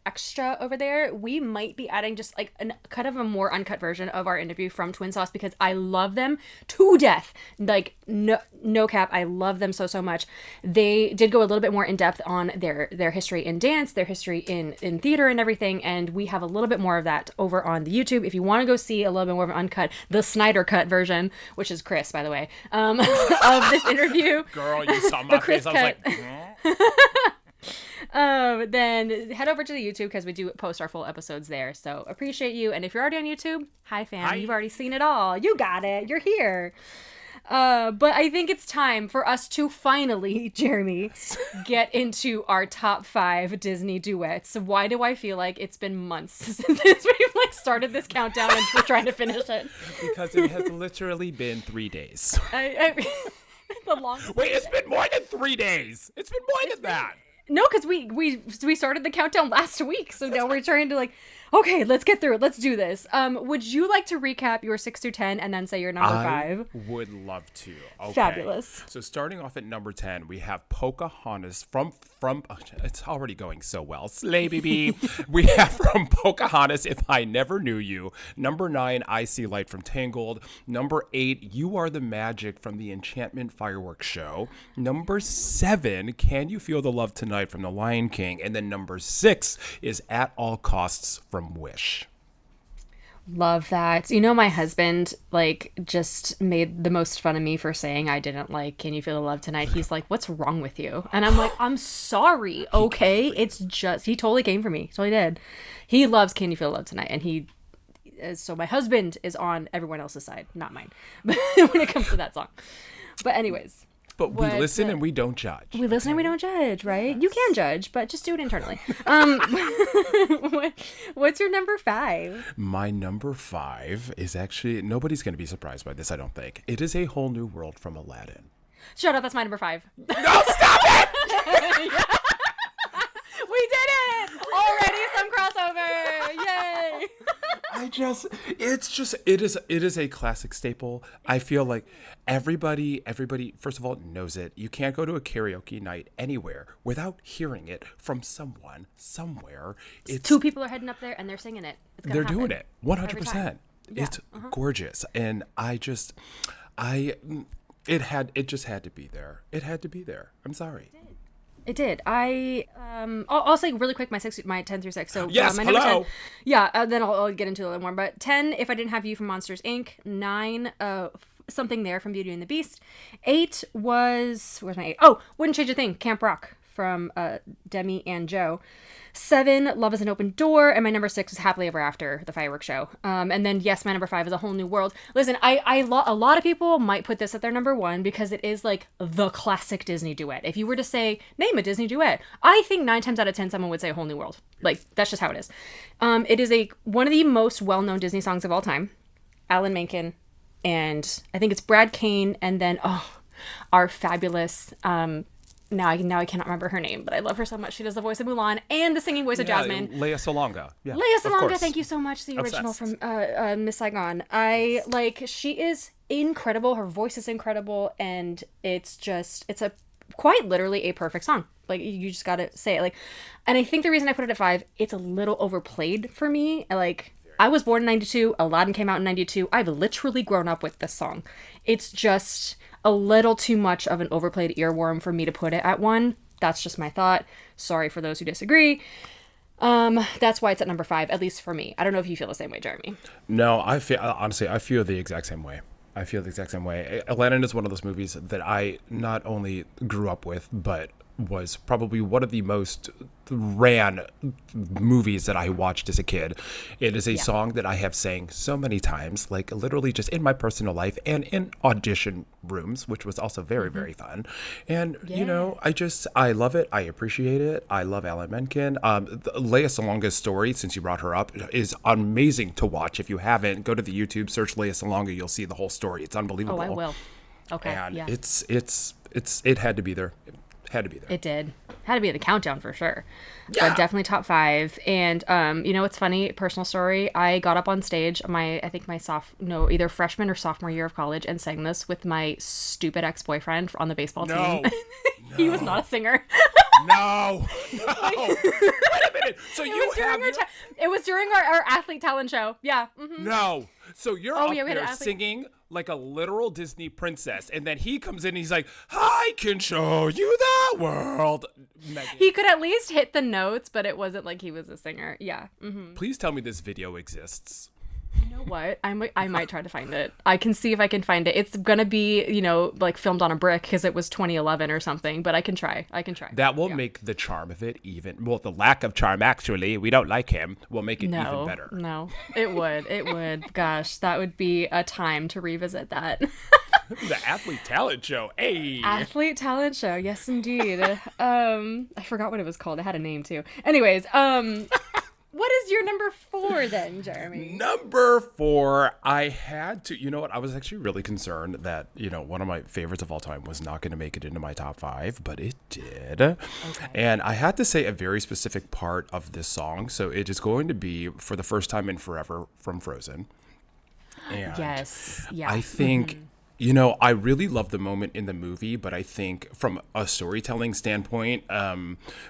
extra over there. We might be adding just like kind of a more uncut version of our interview from TWiNSAUCE because I love them to death. Like no cap, I love them so much. They did go a little bit more in depth on their history in dance, their history in theater and everything, and we have a little bit more of that over on the YouTube. If you want to go see a little bit more of an uncut, the Snyder cut version, which is Chris, by the way, of this interview. Girl, you saw my face. I was like, then head over to the YouTube because we do post our full episodes there. So appreciate you. And if you're already on YouTube, hi fam, Hi. You've already seen it all. You got it. You're here. But I think it's time for us to finally, Jeremy, get into our top 5 Disney duets. Why do I feel like it's been months since we've like started this countdown and we're trying to finish it? because it has literally been 3 days. The longest. Wait, it's been more than 3 days. It's been more than that. No, because we started the countdown last week, so now we're trying to okay, let's get through it. Let's do this. Would you like to recap your 6 through 10 and then say your number 5? I would love to. Okay. Fabulous. So starting off at number 10, we have Pocahontas from it's already going so well. Slay baby. We have from Pocahontas, If I Never Knew You. Number 9, I See Light from Tangled. Number 8, You Are the Magic from the Enchantment Fireworks Show. Number 7, Can You Feel the Love Tonight from The Lion King. And then number 6 is At All Costs from Wish. Love that. My husband just made the most fun of me for saying I didn't like Can You Feel the Love Tonight. He's like, what's wrong with you? And I'm like, I'm sorry. Okay. It's just, he totally came for me. Totally did. He loves Can You Feel the Love Tonight. And so my husband is on everyone else's side, not mine, when it comes to that song. But anyways. But we listen and we don't judge. We listen and we don't judge, right? Yes. You can judge, but just do it internally. What's your number 5? My number 5 is actually, nobody's going to be surprised by this, I don't think. It is A Whole New World from Aladdin. Shut up, that's my number 5. No, stop it! We did it! Already some crossover! Yay! It is a classic staple. I feel like everybody, first of all, knows it. You can't go to a karaoke night anywhere without hearing it from someone, somewhere. It's 2 people are heading up there and they're singing it. They're doing it 100%. Yeah. It's gorgeous. And it just had to be there. It had to be there. I'm sorry. It did. I'll say really quick my 10 through 6. So yes, my number hello. 10. Yeah, then I'll get into a little more. But 10, If I Didn't Have You from Monsters Inc. 9, Something There from Beauty and the Beast. 8 was, where's my 8? Oh, Wouldn't Change a Thing, Camp Rock from Demi and Joe. 7, Love is an Open Door, and my number 6 is Happily Ever After, the fireworks show. And then, yes, my number 5 is A Whole New World. Listen, a lot of people might put this at their number 1 because it is the classic Disney duet. If you were to say, name a Disney duet, I think 9 times out of 10 someone would say A Whole New World. That's just how it is. It is one of the most well-known Disney songs of all time. Alan Menken, and I think it's Brad Kane, and then, our fabulous... Now I cannot remember her name, but I love her so much. She does the voice of Mulan and the singing voice of Jasmine. Lea Salonga. Yeah, Lea Salonga, thank you so much. The original Obsessed. from Miss Saigon. She is incredible. Her voice is incredible, and it's quite literally a perfect song. You just gotta say it. And I think the reason I put it at 5, it's a little overplayed for me. I was born in 92. Aladdin came out in 92. I've literally grown up with this song. It's just a little too much of an overplayed earworm for me to put it at 1. That's just my thought. Sorry for those who disagree. That's why it's at number 5, at least for me. I don't know if you feel the same way, Jeremy. No, I feel the exact same way. Aladdin is one of those movies that I not only grew up with, but was probably one of the most ran movies that I watched as a kid. It is a song that I have sang so many times, literally just in my personal life and in audition rooms, which was also very, very fun. And, I love it. I appreciate it. I love Alan Menken. Lea Salonga's story, since you brought her up, is amazing to watch. If you haven't, go to the YouTube, search Lea Salonga. You'll see the whole story. It's unbelievable. Oh, I will. Okay. And it had to be there. Had to be there. It did. Had to be at the countdown for sure. Yeah. But definitely top 5. And what's funny, personal story, I got up on stage either freshman or sophomore year of college and sang this with my stupid ex-boyfriend on the baseball team. He was not a singer. No. Wait a minute. So it was during our athlete talent show. Yeah. Mm-hmm. No. So you're up there athlete singing like a literal Disney princess, and then he comes in and he's like, I can show you the world. Megan. He could at least hit the notes, but it wasn't like he was a singer. Yeah. Mm-hmm. Please tell me this video exists. You know what? I might try to find it. I can see if I can find it. It's gonna be, filmed on a brick because it was 2011 or something. But I can try. That will make the charm of it even. Well, the lack of charm, actually, we don't like him, will make it even better. No, it would. It would. Gosh, that would be a time to revisit that. The athlete talent show. Hey. Athlete talent show. Yes, indeed. I forgot what it was called. It had a name too. Anyways, What is your number 4 then, Jeremy? Number 4, I had to, you know what? I was actually really concerned that, one of my favorites of all time was not going to make it into my top 5, but it did. Okay. And I had to say a very specific part of this song. So it is going to be For the First Time in Forever from Frozen. And yes. Yeah. I think, I really love the moment in the movie, but I think from a storytelling standpoint,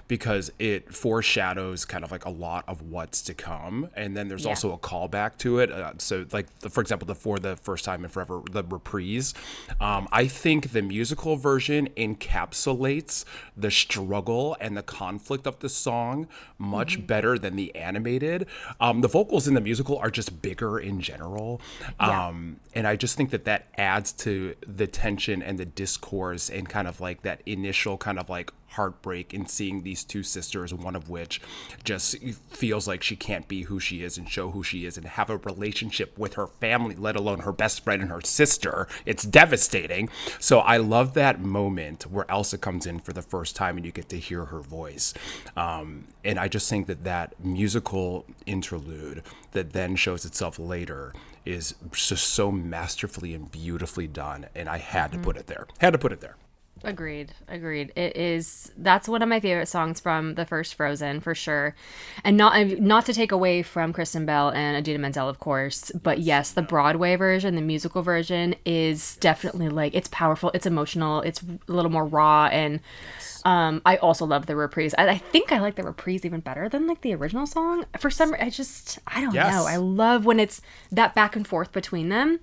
because it foreshadows kind of like a lot of what's to come. And then there's also a callback to it. So like, for example, For the First Time in Forever, the reprise, I think the musical version encapsulates the struggle and the conflict of the song much better than the animated. The vocals in the musical are just bigger in general. And I just think that adds to the tension and the discourse and kind of like that initial kind of like heartbreak in seeing these two sisters, one of which just feels like she can't be who she is and show who she is and have a relationship with her family, let alone her best friend and her sister. It's devastating. So I love that moment where Elsa comes in for the first time and you get to hear her voice. And I just think that musical interlude that then shows itself later is just so masterfully and beautifully done. And I had to put it there. Agreed. That's one of my favorite songs from the first Frozen, for sure. And not to take away from Kristen Bell and Idina Menzel, of course, but yes, the Broadway version, the musical version, is definitely like, it's powerful, it's emotional, it's a little more raw, and I also love the reprise. I think I like the reprise even better than like the original song. For some, I don't know. I love when it's that back and forth between them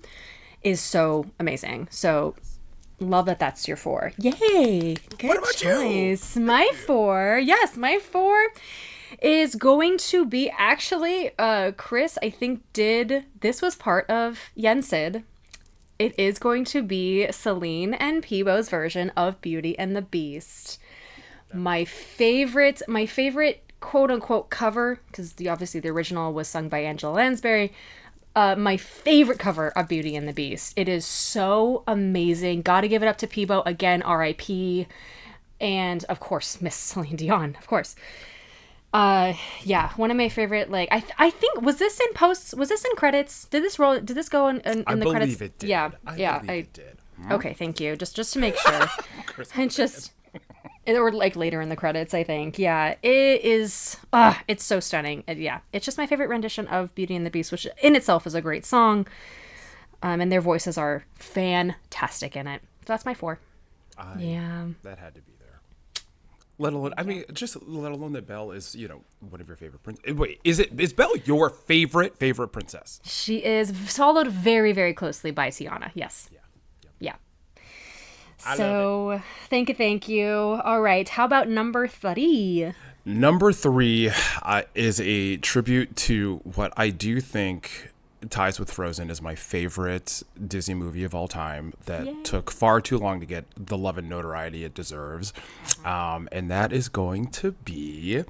is so amazing. So love that's your 4. Yay! Good what about choice. My 4, my 4 is going to be actually Chris. I think this was part of Yensid. It is going to be Celine and Peebo's version of Beauty and the Beast. My favorite quote unquote cover, because obviously the original was sung by Angela Lansbury. My favorite cover of Beauty and the Beast. It is so amazing. Gotta give it up to Peebo again, R.I.P. And of course, Miss Celine Dion, of course. One of my favorite, like, I think, was this in posts? Was this in credits? Did this go in the credits? I believe it did. It did. Okay, thank you. Just to make sure. Or like later in the credits, I think. Yeah, it is. It's so stunning. It's just my favorite rendition of Beauty and the Beast, which in itself is a great song. And their voices are fantastic in it. So that's my 4. That had to be there. Let alone that Belle is, one of your favorite princesses. Wait, is Belle your favorite princess? She is, followed very, very closely by Tiana. Yes. Yeah. So, thank you. All right. How about number 3? Number 3 is a tribute to what I do think ties with Frozen as my favorite Disney movie of all time that took far too long to get the love and notoriety it deserves. And that is going to be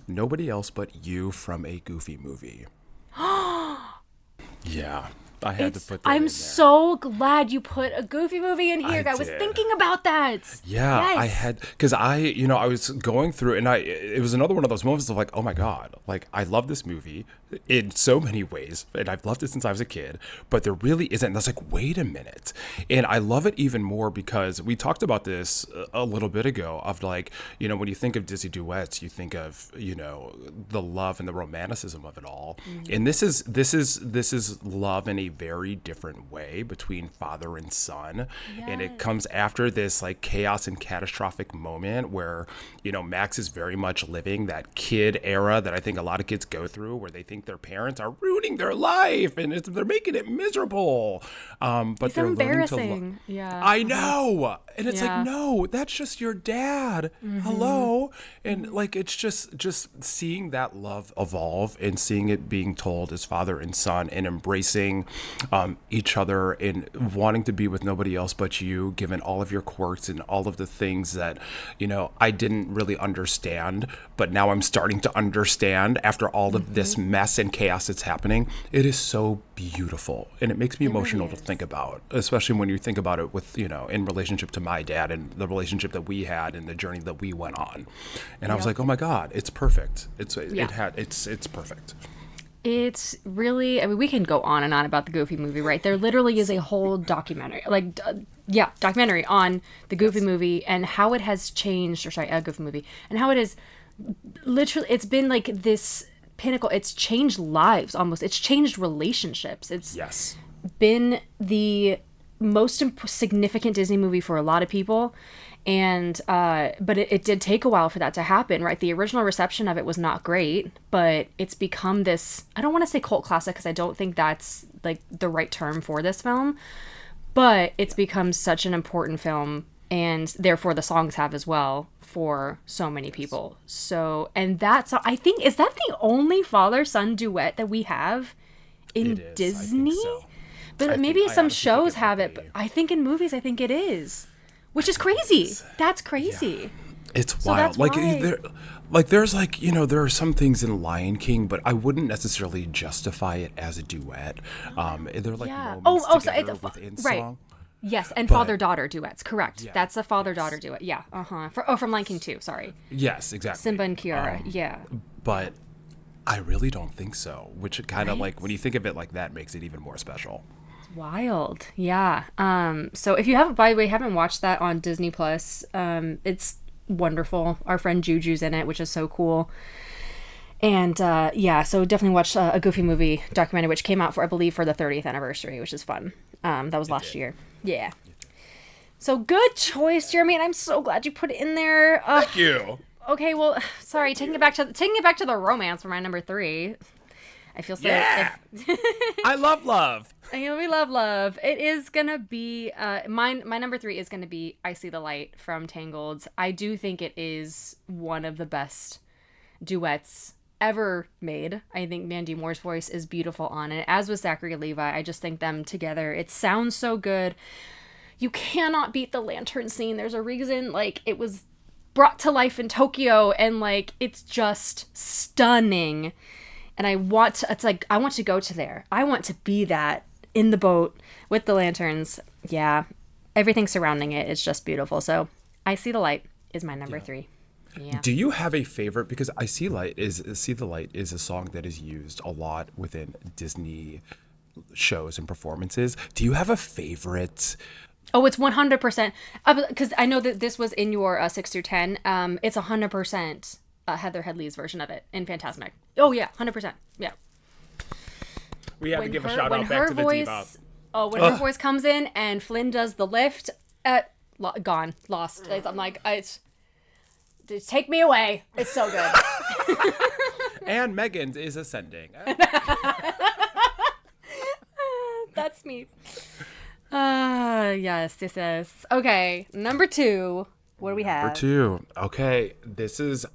Nobody Else But You from a Goofy movie. Yeah. I had to put that in there. So glad you put a Goofy movie in here. I was thinking about that. Yeah, yes. I had, because I was going through, and it was another one of those moments of like, oh my God, like I love this movie in so many ways, and I've loved it since I was a kid, but there really isn't. And I was like, wait a minute. And I love it even more because we talked about this a little bit ago of like, when you think of Disney Duets, you think of, the love and the romanticism of it all. Mm-hmm. And this is love in a very different way between father and son. Yes. And it comes after this like chaos and catastrophic moment where, Max is very much living that kid era that I think a lot of kids go through where they think their parents are ruining their life and they're making it miserable. But it's they're embarrassing. Yeah. I know. And it's like, no, that's just your dad. Mm-hmm. Hello. And like, it's just seeing that love evolve and seeing it being told as father and son and embracing each other and wanting to be with nobody else but you, given all of your quirks and all of the things that, you know, I didn't really understand, but now I'm starting to understand after all of this mess and chaos that's happening. It is so beautiful, and it makes me emotional to think about, especially when you think about it with, you know, in relationship to my dad and the relationship that we had and the journey that we went on. And I was like, oh my God, it's perfect. It's perfect. It's really, I mean, we can go on and on about the Goofy movie, right? There literally is a whole documentary, documentary on the Goofy movie and how it has changed, a Goofy movie, and how it is literally, it's been like this pinnacle. It's changed lives almost. It's changed relationships. It's been the most significant Disney movie for a lot of people. And but it did take a while for that to happen, right? The original reception of it was not great, but it's become this, I don't want to say cult classic because I don't think that's like the right term for this film, but it's become such an important film, and therefore the songs have as well for so many people. So, and that's, I think, is that the only father-son duet that we have in Disney? I think so. But maybe some shows have it, but I think in movies, I think it is. Which is crazy. That's crazy. Yeah. It's wild. There's like, you know, there are some things in Lion King, but I wouldn't necessarily justify it as a duet. They're like moments together within song. Yes, and father-daughter duets. Correct. Yeah, that's a father-daughter duet. Yeah. From Lion King 2. Sorry. Yes, exactly. Simba and Kiara. Yeah. But I really don't think so. Which kind of like, when you think of it like that, makes it even more special. Wild. Yeah. So if you haven't, by the way, haven't watched that on Disney Plus, it's wonderful. Our friend Juju's in it, which is so cool. And so definitely watch a Goofy movie documentary, which came out for, I believe, for the 30th anniversary, which is fun. That was last year. Yeah. So good choice, Jeremy, and I'm so glad you put it in there. Thank you. Okay, well, sorry, taking it back to the romance for my number 3. I feel so. Yeah. I love love. We love love. It is gonna be my number 3 is gonna be I See the Light from Tangled. I do think it is one of the best duets ever made. I think Mandy Moore's voice is beautiful on it, as was Zachary Levi. I just think them together, it sounds so good. You cannot beat the lantern scene. There's a reason, like, it was brought to life in Tokyo, and like it's just stunning. And I want to go to there. I want to be that in the boat with the lanterns. Yeah. Everything surrounding it is just beautiful. So I See the Light is my number 3. Yeah. Do you have a favorite? Because I See the Light is a song that is used a lot within Disney shows and performances. Do you have a favorite? Oh, it's 100%. Because I know that this was in your 6 through 10. It's 100%. Heather Headley's version of it in Fantasmic. Oh yeah, 100%. Yeah. We have to give a shout out back to the Diva. Oh, when her voice comes in and Flynn does the lift, gone, lost. I'm like, just take me away. It's so good. And Megan is ascending. That's me. Yes. Okay, number 2. What do we have? Number 2. Okay, this is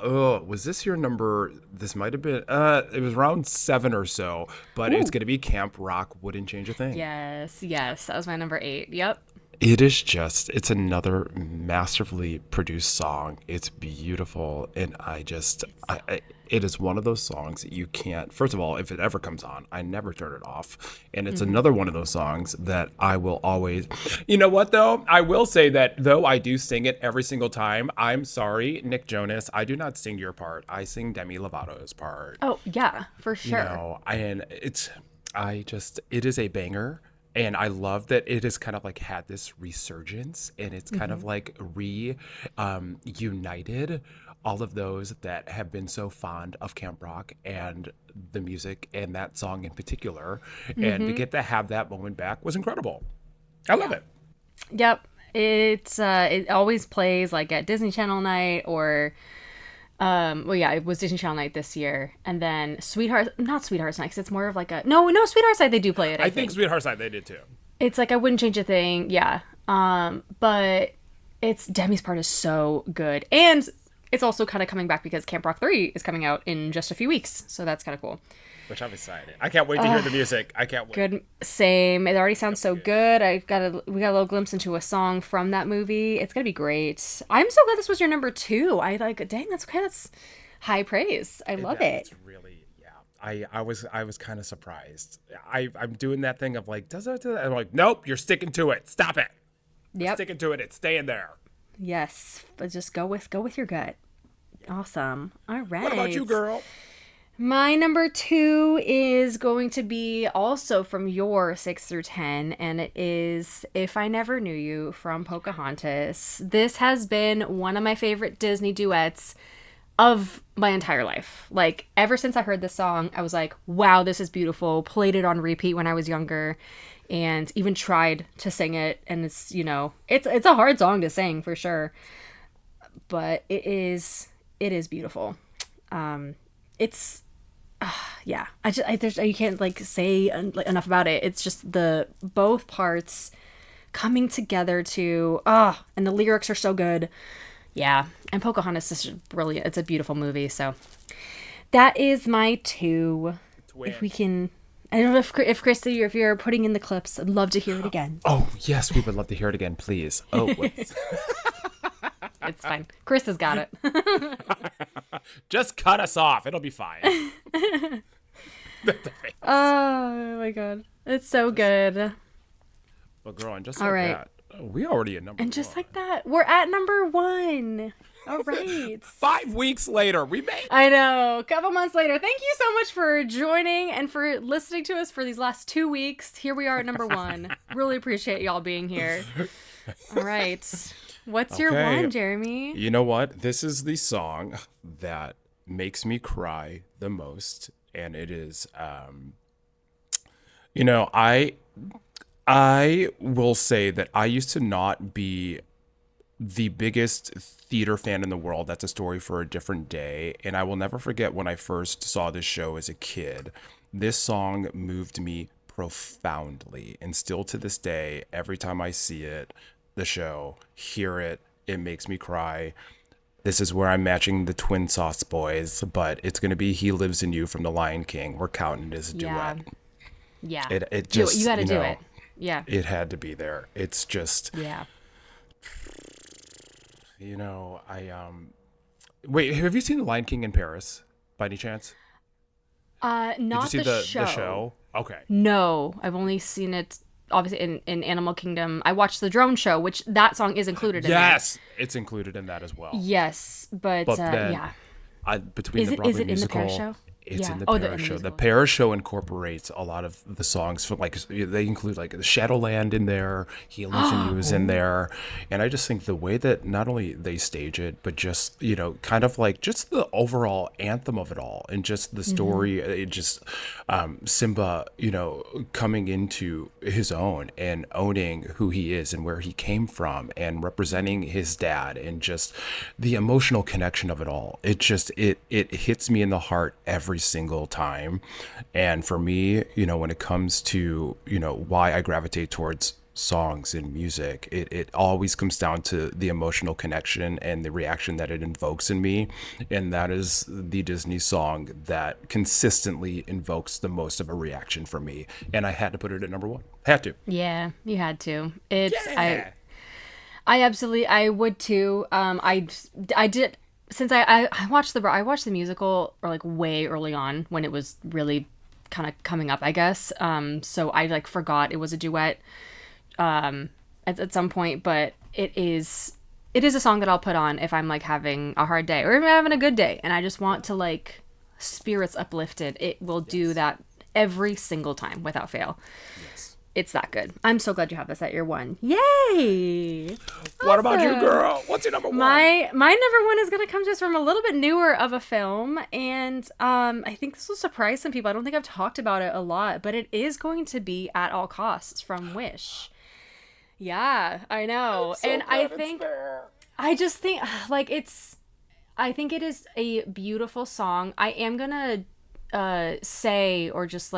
was this your number? This might have been it was around 7 or so, but it's gonna be Camp Rock Wouldn't Change a Thing. Yes, that was my number 8. Yep. It's another masterfully produced song. It's beautiful, and it is one of those songs that you can't, first of all, if it ever comes on, I never turn it off. And it's another one of those songs that I will always, you know what though? I will say that though I do sing it every single time, I'm sorry, Nick Jonas, I do not sing your part. I sing Demi Lovato's part. Oh yeah, for sure. You know, and it is a banger. And I love that it has kind of like had this resurgence, and it's kind of like united all of those that have been so fond of Camp Rock and the music and that song in particular. And to get to have that moment back was incredible. I love it. Yep. It always plays like at Disney Channel night or it was Disney Channel night this year, and then not Sweetheart's Night, because it's more of like no Sweetheart's Night they do play it. I think Sweetheart's Night they did too. It's like I Wouldn't Change a Thing, yeah. But it's Demi's part is so good, and it's also kind of coming back because Camp Rock 3 is coming out in just a few weeks. So that's kind of cool. Which I'm excited. I can't wait to hear the music. I can't wait. Good. Same. It already sounds so good. We got a little glimpse into a song from that movie. It's going to be great. I'm so glad this was your number 2. Dang, that's okay. That's high praise. I love it. It's really, I was kind of surprised. I'm doing that thing of like, does it? And I'm like, nope, you're sticking to it. Stop it. You're Yep. sticking to it. It's staying there. Yes. But just go with your gut. Awesome. All right. What about you, girl? My number 2 is going to be also from your 6 through 10, and it is If I Never Knew You from Pocahontas. This has been one of my favorite Disney duets of my entire life. Like, ever since I heard this song, I was like, wow, this is beautiful. Played it on repeat when I was younger, and even tried to sing it. And it's, it's a hard song to sing for sure, but it is beautiful. It's yeah, you can't like say enough about it. It's just the both parts coming together to and the lyrics are so good. Yeah, and Pocahontas is just brilliant. It's a beautiful movie. So that is my 2. If we can, I don't know if Christy, if you're putting in the clips, I'd love to hear it again. Oh yes, we would love to hear it again, please. Oh. It's fine. Chris has got it. Just cut us off. It'll be fine. Oh my god. It's so good. Well, girl, and just All like right. that, we already at number And just 1. like that, we're at number 1. All right. 5 weeks later, we made I know. A couple months later. Thank you so much for joining and for listening to us for these last 2 weeks. Here we are at number 1. Really appreciate y'all being here. All right. What's your one, Jeremy? You know what? This is the song that makes me cry the most, and it is, I will say that I used to not be the biggest theater fan in the world. That's a story for a different day, and I will never forget when I first saw this show as a kid. This song moved me profoundly, and still to this day, every time I see it, the show, hear it, it makes me cry. This is where I'm matching the TWiNSAUCE boys, but it's going to be He Lives in You from the Lion King. We're counting it as a duet. Yeah. It just, you got to do it. Yeah. It had to be there. It's just, Yeah. wait, have you seen the Lion King in Paris by any chance? Not Did you see the show? Okay. No, I've only seen it obviously in Animal Kingdom. I watched the drone show, which that song is included in. Yes, it's included in that as well. Yes, but then, yeah. Between the Broadway is it musical, in the Paris show? it's Yeah. in the Oh, Paris show. The musical. Paris show incorporates a lot of the songs from, like, they include like the Shadowland in there, He Lives in You is in there, and I just think the way that not only they stage it, but just kind of like just the overall anthem of it all, and just the story, it just Simba, coming into his own and owning who he is and where he came from and representing his dad, and just the emotional connection of it all. It just it hits me in the heart every single time. And for me, when it comes to why I gravitate towards songs and music, it always comes down to the emotional connection and the reaction that it invokes in me, and that is the Disney song that consistently invokes the most of a reaction from me, and I had to put it at number 1. Had to. Yeah, you had to. I would too. I did, since I watched the musical, or like way early on when it was really kind of coming up, I guess. So I forgot it was a duet at some point, but it is a song that I'll put on if I'm having a hard day or if I'm having a good day and I just want to spirits uplifted. It will do that every single time without fail. Yes. It's that good. I'm so glad you have this at your 1. Yay! What about you, girl? What's your number 1? My number 1 is going to come to us from a little bit newer of a film, and I think this will surprise some people. I don't think I've talked about it a lot, but it is going to be At All Costs from Wish. Yeah, I know. And I think I just think I think it is a beautiful song. I am going to say, or just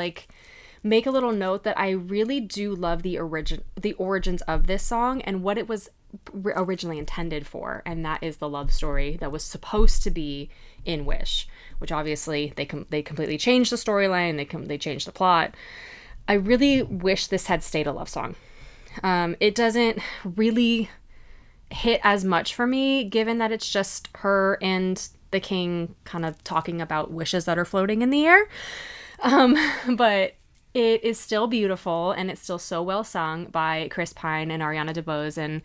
make a little note that I really do love the origins of this song and what it was originally intended for, and that is the love story that was supposed to be in Wish, which obviously they completely changed the storyline, they changed the plot. I really wish this had stayed a love song. It doesn't really hit as much for me, given that it's just her and the king kind of talking about wishes that are floating in the air. But it is still beautiful, and it's still so well sung by Chris Pine and Ariana DeBose. And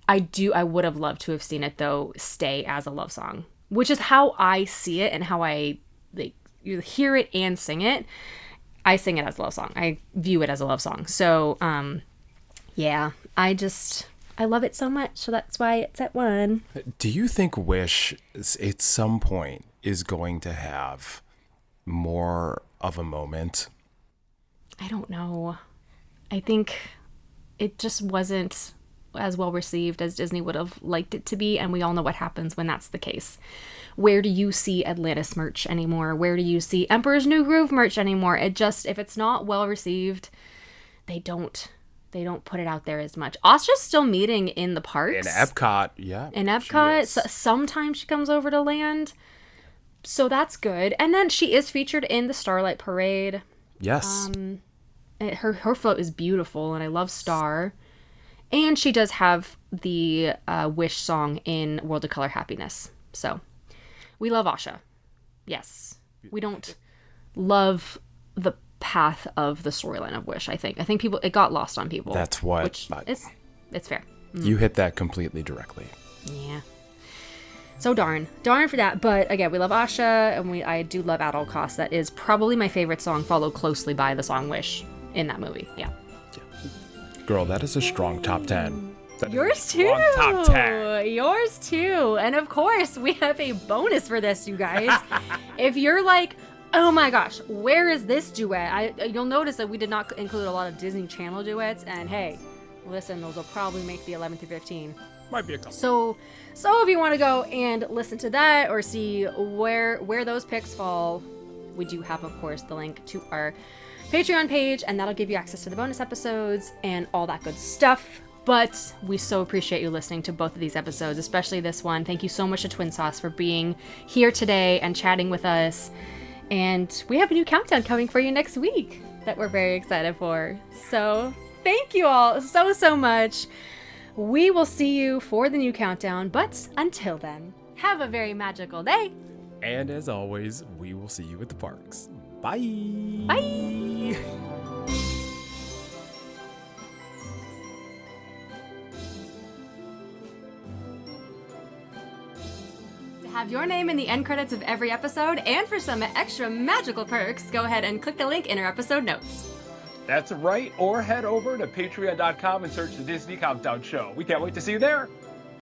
I would have loved to have seen it, though, stay as a love song, which is how I see it and how I you hear it and sing it. I sing it as a love song. I view it as a love song. So, yeah, I love it so much. So that's why it's at 1. Do you think Wish at some point is going to have more of a moment? I don't know. I think it just wasn't as well received as Disney would have liked it to be, and we all know what happens when that's the case. Where do you see Atlantis merch anymore? Where do you see Emperor's New Groove merch anymore? If it's not well received, they don't put it out there as much. Astra's still meeting in the parks. In Epcot, yeah. In Epcot, sometimes she comes over to land. So that's good. And then she is featured in the Starlight Parade. Yes. Her float is beautiful, and I love Star. And she does have the Wish song in World of Color Happiness. So we love Asha. Yes. We don't love the path of the storyline of Wish, I think. I think people, it got lost on people. That's what. Which it's fair. You hit that completely directly. Yeah. So darn for that. But again, we love Asha, and I do love At All Costs. That is probably my favorite song, followed closely by the song Wish in that movie. Yeah. Girl, that is a strong top 10. Yours too. Top 10. Yours too. And of course, we have a bonus for this, you guys. If you're like, oh my gosh, where is this duet? You'll notice that we did not include a lot of Disney Channel duets. And hey, listen, those will probably make the 11 through 15. Might be a couple. So if you want to go and listen to that or see where those picks fall, we do have, of course, the link to our Patreon page, and that'll give you access to the bonus episodes and all that good stuff. But we so appreciate you listening to both of these episodes, especially this one. Thank you so much to TWiNSAUCE for being here today and chatting with us. And we have a new countdown coming for you next week that we're very excited for. So thank you all so much. We will see you for the new countdown, but until then, have a very magical day. And as always, we will see you at the parks. Bye. Bye. To have your name in the end credits of every episode and for some extra magical perks, go ahead and click the link in our episode notes. That's right, or head over to patreon.com and search the Disney Countdown Show. We can't wait to see you there.